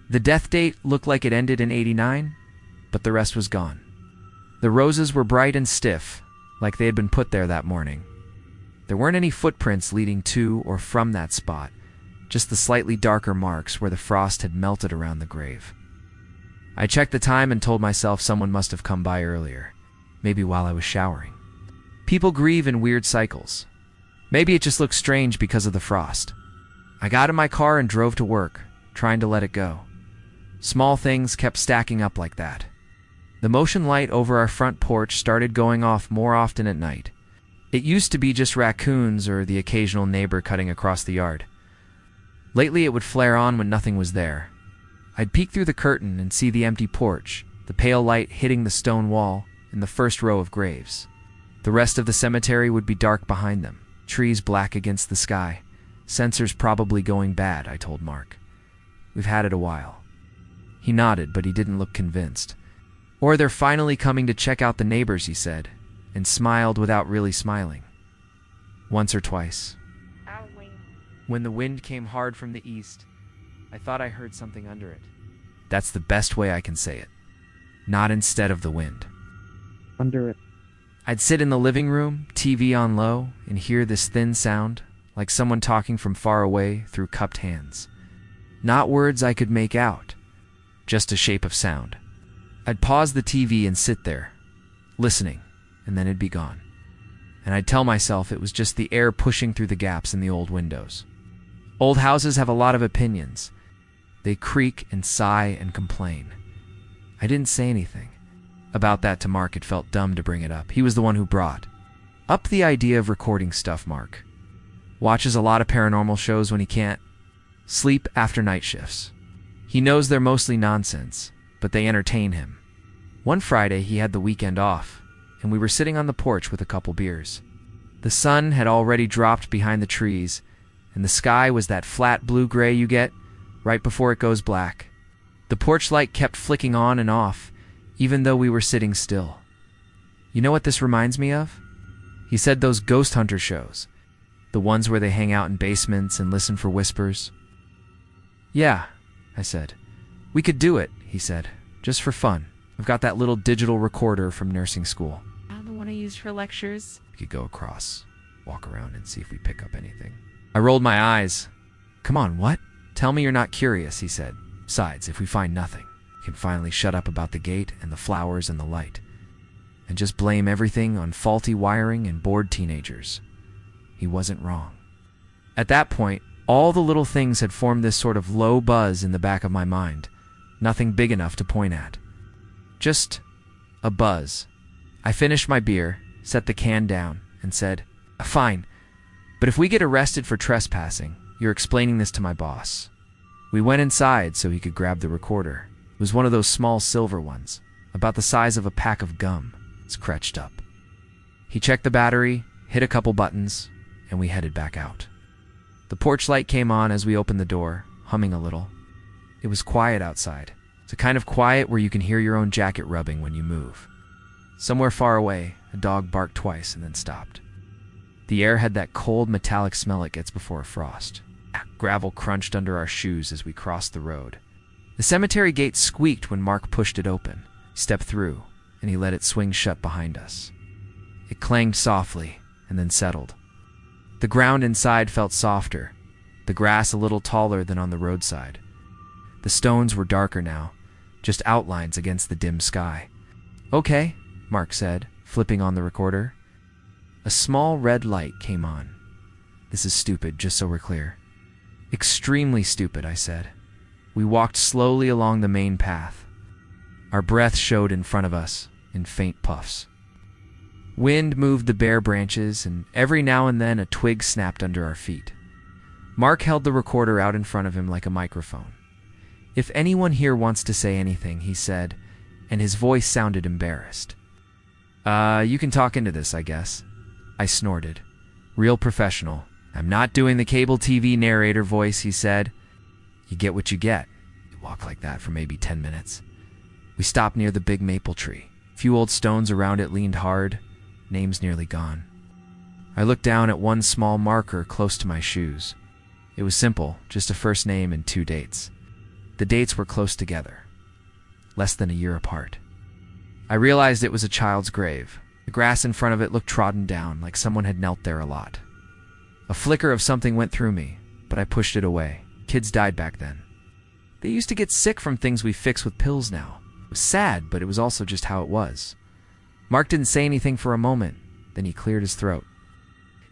The death date looked like it ended in 89, but the rest was gone. The roses were bright and stiff, like they had been put there that morning. There weren't any footprints leading to or from that spot, just the slightly darker marks where the frost had melted around the grave. I checked the time and told myself someone must have come by earlier, maybe while I was showering. People grieve in weird cycles. Maybe it just looked strange because of the frost. I got in my car and drove to work, trying to let it go. Small things kept stacking up like that. The motion light over our front porch started going off more often at night. It used to be just raccoons or the occasional neighbor cutting across the yard. Lately it would flare on when nothing was there. I'd peek through the curtain and see the empty porch, the pale light hitting the stone wall in the first row of graves. The rest of the cemetery would be dark behind them, trees black against the sky. Sensors probably going bad, I told Mark. We've had it a while. He nodded, but he didn't look convinced. Or they're finally coming to check out the neighbors, he said, and smiled without really smiling. Once or twice. When the wind came hard from the east, I thought I heard something under it. That's the best way I can say it. Not instead of the wind. Under it. I'd sit in the living room, TV on low, and hear this thin sound, like someone talking from far away through cupped hands. Not words I could make out, just a shape of sound. I'd pause the TV and sit there, listening, and then it'd be gone. And I'd tell myself it was just the air pushing through the gaps in the old windows. Old houses have a lot of opinions. They creak and sigh and complain. I didn't say anything. About that to Mark, it felt dumb to bring it up. He was the one who brought up the idea of recording stuff, Mark. Watches a lot of paranormal shows when he can't sleep after night shifts. He knows they're mostly nonsense, but they entertain him. One Friday, he had the weekend off, and we were sitting on the porch with a couple beers. The sun had already dropped behind the trees, and the sky was that flat blue-gray you get right before it goes black. The porch light kept flicking on and off, even though we were sitting still. You know what this reminds me of? He said those ghost hunter shows, the ones where they hang out in basements and listen for whispers. Yeah, I said. We could do it, he said, just for fun. I've got that little digital recorder from nursing school. The one I used for lectures. We could go across, walk around and see if we pick up anything. I rolled my eyes. Come on, what? Tell me you're not curious, he said. Besides, if we find nothing, we can finally shut up about the gate and the flowers and the light, and just blame everything on faulty wiring and bored teenagers. He wasn't wrong. At that point, all the little things had formed this sort of low buzz in the back of my mind. Nothing big enough to point at. Just a buzz. I finished my beer, set the can down, and said, Fine, but if we get arrested for trespassing, you're explaining this to my boss. We went inside so he could grab the recorder. It was one of those small silver ones, about the size of a pack of gum. It's crunched up. He checked the battery, hit a couple buttons, and we headed back out. The porch light came on as we opened the door, humming a little. It was quiet outside. It's a kind of quiet where you can hear your own jacket rubbing when you move. Somewhere far away, a dog barked twice and then stopped. The air had that cold, metallic smell it gets before a frost. Gravel crunched under our shoes as we crossed the road. The cemetery gate squeaked when Mark pushed it open. He stepped through, and he let it swing shut behind us. It clanged softly, and then settled. The ground inside felt softer, the grass a little taller than on the roadside. The stones were darker now, just outlines against the dim sky. "Okay," Mark said, flipping on the recorder. A small red light came on. "This is stupid, just so we're clear." "Extremely stupid," I said. We walked slowly along the main path. Our breath showed in front of us, in faint puffs. Wind moved the bare branches, and every now and then a twig snapped under our feet. Mark held the recorder out in front of him like a microphone. "If anyone here wants to say anything," he said, and his voice sounded embarrassed. You can talk into this, I guess." I snorted. Real professional. "I'm not doing the cable TV narrator voice," he said. "You get what you get." We walked like that for maybe 10 minutes. We stopped near the big maple tree. A few old stones around it leaned hard, names nearly gone. I looked down at one small marker close to my shoes. It was simple, just a first name and 2 dates. The dates were close together, less than a year apart. I realized it was a child's grave. The grass in front of it looked trodden down, like someone had knelt there a lot. A flicker of something went through me, but I pushed it away. Kids died back then. They used to get sick from things we fix with pills now. It was sad, but it was also just how it was. Mark didn't say anything for a moment, then he cleared his throat.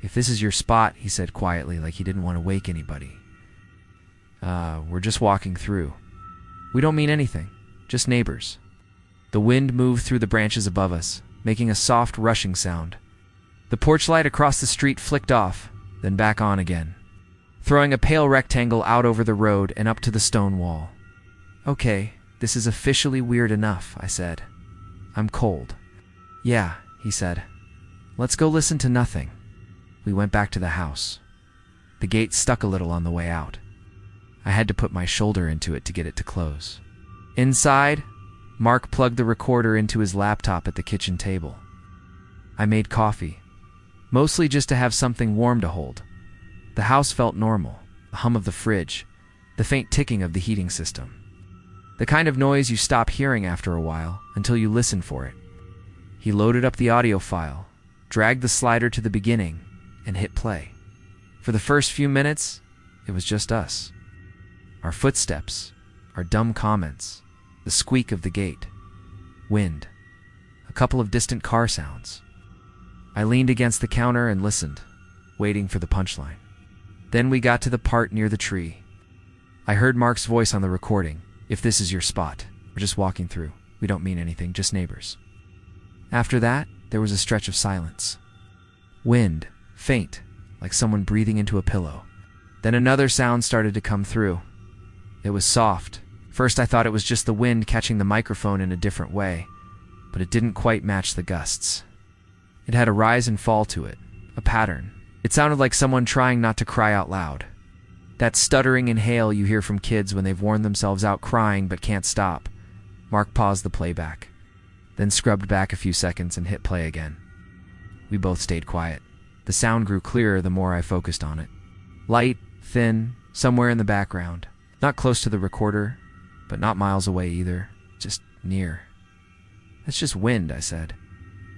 "If this is your spot," he said quietly, like he didn't want to wake anybody. We're just walking through. We don't mean anything, just neighbors." The wind moved through the branches above us, making a soft rushing sound. The porch light across the street flicked off, then back on again, throwing a pale rectangle out over the road and up to the stone wall. "Okay, this is officially weird enough," I said. "I'm cold." "Yeah," he said. "Let's go listen to nothing." We went back to the house. The gate stuck a little on the way out. I had to put my shoulder into it to get it to close. Inside, Mark plugged the recorder into his laptop at the kitchen table. I made coffee, mostly just to have something warm to hold. The house felt normal, the hum of the fridge, the faint ticking of the heating system. The kind of noise you stop hearing after a while until you listen for it. He loaded up the audio file, dragged the slider to the beginning, and hit play. For the first few minutes, it was just us. Our footsteps, our dumb comments, the squeak of the gate, wind, a couple of distant car sounds. I leaned against the counter and listened, waiting for the punchline. Then we got to the part near the tree. I heard Mark's voice on the recording. "If this is your spot, we're just walking through. We don't mean anything, just neighbors." After that, there was a stretch of silence. Wind, faint, like someone breathing into a pillow. Then another sound started to come through. It was soft. First I thought it was just the wind catching the microphone in a different way, but it didn't quite match the gusts. It had a rise and fall to it, a pattern. It sounded like someone trying not to cry out loud. That stuttering inhale you hear from kids when they've worn themselves out crying but can't stop. Mark paused the playback, then scrubbed back a few seconds and hit play again. We both stayed quiet. The sound grew clearer the more I focused on it. Light, thin, somewhere in the background. Not close to the recorder, but not miles away either. Just near. "That's just wind," I said.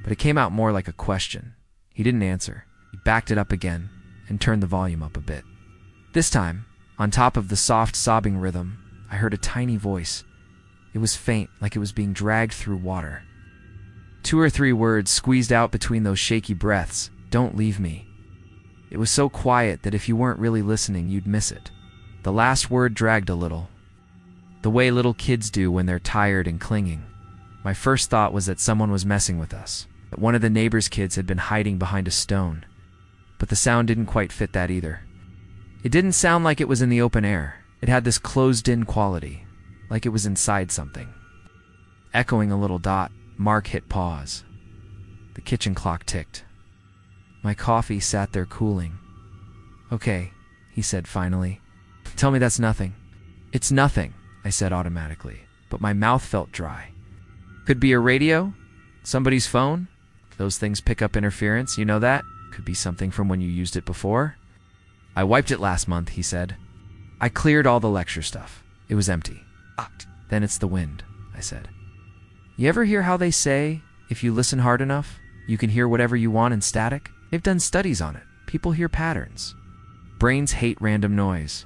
But it came out more like a question. He didn't answer. He backed it up again and turned the volume up a bit. This time, on top of the soft sobbing rhythm, I heard a tiny voice. It was faint, like it was being dragged through water. 2 or 3 words squeezed out between those shaky breaths. "Don't leave me." It was so quiet that if you weren't really listening, you'd miss it. The last word dragged a little, the way little kids do when they're tired and clinging. My first thought was that someone was messing with us, that one of the neighbor's kids had been hiding behind a stone. But the sound didn't quite fit that either. It didn't sound like it was in the open air. It had this closed-in quality, like it was inside something. Echoing a little dot, Mark hit pause. The kitchen clock ticked. My coffee sat there cooling. "Okay," he said finally. "Tell me that's nothing." "It's nothing," I said automatically, but my mouth felt dry. "Could be a radio? Somebody's phone? Those things pick up interference, you know that?" Could be something from when you used it before. I wiped it last month, he said. I cleared all the lecture stuff. It was empty. Then it's the wind, I said. You ever hear how they say, if you listen hard enough, you can hear whatever you want in static? They've done studies on it. People hear patterns. Brains hate random noise.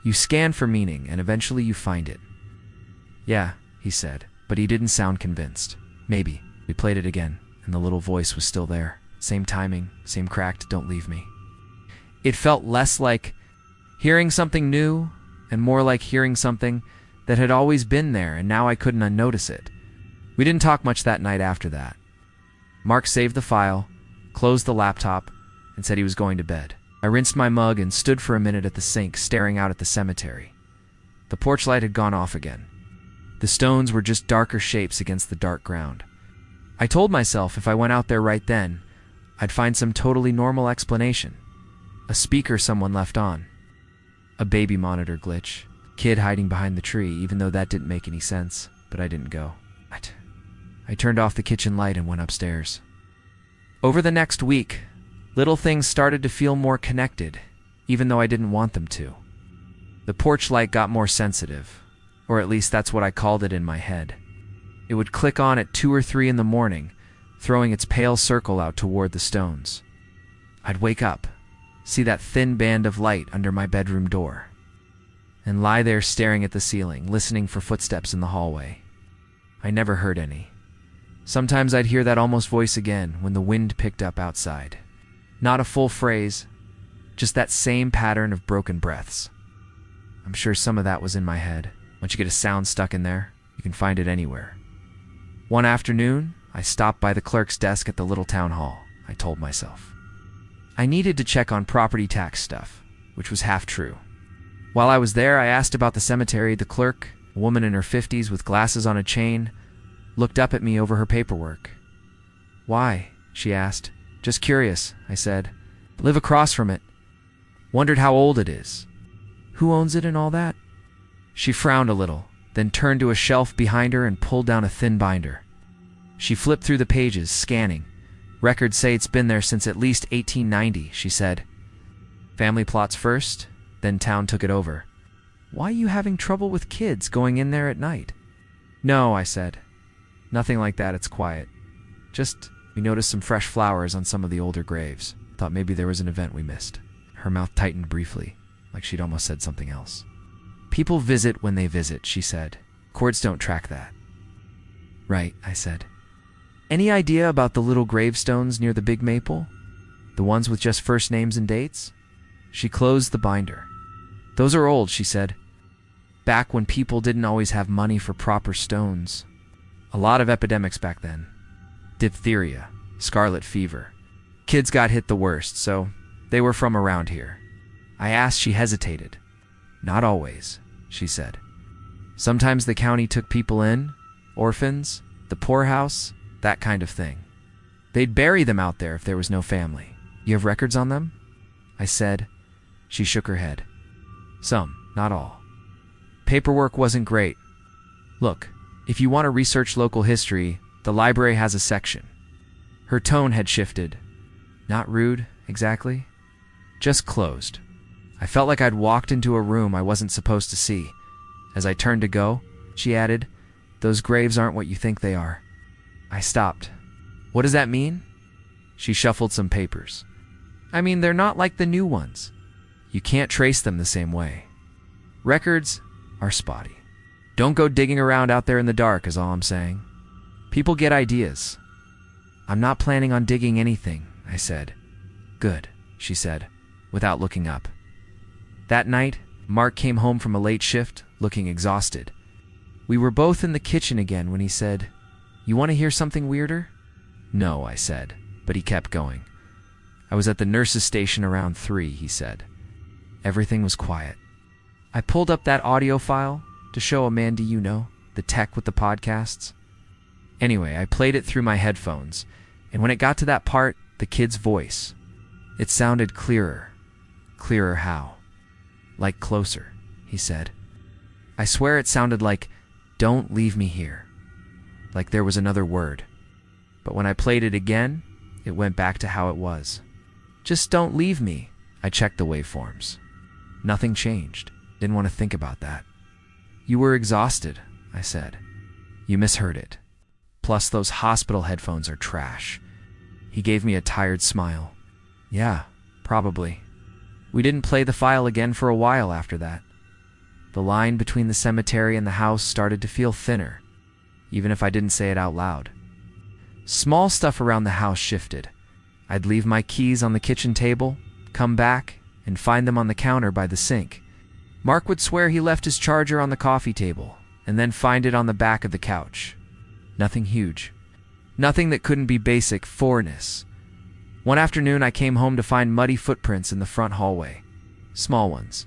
You scan for meaning, and eventually you find it. Yeah, he said, but he didn't sound convinced. Maybe. We played it again, and the little voice was still there. Same timing, same cracked, don't leave me. It felt less like hearing something new, and more like hearing something that had always been there, and now I couldn't unnotice it. We didn't talk much that night after that. Mark saved the file, closed the laptop, and said he was going to bed. I rinsed my mug and stood for a minute at the sink, staring out at the cemetery. The porch light had gone off again. The stones were just darker shapes against the dark ground. I told myself if I went out there right then, I'd find some totally normal explanation. A speaker someone left on. A baby monitor glitch. Kid hiding behind the tree, even though that didn't make any sense, but I didn't go. I turned off the kitchen light and went upstairs. Over the next week, little things started to feel more connected, even though I didn't want them to. The porch light got more sensitive, or at least that's what I called it in my head. It would click on at 2 or 3 in the morning, throwing its pale circle out toward the stones. I'd wake up, see that thin band of light under my bedroom door, and lie there staring at the ceiling, listening for footsteps in the hallway. I never heard any. Sometimes I'd hear that almost voice again when the wind picked up outside. Not a full phrase, just that same pattern of broken breaths. I'm sure some of that was in my head. Once you get a sound stuck in there, you can find it anywhere. One afternoon, I stopped by the clerk's desk at the little town hall, I told myself. I needed to check on property tax stuff, which was half true. While I was there, I asked about the cemetery. The clerk, a woman in her 50s with glasses on a chain, looked up at me over her paperwork. Why? She asked. Just curious, I said. Live across from it. Wondered how old it is. Who owns it and all that? She frowned a little, then turned to a shelf behind her and pulled down a thin binder. She flipped through the pages, scanning. Records say it's been there since at least 1890, she said. Family plots first, then town took it over. Why are you having trouble with kids going in there at night? No, I said. Nothing like that, it's quiet. Just, we noticed some fresh flowers on some of the older graves. Thought maybe there was an event we missed. Her mouth tightened briefly, like she'd almost said something else. People visit when they visit, she said. Courts don't track that. Right, I said. Any idea about the little gravestones near the big maple? The ones with just first names and dates? She closed the binder. Those are old, she said. Back when people didn't always have money for proper stones. A lot of epidemics back then. Diphtheria, scarlet fever. Kids got hit the worst, so they were from around here. I asked, she hesitated. Not always, she said. Sometimes the county took people in, orphans, the poorhouse, that kind of thing. They'd bury them out there if there was no family. You have records on them? I said. She shook her head. Some, not all. Paperwork wasn't great. Look, if you want to research local history, the library has a section. Her tone had shifted. Not rude, exactly. Just closed. I felt like I'd walked into a room I wasn't supposed to see. As I turned to go, she added, those graves aren't what you think they are. I stopped. What does that mean? She shuffled some papers. I mean, they're not like the new ones. You can't trace them the same way. Records are spotty. Don't go digging around out there in the dark is all I'm saying. People get ideas. I'm not planning on digging anything, I said. Good, she said, without looking up. That night, Mark came home from a late shift, looking exhausted. We were both in the kitchen again when he said, You want to hear something weirder? No, I said, but he kept going. I was at the nurse's station around 3, he said. Everything was quiet. I pulled up that audio file to show Amanda, the tech with the podcasts. Anyway, I played it through my headphones, and when it got to that part, the kid's voice, it sounded clearer. Clearer how? Like closer, he said. I swear it sounded like, don't leave me here. Like there was another word. But when I played it again, it went back to how it was. Just don't leave me. I checked the waveforms. Nothing changed. Didn't want to think about that. You were exhausted, I said. You misheard it. Plus, those hospital headphones are trash. He gave me a tired smile. Yeah, probably. We didn't play the file again for a while after that. The line between the cemetery and the house started to feel thinner, even if I didn't say it out loud. Small stuff around the house shifted. I'd leave my keys on the kitchen table, come back, and find them on the counter by the sink. Mark would swear he left his charger on the coffee table, and then find it on the back of the couch. Nothing huge. Nothing that couldn't be basic fourness. One afternoon, I came home to find muddy footprints in the front hallway. Small ones.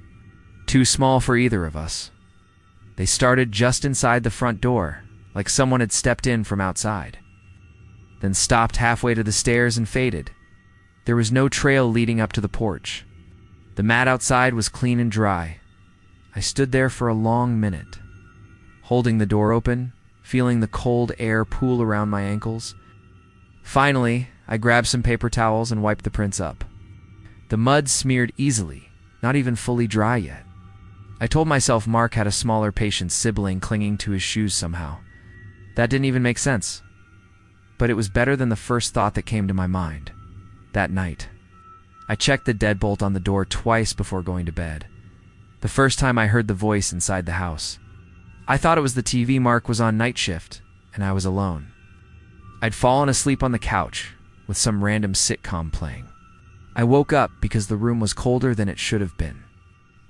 Too small for either of us. They started just inside the front door, like someone had stepped in from outside. Then stopped halfway to the stairs and faded. There was no trail leading up to the porch. The mat outside was clean and dry. I stood there for a long minute, holding the door open, feeling the cold air pool around my ankles. Finally, I grabbed some paper towels and wiped the prints up. The mud smeared easily, not even fully dry yet. I told myself Mark had a smaller patient sibling clinging to his shoes somehow. That didn't even make sense. But it was better than the first thought that came to my mind. That night, I checked the deadbolt on the door twice before going to bed. The first time I heard the voice inside the house. I thought it was the TV. Mark was on night shift, and I was alone. I'd fallen asleep on the couch, with some random sitcom playing. I woke up because the room was colder than it should have been.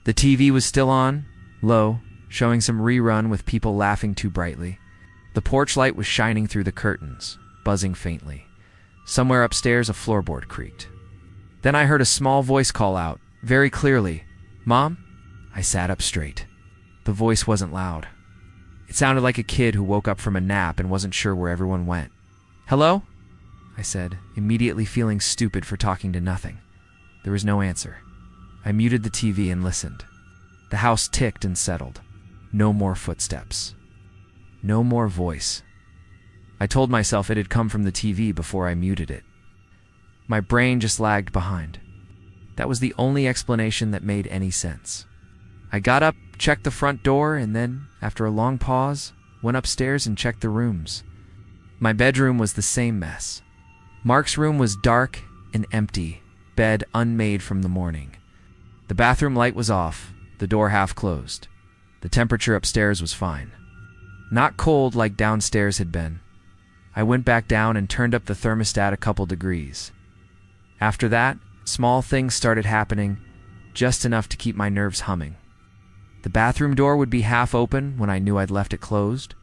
The TV was still on, low, showing some rerun with people laughing too brightly. The porch light was shining through the curtains, buzzing faintly. Somewhere upstairs, a floorboard creaked. Then I heard a small voice call out, very clearly, "Mom?" I sat up straight. The voice wasn't loud. It sounded like a kid who woke up from a nap and wasn't sure where everyone went. "Hello?" I said, immediately feeling stupid for talking to nothing. There was no answer. I muted the TV and listened. The house ticked and settled. No more footsteps. No more voice. I told myself it had come from the TV before I muted it. My brain just lagged behind. That was the only explanation that made any sense. I got up, checked the front door, and then, after a long pause, went upstairs and checked the rooms. My bedroom was the same mess. Mark's room was dark and empty, bed unmade from the morning. The bathroom light was off, the door half closed. The temperature upstairs was fine. Not cold like downstairs had been. I went back down and turned up the thermostat a couple degrees. After that, small things started happening, just enough to keep my nerves humming. The bathroom door would be half open when I knew I'd left it closed.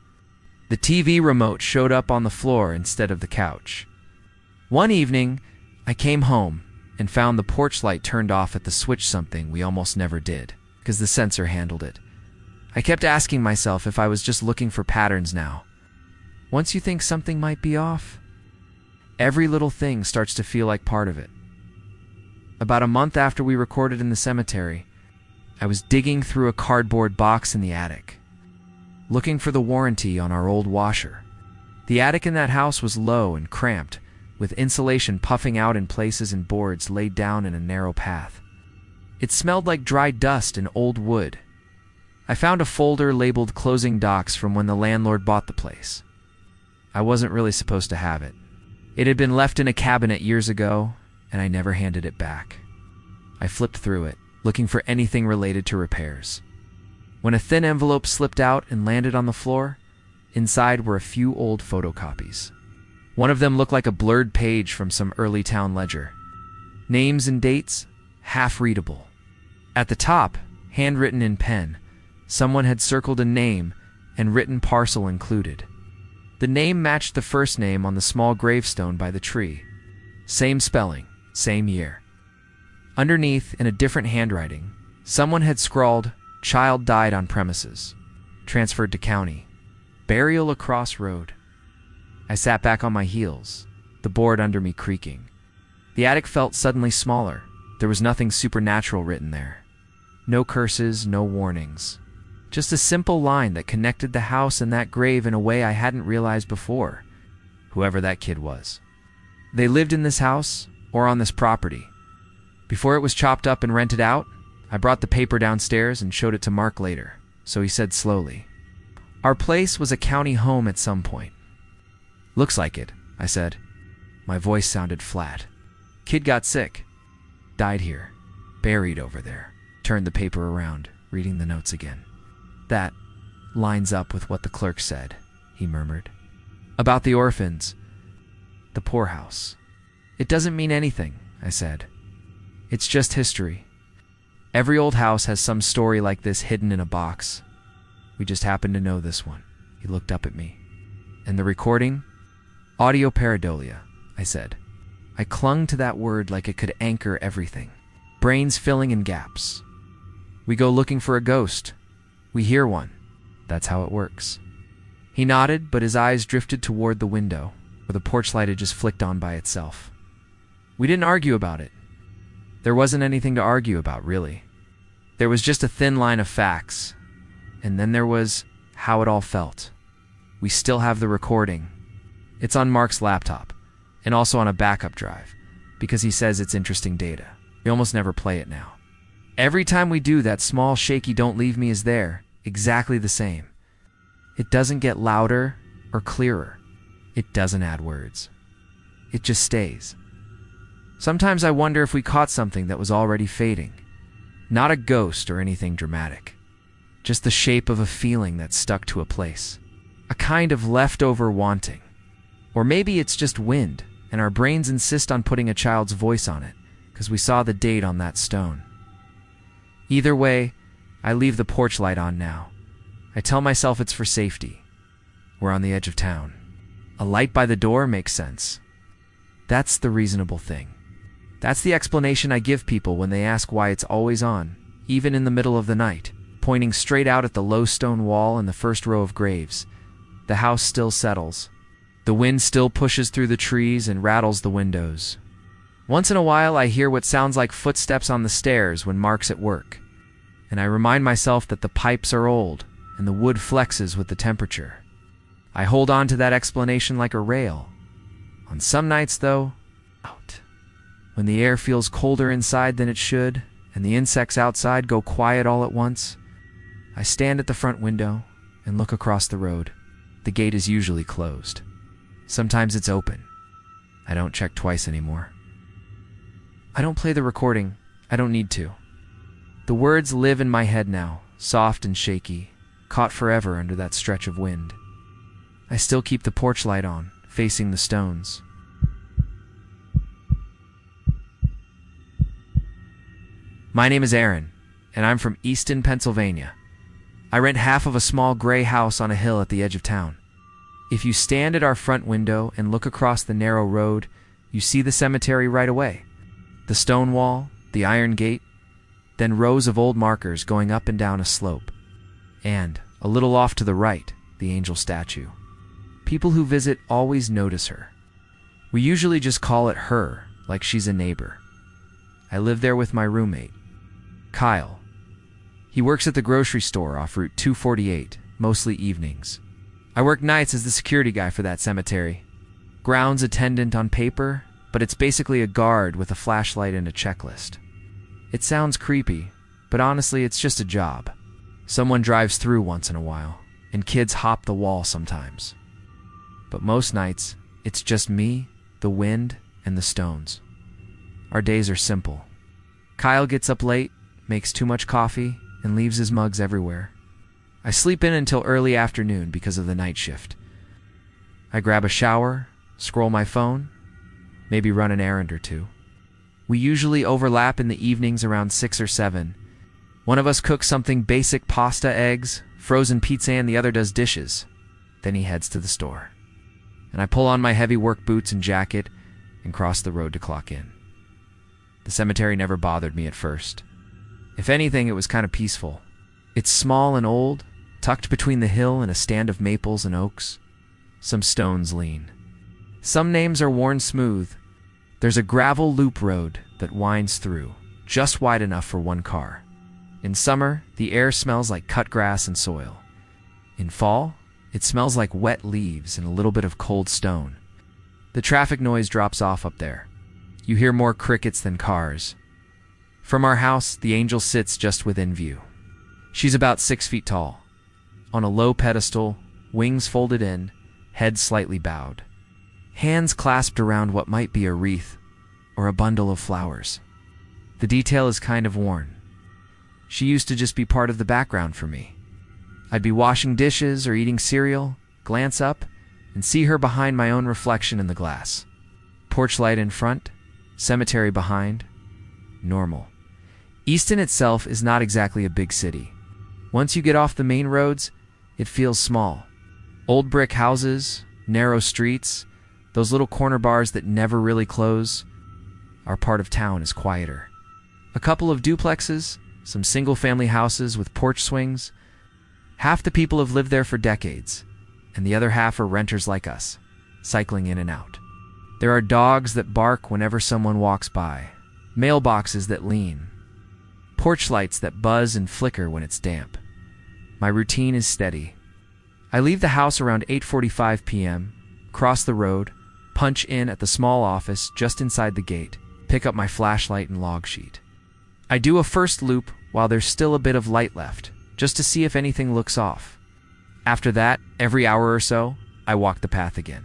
The TV remote showed up on the floor instead of the couch. One evening, I came home and found the porch light turned off at the switch, something we almost never did, because the sensor handled it. I kept asking myself if I was just looking for patterns now. Once you think something might be off, every little thing starts to feel like part of it. About a month after we recorded in the cemetery, I was digging through a cardboard box in the attic, looking for the warranty on our old washer. The attic in that house was low and cramped, with insulation puffing out in places and boards laid down in a narrow path. It smelled like dry dust and old wood. I found a folder labeled closing docs from when the landlord bought the place. I wasn't really supposed to have it. It had been left in a cabinet years ago, and I never handed it back. I flipped through it, looking for anything related to repairs. When a thin envelope slipped out and landed on the floor, inside were a few old photocopies. One of them looked like a blurred page from some early town ledger. Names and dates, half readable. At the top, handwritten in pen, someone had circled a name and written parcel included. The name matched the first name on the small gravestone by the tree. Same spelling, same year. Underneath, in a different handwriting, someone had scrawled, "Child died on premises. Transferred to county. Burial across road." I sat back on my heels, the board under me creaking. The attic felt suddenly smaller. There was nothing supernatural written there. No curses, no warnings. Just a simple line that connected the house and that grave in a way I hadn't realized before. Whoever that kid was. They lived in this house, or on this property. Before it was chopped up and rented out, I brought the paper downstairs and showed it to Mark later, so he said slowly, "Our place was a county home at some point." "Looks like it," I said. My voice sounded flat. "Kid got sick. Died here. Buried over there." Turned the paper around, reading the notes again. "That lines up with what the clerk said," he murmured. "About the orphans. The poorhouse. It doesn't mean anything," I said. "It's just history. Every old house has some story like this hidden in a box. We just happen to know this one." He looked up at me. "And the recording? Audio pareidolia," I said. I clung to that word like it could anchor everything. Brains filling in gaps. "We go looking for a ghost. We hear one. That's how it works." He nodded, but his eyes drifted toward the window, where the porch light had just flicked on by itself. We didn't argue about it. There wasn't anything to argue about, really. There was just a thin line of facts, and then there was how it all felt. We still have the recording. It's on Mark's laptop, and also on a backup drive, because he says it's interesting data. We almost never play it now. Every time we do, that small, shaky "don't leave me" is there, exactly the same. It doesn't get louder or clearer. It doesn't add words. It just stays. Sometimes I wonder if we caught something that was already fading. Not a ghost or anything dramatic. Just the shape of a feeling that stuck to a place. A kind of leftover wanting. Or maybe it's just wind, and our brains insist on putting a child's voice on it, because we saw the date on that stone. Either way, I leave the porch light on now. I tell myself it's for safety. We're on the edge of town. A light by the door makes sense. That's the reasonable thing. That's the explanation I give people when they ask why it's always on, even in the middle of the night, pointing straight out at the low stone wall in the first row of graves. The house still settles. The wind still pushes through the trees and rattles the windows. Once in a while, I hear what sounds like footsteps on the stairs when Mark's at work, and I remind myself that the pipes are old and the wood flexes with the temperature. I hold on to that explanation like a rail. On some nights, though, out. When the air feels colder inside than it should, and the insects outside go quiet all at once, I stand at the front window and look across the road. The gate is usually closed. Sometimes it's open. I don't check twice anymore. I don't play the recording. I don't need to. The words live in my head now, soft and shaky, caught forever under that stretch of wind. I still keep the porch light on, facing the stones. My name is Aaron, and I'm from Easton, Pennsylvania. I rent half of a small gray house on a hill at the edge of town. If you stand at our front window and look across the narrow road, you see the cemetery right away. The stone wall, the iron gate, then rows of old markers going up and down a slope. And, a little off to the right, the angel statue. People who visit always notice her. We usually just call it her, like she's a neighbor. I live there with my roommate, Kyle. He works at the grocery store off Route 248, mostly evenings. I work nights as the security guy for that cemetery. Grounds attendant on paper, but it's basically a guard with a flashlight and a checklist. It sounds creepy, but honestly it's just a job. Someone drives through once in a while, and kids hop the wall sometimes. But most nights, it's just me, the wind, and the stones. Our days are simple. Kyle gets up late, makes too much coffee, and leaves his mugs everywhere. I sleep in until early afternoon because of the night shift. I grab a shower, scroll my phone, maybe run an errand or two. We usually overlap in the evenings around 6 or 7. One of us cooks something basic: pasta, eggs, frozen pizza, and the other does dishes. Then he heads to the store. And I pull on my heavy work boots and jacket and cross the road to clock in. The cemetery never bothered me at first. If anything, it was kind of peaceful. It's small and old, tucked between the hill and a stand of maples and oaks. Some stones lean. Some names are worn smooth. There's a gravel loop road that winds through, just wide enough for one car. In summer, the air smells like cut grass and soil. In fall, it smells like wet leaves and a little bit of cold stone. The traffic noise drops off up there. You hear more crickets than cars. From our house, the angel sits just within view. She's about 6 feet tall, on a low pedestal, wings folded in, head slightly bowed, hands clasped around what might be a wreath or a bundle of flowers. The detail is kind of worn. She used to just be part of the background for me. I'd be washing dishes or eating cereal, glance up, and see her behind my own reflection in the glass. Porch light in front, cemetery behind. Normal. Easton itself is not exactly a big city. Once you get off the main roads, it feels small. Old brick houses, narrow streets, those little corner bars that never really close. Our part of town is quieter. A couple of duplexes, some single-family houses with porch swings. Half the people have lived there for decades, and the other half are renters like us, cycling in and out. There are dogs that bark whenever someone walks by, mailboxes that lean, porch lights that buzz and flicker when it's damp. My routine is steady. I leave the house around 8:45 p.m., cross the road, punch in at the small office just inside the gate, pick up my flashlight and log sheet. I do a first loop while there's still a bit of light left, just to see if anything looks off. After that, every hour or so, I walk the path again.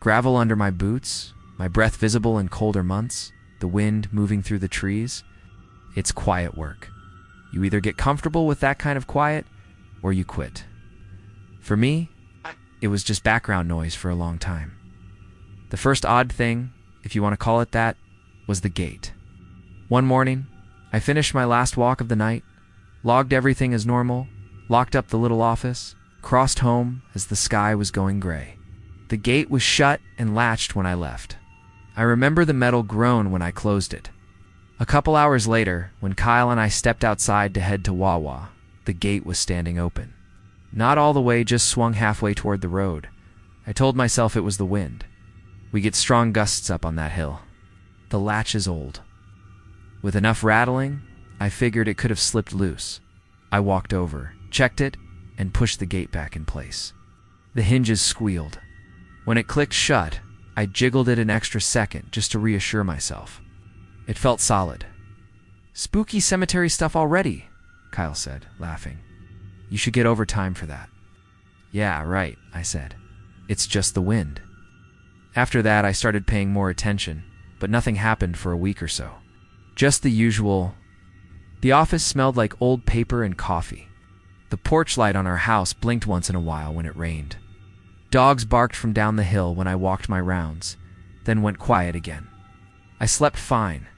Gravel under my boots, my breath visible in colder months, the wind moving through the trees. It's quiet work. You either get comfortable with that kind of quiet, or you quit. For me, it was just background noise for a long time. The first odd thing, if you want to call it that, was the gate. One morning, I finished my last walk of the night, logged everything as normal, locked up the little office, crossed home as the sky was going gray. The gate was shut and latched when I left. I remember the metal groan when I closed it. A couple hours later, when Kyle and I stepped outside to head to Wawa, the gate was standing open. Not all the way, just swung halfway toward the road. I told myself it was the wind. We get strong gusts up on that hill. The latch is old. With enough rattling, I figured it could have slipped loose. I walked over, checked it, and pushed the gate back in place. The hinges squealed. When it clicked shut, I jiggled it an extra second just to reassure myself. It felt solid. "Spooky cemetery stuff already," Kyle said, laughing. "You should get overtime for that." "Yeah, right," I said. "It's just the wind." After that, I started paying more attention, but nothing happened for a week or so. Just the usual. The office smelled like old paper and coffee. The porch light on our house blinked once in a while when it rained. Dogs barked from down the hill when I walked my rounds, then went quiet again. I slept fine.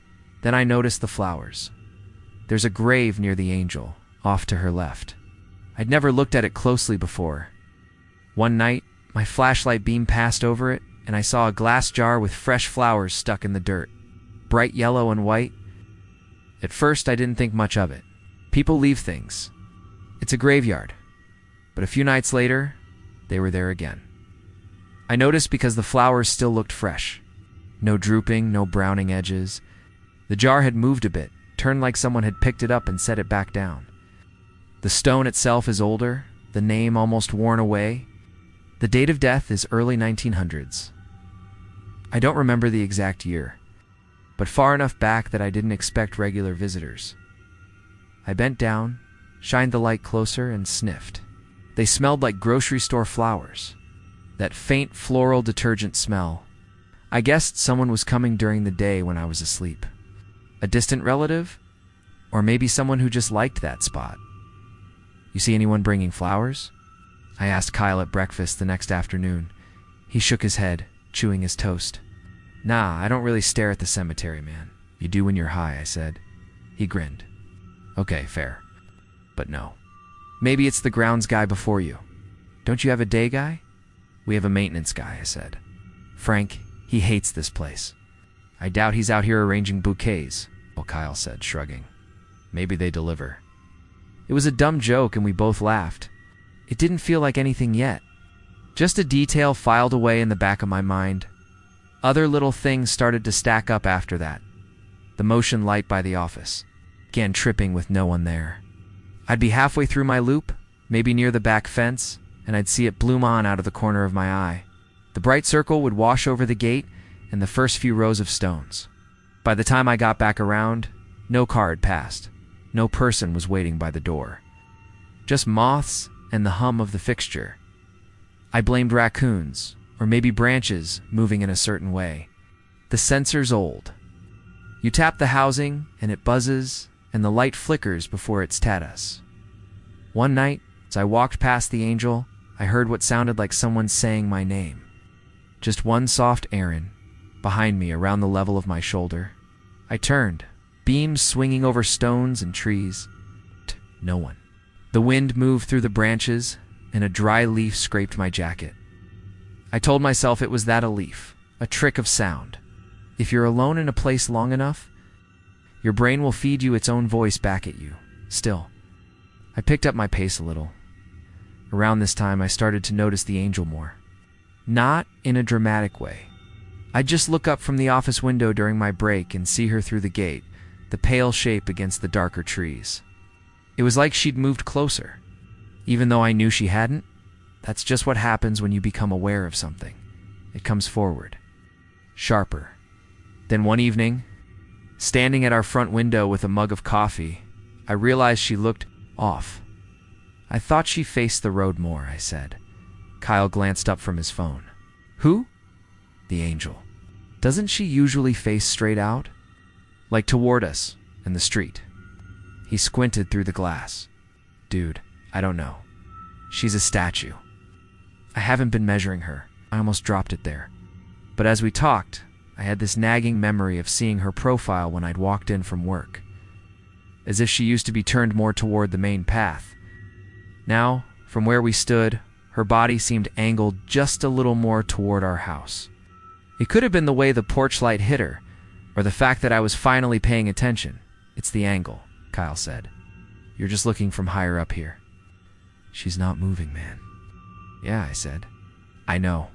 Then I noticed the flowers. There's a grave near the angel, off to her left. I'd never looked at it closely before. One night, my flashlight beam passed over it, and I saw a glass jar with fresh flowers stuck in the dirt, bright yellow and white. At first, I didn't think much of it. People leave things. It's a graveyard. But a few nights later, they were there again. I noticed because the flowers still looked fresh. No drooping, no browning edges. The jar had moved a bit, turned like someone had picked it up and set it back down. The stone itself is older, the name almost worn away. The date of death is early 1900s. I don't remember the exact year, but far enough back that I didn't expect regular visitors. I bent down, shined the light closer, and sniffed. They smelled like grocery store flowers. That faint floral detergent smell. I guessed someone was coming during the day when I was asleep. A distant relative? Or maybe someone who just liked that spot. "You see anyone bringing flowers?" I asked Kyle at breakfast the next afternoon. He shook his head, chewing his toast. "Nah, I don't really stare at the cemetery, man." "You do when you're high," I said. He grinned. "Okay, fair. But no. Maybe it's the grounds guy before you. Don't you have a day guy?" "We have a maintenance guy," I said. "Frank, he hates this place. I doubt he's out here arranging bouquets," well, Kyle said, shrugging. "Maybe they deliver." It was a dumb joke and we both laughed. It didn't feel like anything yet. Just a detail filed away in the back of my mind. Other little things started to stack up after that. The motion light by the office. Began tripping with no one there. I'd be halfway through my loop, maybe near the back fence, and I'd see it bloom on out of the corner of my eye. The bright circle would wash over the gate and the first few rows of stones. By the time I got back around, No car had passed. No person was waiting by the door. Just moths and the hum of the fixture. I blamed raccoons, or maybe branches moving in a certain way. The sensor's old. You tap the housing, and it buzzes, and the light flickers before it's at us. One night, as I walked past the angel, I heard what sounded like someone saying my name. Just one soft Aaron, behind me around the level of my shoulder. I turned, beams swinging over stones and trees. No one. The wind moved through the branches, and a dry leaf scraped my jacket. I told myself it was that a leaf, a trick of sound. If you're alone in a place long enough, your brain will feed you its own voice back at you. Still, I picked up my pace a little. Around this time, I started to notice the angel more. Not in a dramatic way. I'd just look up from the office window during my break and see her through the gate, the pale shape against the darker trees. It was like she'd moved closer. Even though I knew she hadn't, that's just what happens when you become aware of something. It comes forward. Sharper. Then one evening, standing at our front window with a mug of coffee, I realized she looked off. I thought she faced the road more, I said. Kyle glanced up from his phone. Who? The angel. Doesn't she usually face straight out? Like toward us, and the street. He squinted through the glass. Dude, I don't know. She's a statue. I haven't been measuring her. I almost dropped it there. But as we talked, I had this nagging memory of seeing her profile when I'd walked in from work. As if she used to be turned more toward the main path. Now, from where we stood, her body seemed angled just a little more toward our house. It could have been the way the porch light hit her, or the fact that I was finally paying attention. It's the angle, Kyle said. You're just looking from higher up here. She's not moving, man. Yeah, I said. I know.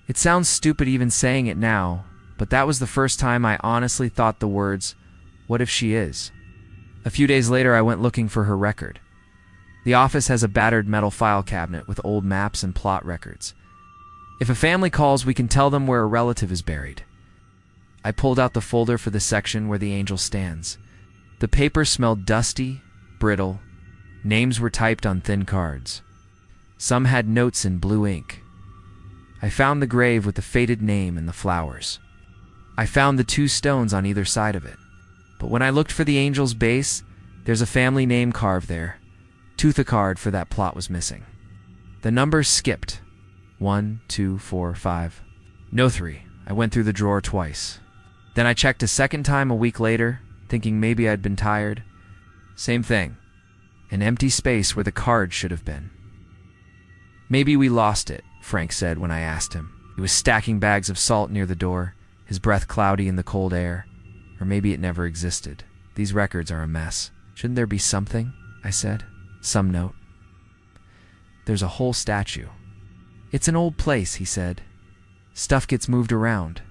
It sounds stupid even saying it now, but that was the first time I honestly thought the words, what if she is? A few days later, I went looking for her record. The office has a battered metal file cabinet with old maps and plot records. If a family calls, we can tell them where a relative is buried. I pulled out the folder for the section where the angel stands. The paper smelled dusty, brittle. Names were typed on thin cards. Some had notes in blue ink. I found the grave with the faded name and the flowers. I found the 2 stones on either side of it. But when I looked for the angel's base, there's a family name carved there. Tooth a card for that plot was missing. The numbers skipped. 1, 2, 4, 5. No 3. I went through the drawer twice. Then I checked a second time a week later, thinking maybe I'd been tired. Same thing. An empty space where the card should have been. Maybe we lost it, Frank said when I asked him. He was stacking bags of salt near the door, his breath cloudy in the cold air. Or maybe it never existed. These records are a mess. Shouldn't there be something? I said. Some note. There's a whole statue. It's an old place, he said. Stuff gets moved around.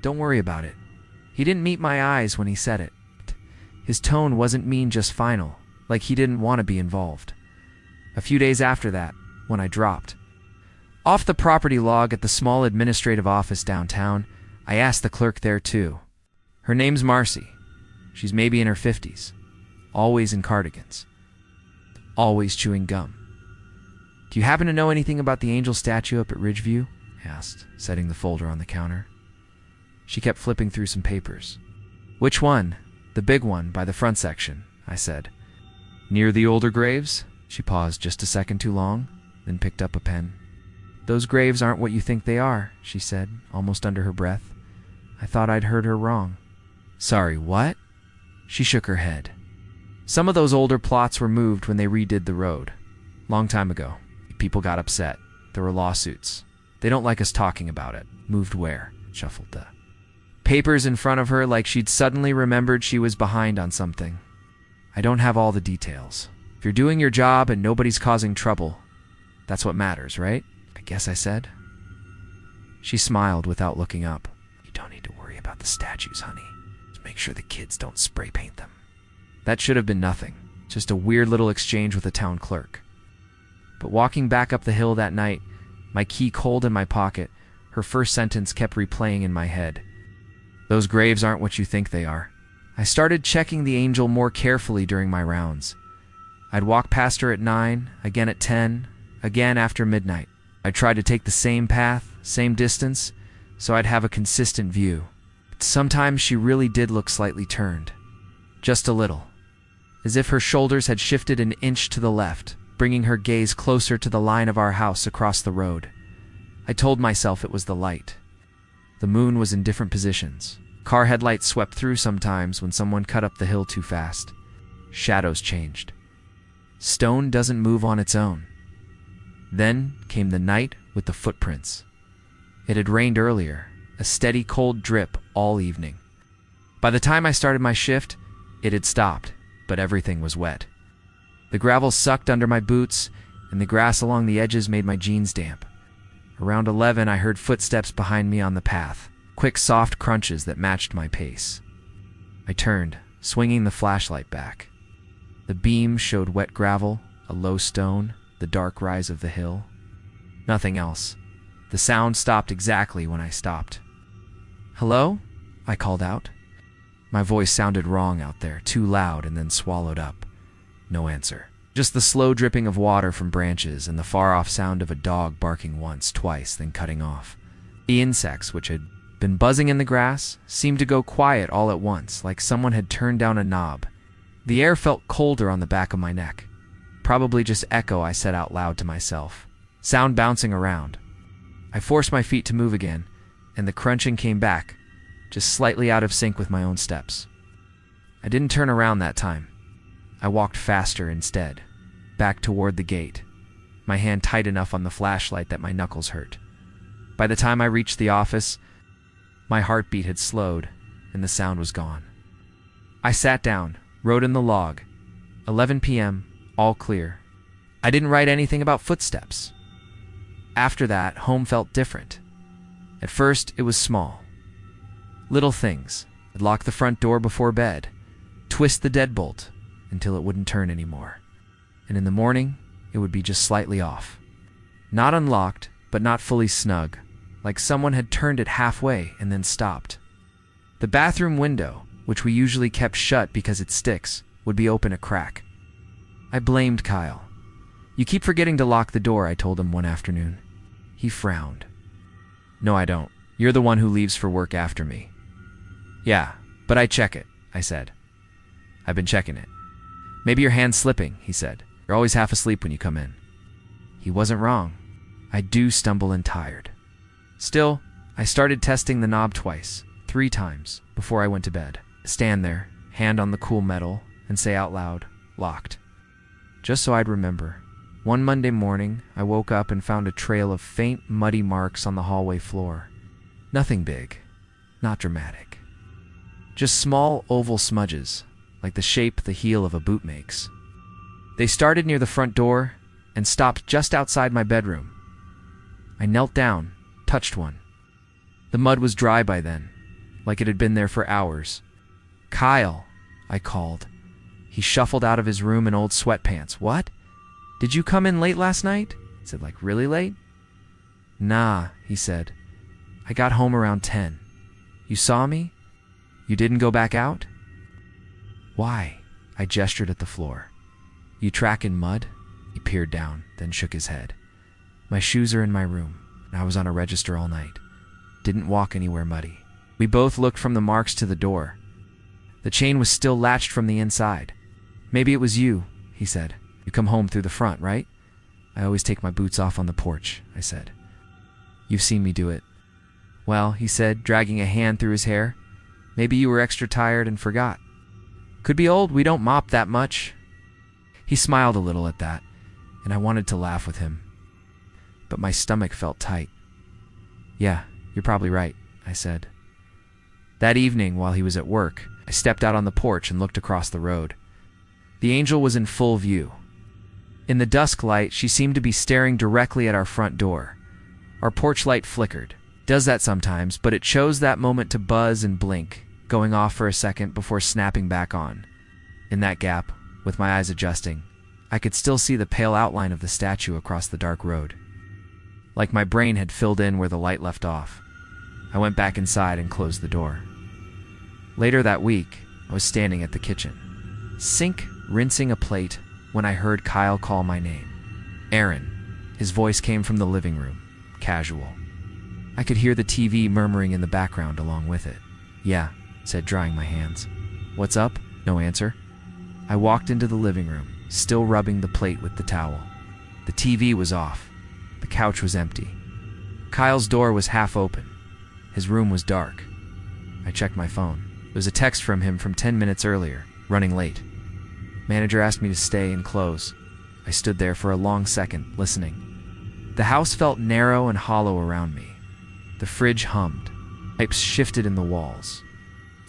Don't worry about it. He didn't meet my eyes when he said it. His tone wasn't mean, just final, like he didn't want to be involved. A few days after that, when I dropped off the property log at the small administrative office downtown, I asked the clerk there too. Her name's Marcy. She's maybe in her 50s. Always in cardigans. Always chewing gum. Do you happen to know anything about the angel statue up at Ridgeview? I asked, setting the folder on the counter. She kept flipping through some papers. Which one? The big one by the front section, I said. Near the older graves? She paused just a second too long, then picked up a pen. Those graves aren't what you think they are, she said, almost under her breath. I thought I'd heard her wrong. Sorry, what? She shook her head. Some of those older plots were moved when they redid the road. Long time ago. People got upset. There were lawsuits. They don't like us talking about it. Moved where? Shuffled the papers in front of her like she'd suddenly remembered she was behind on something. I don't have all the details. If you're doing your job and nobody's causing trouble, that's what matters, right? I guess I said. She smiled without looking up. You don't need to worry about the statues, honey. Just make sure the kids don't spray paint them. That should have been nothing. Just a weird little exchange with a town clerk. But walking back up the hill that night, my key cold in my pocket, her first sentence kept replaying in my head. Those graves aren't what you think they are. I started checking the angel more carefully during my rounds. I'd walk past her at 9, again at 10, again after midnight. I tried to take the same path, same distance, so I'd have a consistent view. But sometimes she really did look slightly turned. Just a little. As if her shoulders had shifted an inch to the left, bringing her gaze closer to the line of our house across the road. I told myself it was the light. The moon was in different positions. Car headlights swept through sometimes when someone cut up the hill too fast. Shadows changed. Stone doesn't move on its own. Then came the night with the footprints. It had rained earlier, a steady cold drip all evening. By the time I started my shift, it had stopped, but everything was wet. The gravel sucked under my boots, and the grass along the edges made my jeans damp. Around 11, I heard footsteps behind me on the path, quick soft crunches that matched my pace. I turned, swinging the flashlight back. The beam showed wet gravel, a low stone, the dark rise of the hill. Nothing else. The sound stopped exactly when I stopped. "Hello?" I called out. My voice sounded wrong out there, too loud and then swallowed up. No answer. Just the slow dripping of water from branches and the far-off sound of a dog barking once, twice, then cutting off. The insects, which had been buzzing in the grass, seemed to go quiet all at once, like someone had turned down a knob. The air felt colder on the back of my neck. Probably just echo, I said out loud to myself. Sound bouncing around. I forced my feet to move again, and the crunching came back, just slightly out of sync with my own steps. I didn't turn around that time. I walked faster instead, back toward the gate, my hand tight enough on the flashlight that my knuckles hurt. By the time I reached the office, my heartbeat had slowed, and the sound was gone. I sat down, wrote in the log, 11 p.m., all clear. I didn't write anything about footsteps. After that, home felt different. At first, it was small. Little things. I'd lock the front door before bed, twist the deadbolt until it wouldn't turn anymore. And in the morning, it would be just slightly off. Not unlocked, but not fully snug, like someone had turned it halfway and then stopped. The bathroom window, which we usually kept shut because it sticks, would be open a crack. I blamed Kyle. "You keep forgetting to lock the door," I told him one afternoon. He frowned. "No, I don't. You're the one who leaves for work after me." "Yeah, but I check it," I said. "I've been checking it." "Maybe your hand's slipping," he said. "You're always half asleep when you come in." He wasn't wrong. I do stumble and tired. Still, I started testing the knob twice, 3 times, before I went to bed. Stand there, hand on the cool metal, and say out loud, "Locked." Just so I'd remember. One Monday morning, I woke up and found a trail of faint, muddy marks on the hallway floor. Nothing big, not dramatic. Just small, oval smudges, like the shape the heel of a boot makes. They started near the front door and stopped just outside my bedroom. I knelt down, touched one. The mud was dry by then, like it had been there for hours. "Kyle," I called. He shuffled out of his room in old sweatpants. "What? Did you come in late last night?" I said, "Like really late?" "Nah," he said. "I got home around 10. You saw me? You didn't go back out?" "Why?" I gestured at the floor. "You track in mud?" He peered down, then shook his head. "My shoes are in my room, and I was on a register all night. Didn't walk anywhere muddy." We both looked from the marks to the door. The chain was still latched from the inside. "Maybe it was you," he said. "You come home through the front, right?" "I always take my boots off on the porch," I said. "You've seen me do it." "Well," he said, dragging a hand through his hair, "maybe you were extra tired and forgot. Could be old, we don't mop that much." He smiled a little at that, and I wanted to laugh with him. But my stomach felt tight. "Yeah, you're probably right," I said. That evening, while he was at work, I stepped out on the porch and looked across the road. The angel was in full view. In the dusk light, she seemed to be staring directly at our front door. Our porch light flickered. It does that sometimes, but it chose that moment to buzz and blink, going off for a second before snapping back on. In that gap, with my eyes adjusting, I could still see the pale outline of the statue across the dark road. Like my brain had filled in where the light left off. I went back inside and closed the door. Later that week, I was standing at the kitchen sink, rinsing a plate, when I heard Kyle call my name. Aaron. His voice came from the living room, casual. I could hear the TV murmuring in the background along with it. "Yeah," said, drying my hands. "What's up?" No answer. I walked into the living room, still rubbing the plate with the towel. The TV was off. The couch was empty. Kyle's door was half open. His room was dark. I checked my phone. There was a text from him from 10 minutes earlier, running late. Manager asked me to stay and close. I stood there for a long second, listening. The house felt narrow and hollow around me. The fridge hummed. Pipes shifted in the walls.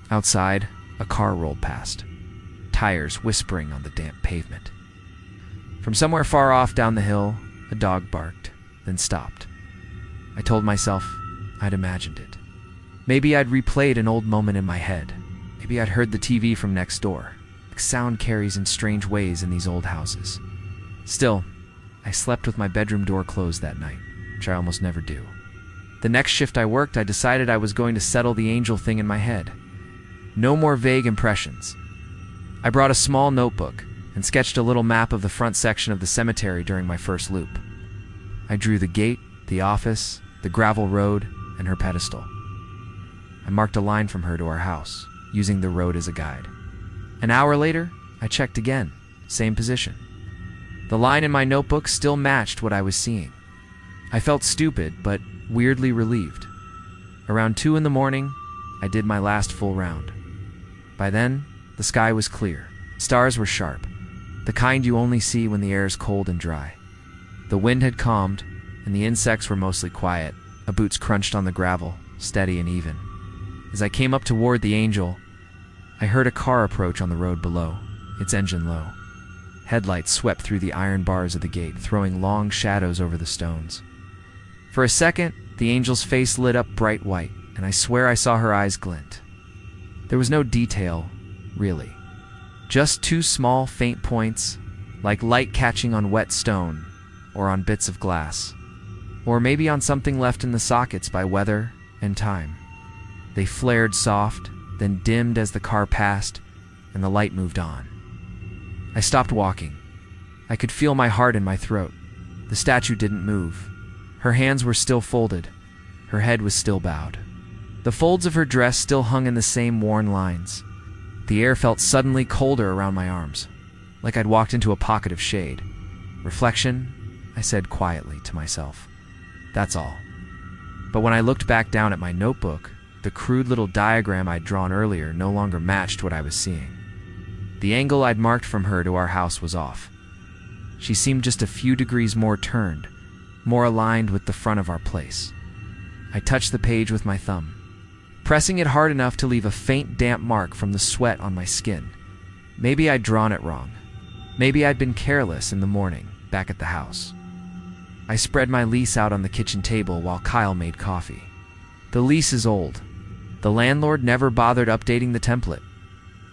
Outside, a car rolled past, tires whispering on the damp pavement. From somewhere far off down the hill, a dog barked, then stopped. I told myself I'd imagined it. Maybe I'd replayed an old moment in my head. Maybe I'd heard the TV from next door. Sound carries in strange ways in these old houses. Still, I slept with my bedroom door closed that night, which I almost never do. The next shift I worked, I decided I was going to settle the angel thing in my head. No more vague impressions. I brought a small notebook and sketched a little map of the front section of the cemetery during my first loop. I drew the gate, the office, the gravel road, and her pedestal. I marked a line from her to our house, using the road as a guide. An hour later, I checked again, same position. The line in my notebook still matched what I was seeing. I felt stupid, but weirdly relieved. Around 2 in the morning, I did my last full round. By then, the sky was clear. Stars were sharp, the kind you only see when the air is cold and dry. The wind had calmed, and the insects were mostly quiet. My boots crunched on the gravel, steady and even. As I came up toward the angel, I heard a car approach on the road below, its engine low. Headlights swept through the iron bars of the gate, throwing long shadows over the stones. For a second, the angel's face lit up bright white, and I swear I saw her eyes glint. There was no detail, really. Just 2 small, faint points, like light catching on wet stone, or on bits of glass, or maybe on something left in the sockets by weather and time. They flared soft, then dimmed as the car passed, and the light moved on. I stopped walking. I could feel my heart in my throat. The statue didn't move. Her hands were still folded. Her head was still bowed. The folds of her dress still hung in the same worn lines. The air felt suddenly colder around my arms, like I'd walked into a pocket of shade. "Reflection," I said quietly to myself. That's all. But when I looked back down at my notebook, the crude little diagram I'd drawn earlier no longer matched what I was seeing. The angle I'd marked from her to our house was off. She seemed just a few degrees more turned, more aligned with the front of our place. I touched the page with my thumb, pressing it hard enough to leave a faint damp mark from the sweat on my skin. Maybe I'd drawn it wrong. Maybe I'd been careless in the morning, back at the house. I spread my lease out on the kitchen table while Kyle made coffee. The lease is old. The landlord never bothered updating the template.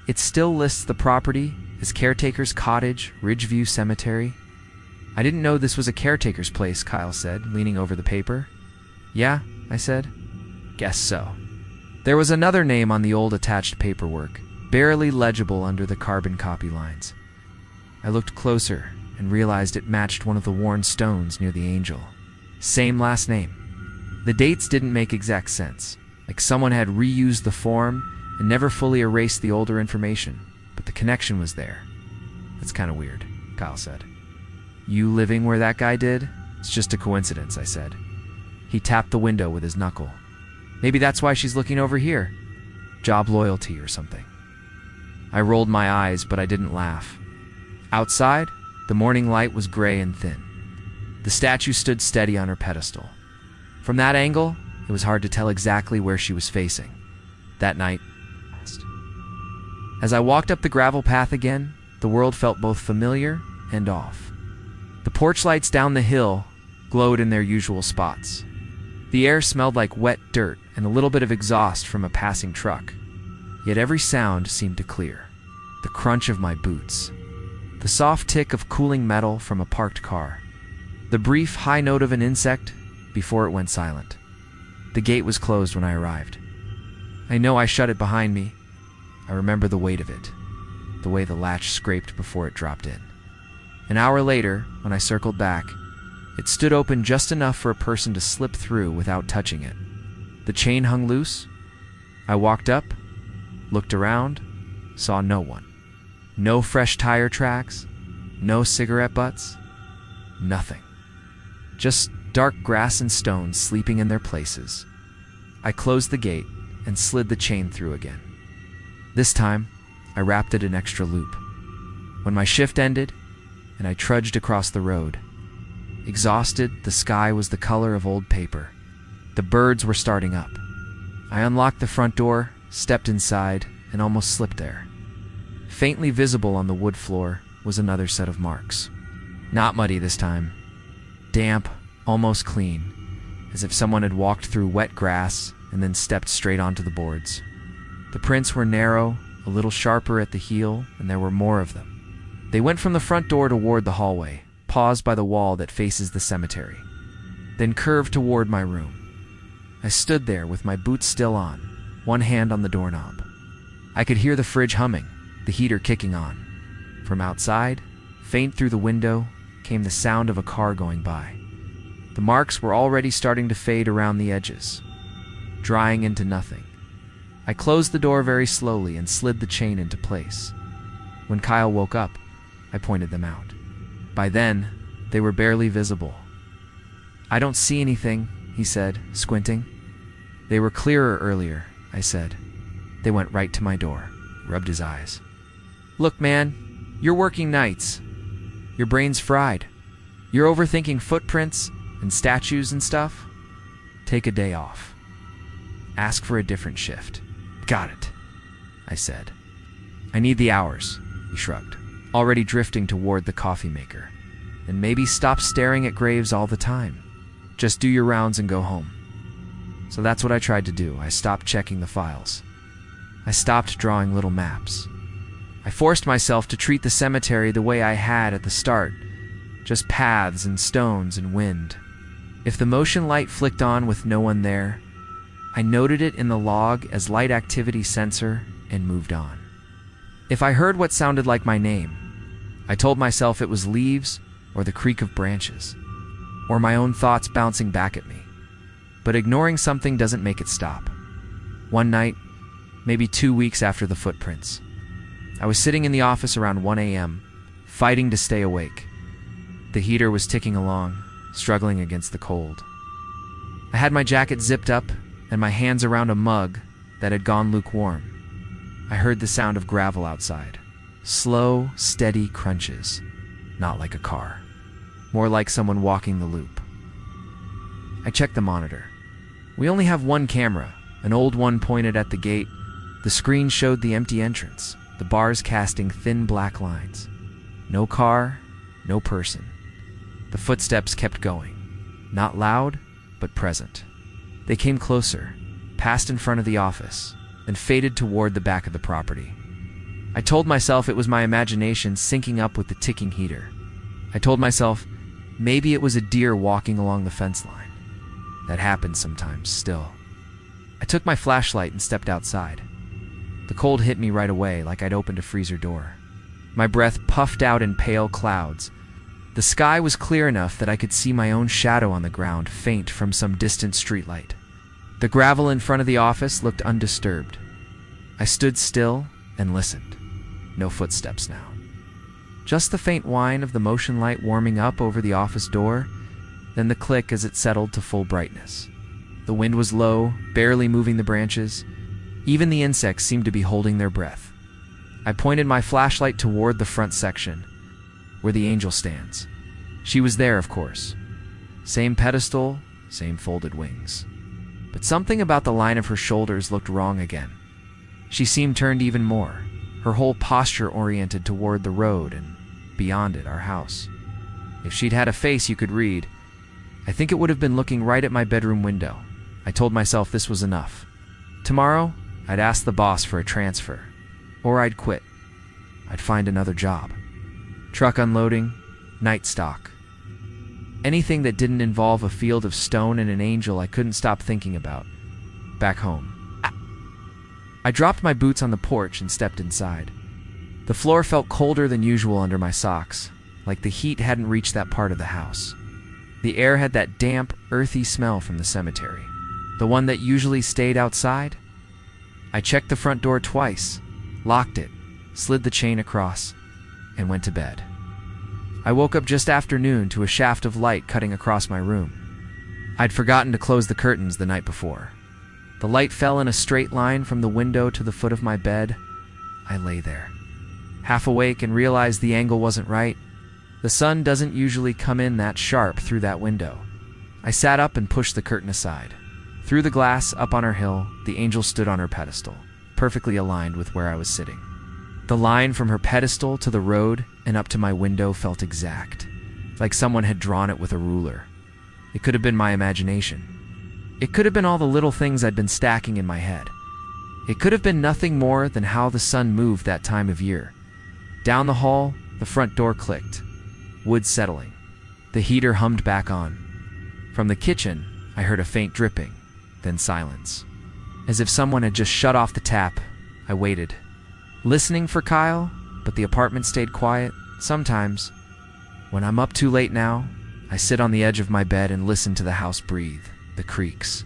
It still lists the property as Caretaker's Cottage, Ridgeview Cemetery. "I didn't know this was a caretaker's place," Kyle said, leaning over the paper. "Yeah," I said. "Guess so." There was another name on the old attached paperwork, barely legible under the carbon copy lines. I looked closer and realized it matched one of the worn stones near the angel. Same last name. The dates didn't make exact sense, like someone had reused the form and never fully erased the older information, but the connection was there. "That's kind of weird," Kyle said. "You living where that guy did? It's just a coincidence," I said. He tapped the window with his knuckle. "Maybe that's why she's looking over here. Job loyalty or something." I rolled my eyes, but I didn't laugh. Outside, the morning light was gray and thin. The statue stood steady on her pedestal. From that angle, it was hard to tell exactly where she was facing. That night, as I walked up the gravel path again, the world felt both familiar and off. The porch lights down the hill glowed in their usual spots. The air smelled like wet dirt and a little bit of exhaust from a passing truck. Yet every sound seemed to clear. The crunch of my boots, the soft tick of cooling metal from a parked car, the brief high note of an insect before it went silent. The gate was closed when I arrived. I know I shut it behind me. I remember the weight of it, the way the latch scraped before it dropped in. An hour later, when I circled back, it stood open just enough for a person to slip through without touching it. The chain hung loose. I walked up, looked around, saw no one. No fresh tire tracks, no cigarette butts, nothing. Just dark grass and stones sleeping in their places. I closed the gate and slid the chain through again. This time, I wrapped it an extra loop. When my shift ended, and I trudged across the road, exhausted, the sky was the color of old paper. The birds were starting up. I unlocked the front door, stepped inside, and almost slipped there. Faintly visible on the wood floor was another set of marks. Not muddy this time. Damp, almost clean, as if someone had walked through wet grass and then stepped straight onto the boards. The prints were narrow, a little sharper at the heel, and there were more of them. They went from the front door toward the hallway, paused by the wall that faces the cemetery, then curved toward my room. I stood there with my boots still on, one hand on the doorknob. I could hear the fridge humming, the heater kicking on. From outside, faint through the window, came the sound of a car going by. The marks were already starting to fade around the edges, drying into nothing. I closed the door very slowly and slid the chain into place. When Kyle woke up, I pointed them out. By then, they were barely visible. "I don't see anything," he said, squinting. "They were clearer earlier," I said. "They went right to my door." He rubbed his eyes. "Look, man, you're working nights. Your brain's fried. You're overthinking footprints and statues and stuff. Take a day off. Ask for a different shift." "Got it," I said. "I need the hours," he shrugged, already drifting toward the coffee maker. "And maybe stop staring at graves all the time. Just do your rounds and go home." So that's what I tried to do. I stopped checking the files. I stopped drawing little maps. I forced myself to treat the cemetery the way I had at the start, just paths and stones and wind. If the motion light flicked on with no one there, I noted it in the log as light activity sensor and moved on. If I heard what sounded like my name, I told myself it was leaves or the creak of branches, or my own thoughts bouncing back at me. But ignoring something doesn't make it stop. One night, maybe 2 weeks after the footprints, I was sitting in the office around 1 a.m., fighting to stay awake. The heater was ticking along, struggling against the cold. I had my jacket zipped up and my hands around a mug that had gone lukewarm. I heard the sound of gravel outside. Slow, steady crunches. Not like a car. More like someone walking the loop. I checked the monitor. We only have one camera, an old one pointed at the gate. The screen showed the empty entrance, the bars casting thin black lines. No car, no person. The footsteps kept going. Not loud, but present. They came closer, passed in front of the office, then faded toward the back of the property. I told myself it was my imagination syncing up with the ticking heater. I told myself maybe it was a deer walking along the fence line. That happens sometimes, still. I took my flashlight and stepped outside. The cold hit me right away, like I'd opened a freezer door. My breath puffed out in pale clouds. The sky was clear enough that I could see my own shadow on the ground, faint from some distant streetlight. The gravel in front of the office looked undisturbed. I stood still and listened. No footsteps now. Just the faint whine of the motion light warming up over the office door, then the click as it settled to full brightness. The wind was low, barely moving the branches. Even the insects seemed to be holding their breath. I pointed my flashlight toward the front section, where the angel stands. She was there, of course. Same pedestal, same folded wings. But something about the line of her shoulders looked wrong again. She seemed turned even more, her whole posture oriented toward the road and, beyond it, our house. If she'd had a face you could read, I think it would have been looking right at my bedroom window. I told myself this was enough. Tomorrow, I'd ask the boss for a transfer. Or I'd quit. I'd find another job. Truck unloading, night stock. Anything that didn't involve a field of stone and an angel I couldn't stop thinking about. Back home. I dropped my boots on the porch and stepped inside. The floor felt colder than usual under my socks, like the heat hadn't reached that part of the house. The air had that damp, earthy smell from the cemetery, the one that usually stayed outside. I checked the front door twice, locked it, slid the chain across, and went to bed. I woke up just after noon to a shaft of light cutting across my room. I'd forgotten to close the curtains the night before. The light fell in a straight line from the window to the foot of my bed. I lay there, half awake, and realized the angle wasn't right. The sun doesn't usually come in that sharp through that window. I sat up and pushed the curtain aside. Through the glass, up on her hill, the angel stood on her pedestal, perfectly aligned with where I was sitting. The line from her pedestal to the road and up to my window felt exact, like someone had drawn it with a ruler. It could have been my imagination. It could have been all the little things I'd been stacking in my head. It could have been nothing more than how the sun moved that time of year. Down the hall, the front door clicked. Wood settling. The heater hummed back on. From the kitchen, I heard a faint dripping, then silence. As if someone had just shut off the tap, I waited, listening for Kyle, but the apartment stayed quiet. Sometimes, when I'm up too late now, I sit on the edge of my bed and listen to the house breathe, the creaks,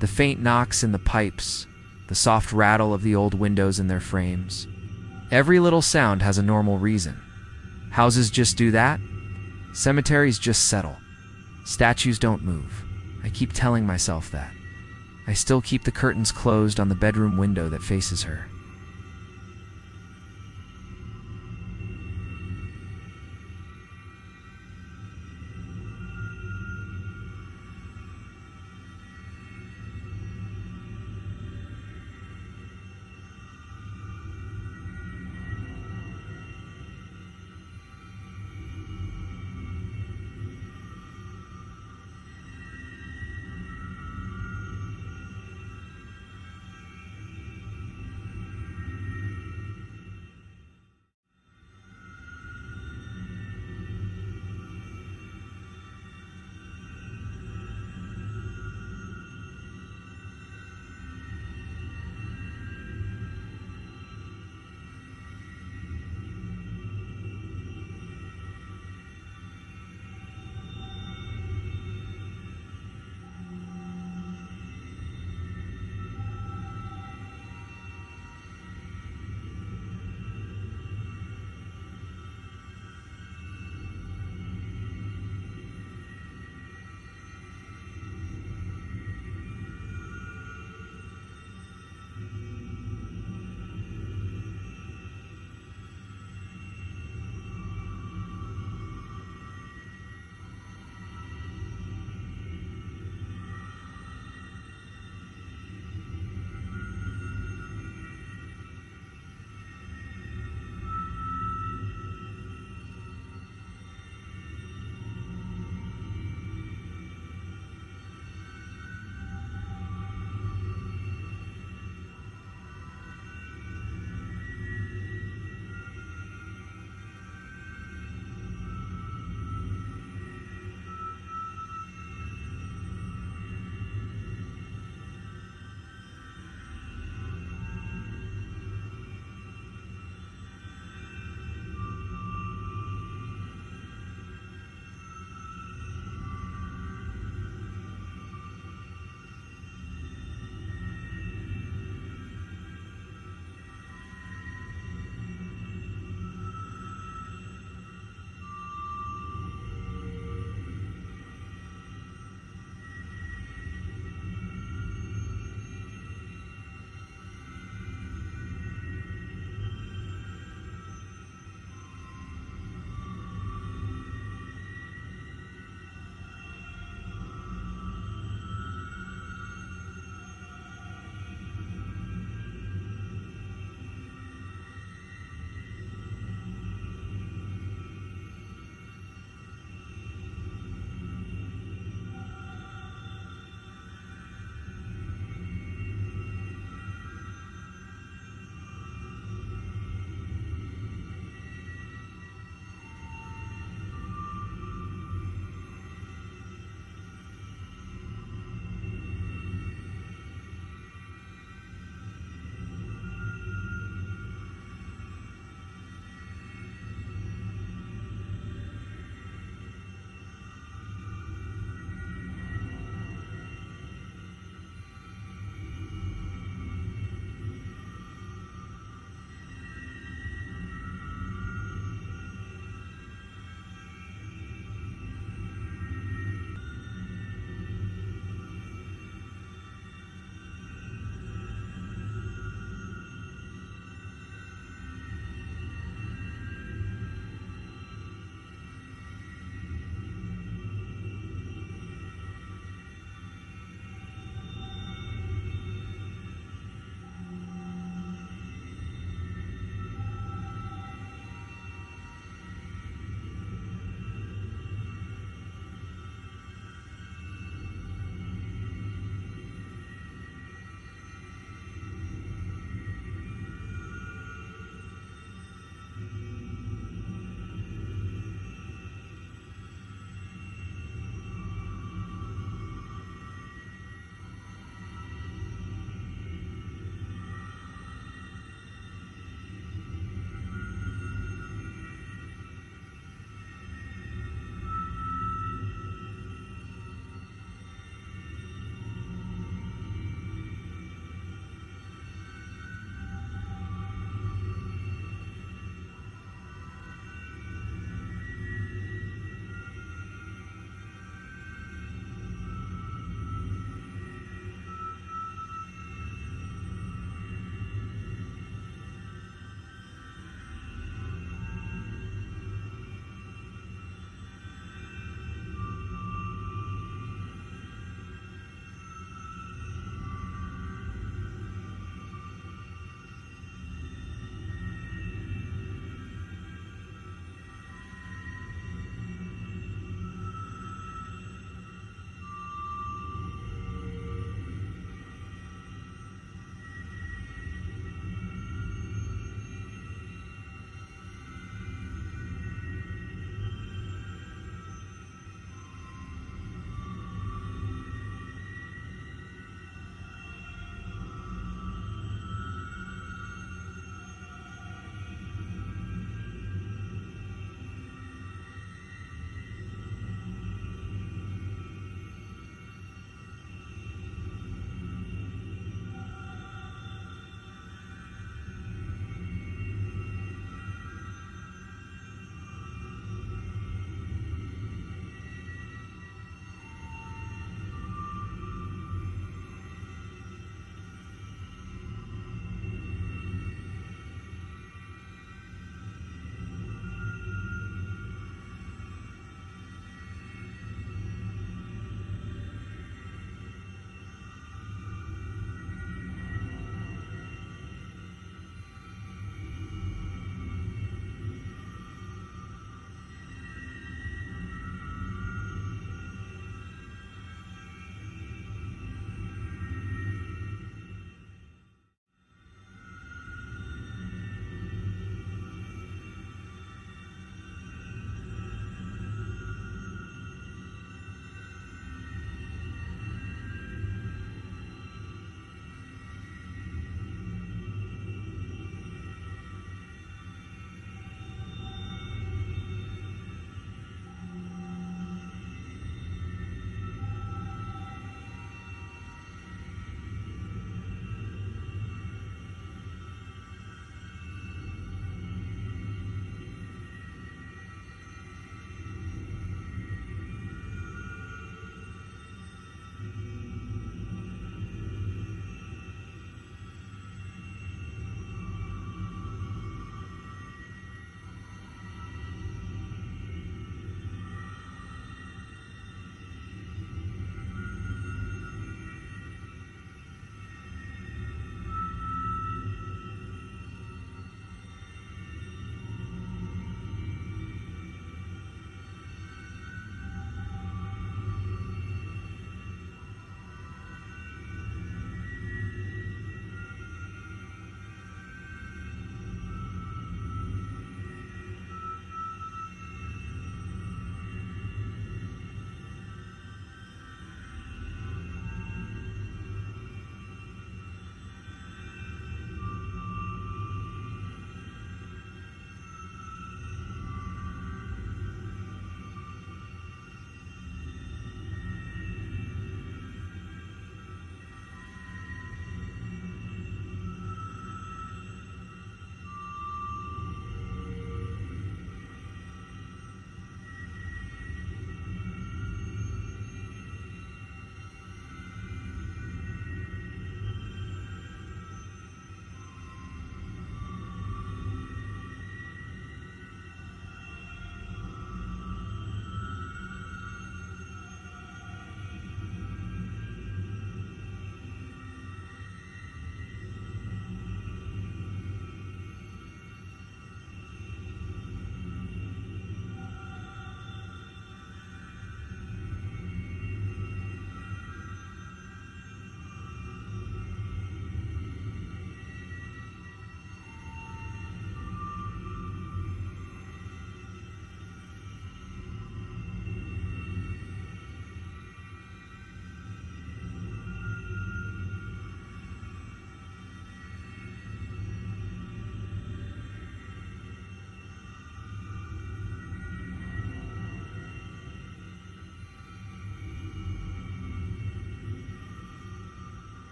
the faint knocks in the pipes, the soft rattle of the old windows in their frames. Every little sound has a normal reason. Houses just do that. Cemeteries just settle. Statues don't move. I keep telling myself that. I still keep the curtains closed on the bedroom window that faces her.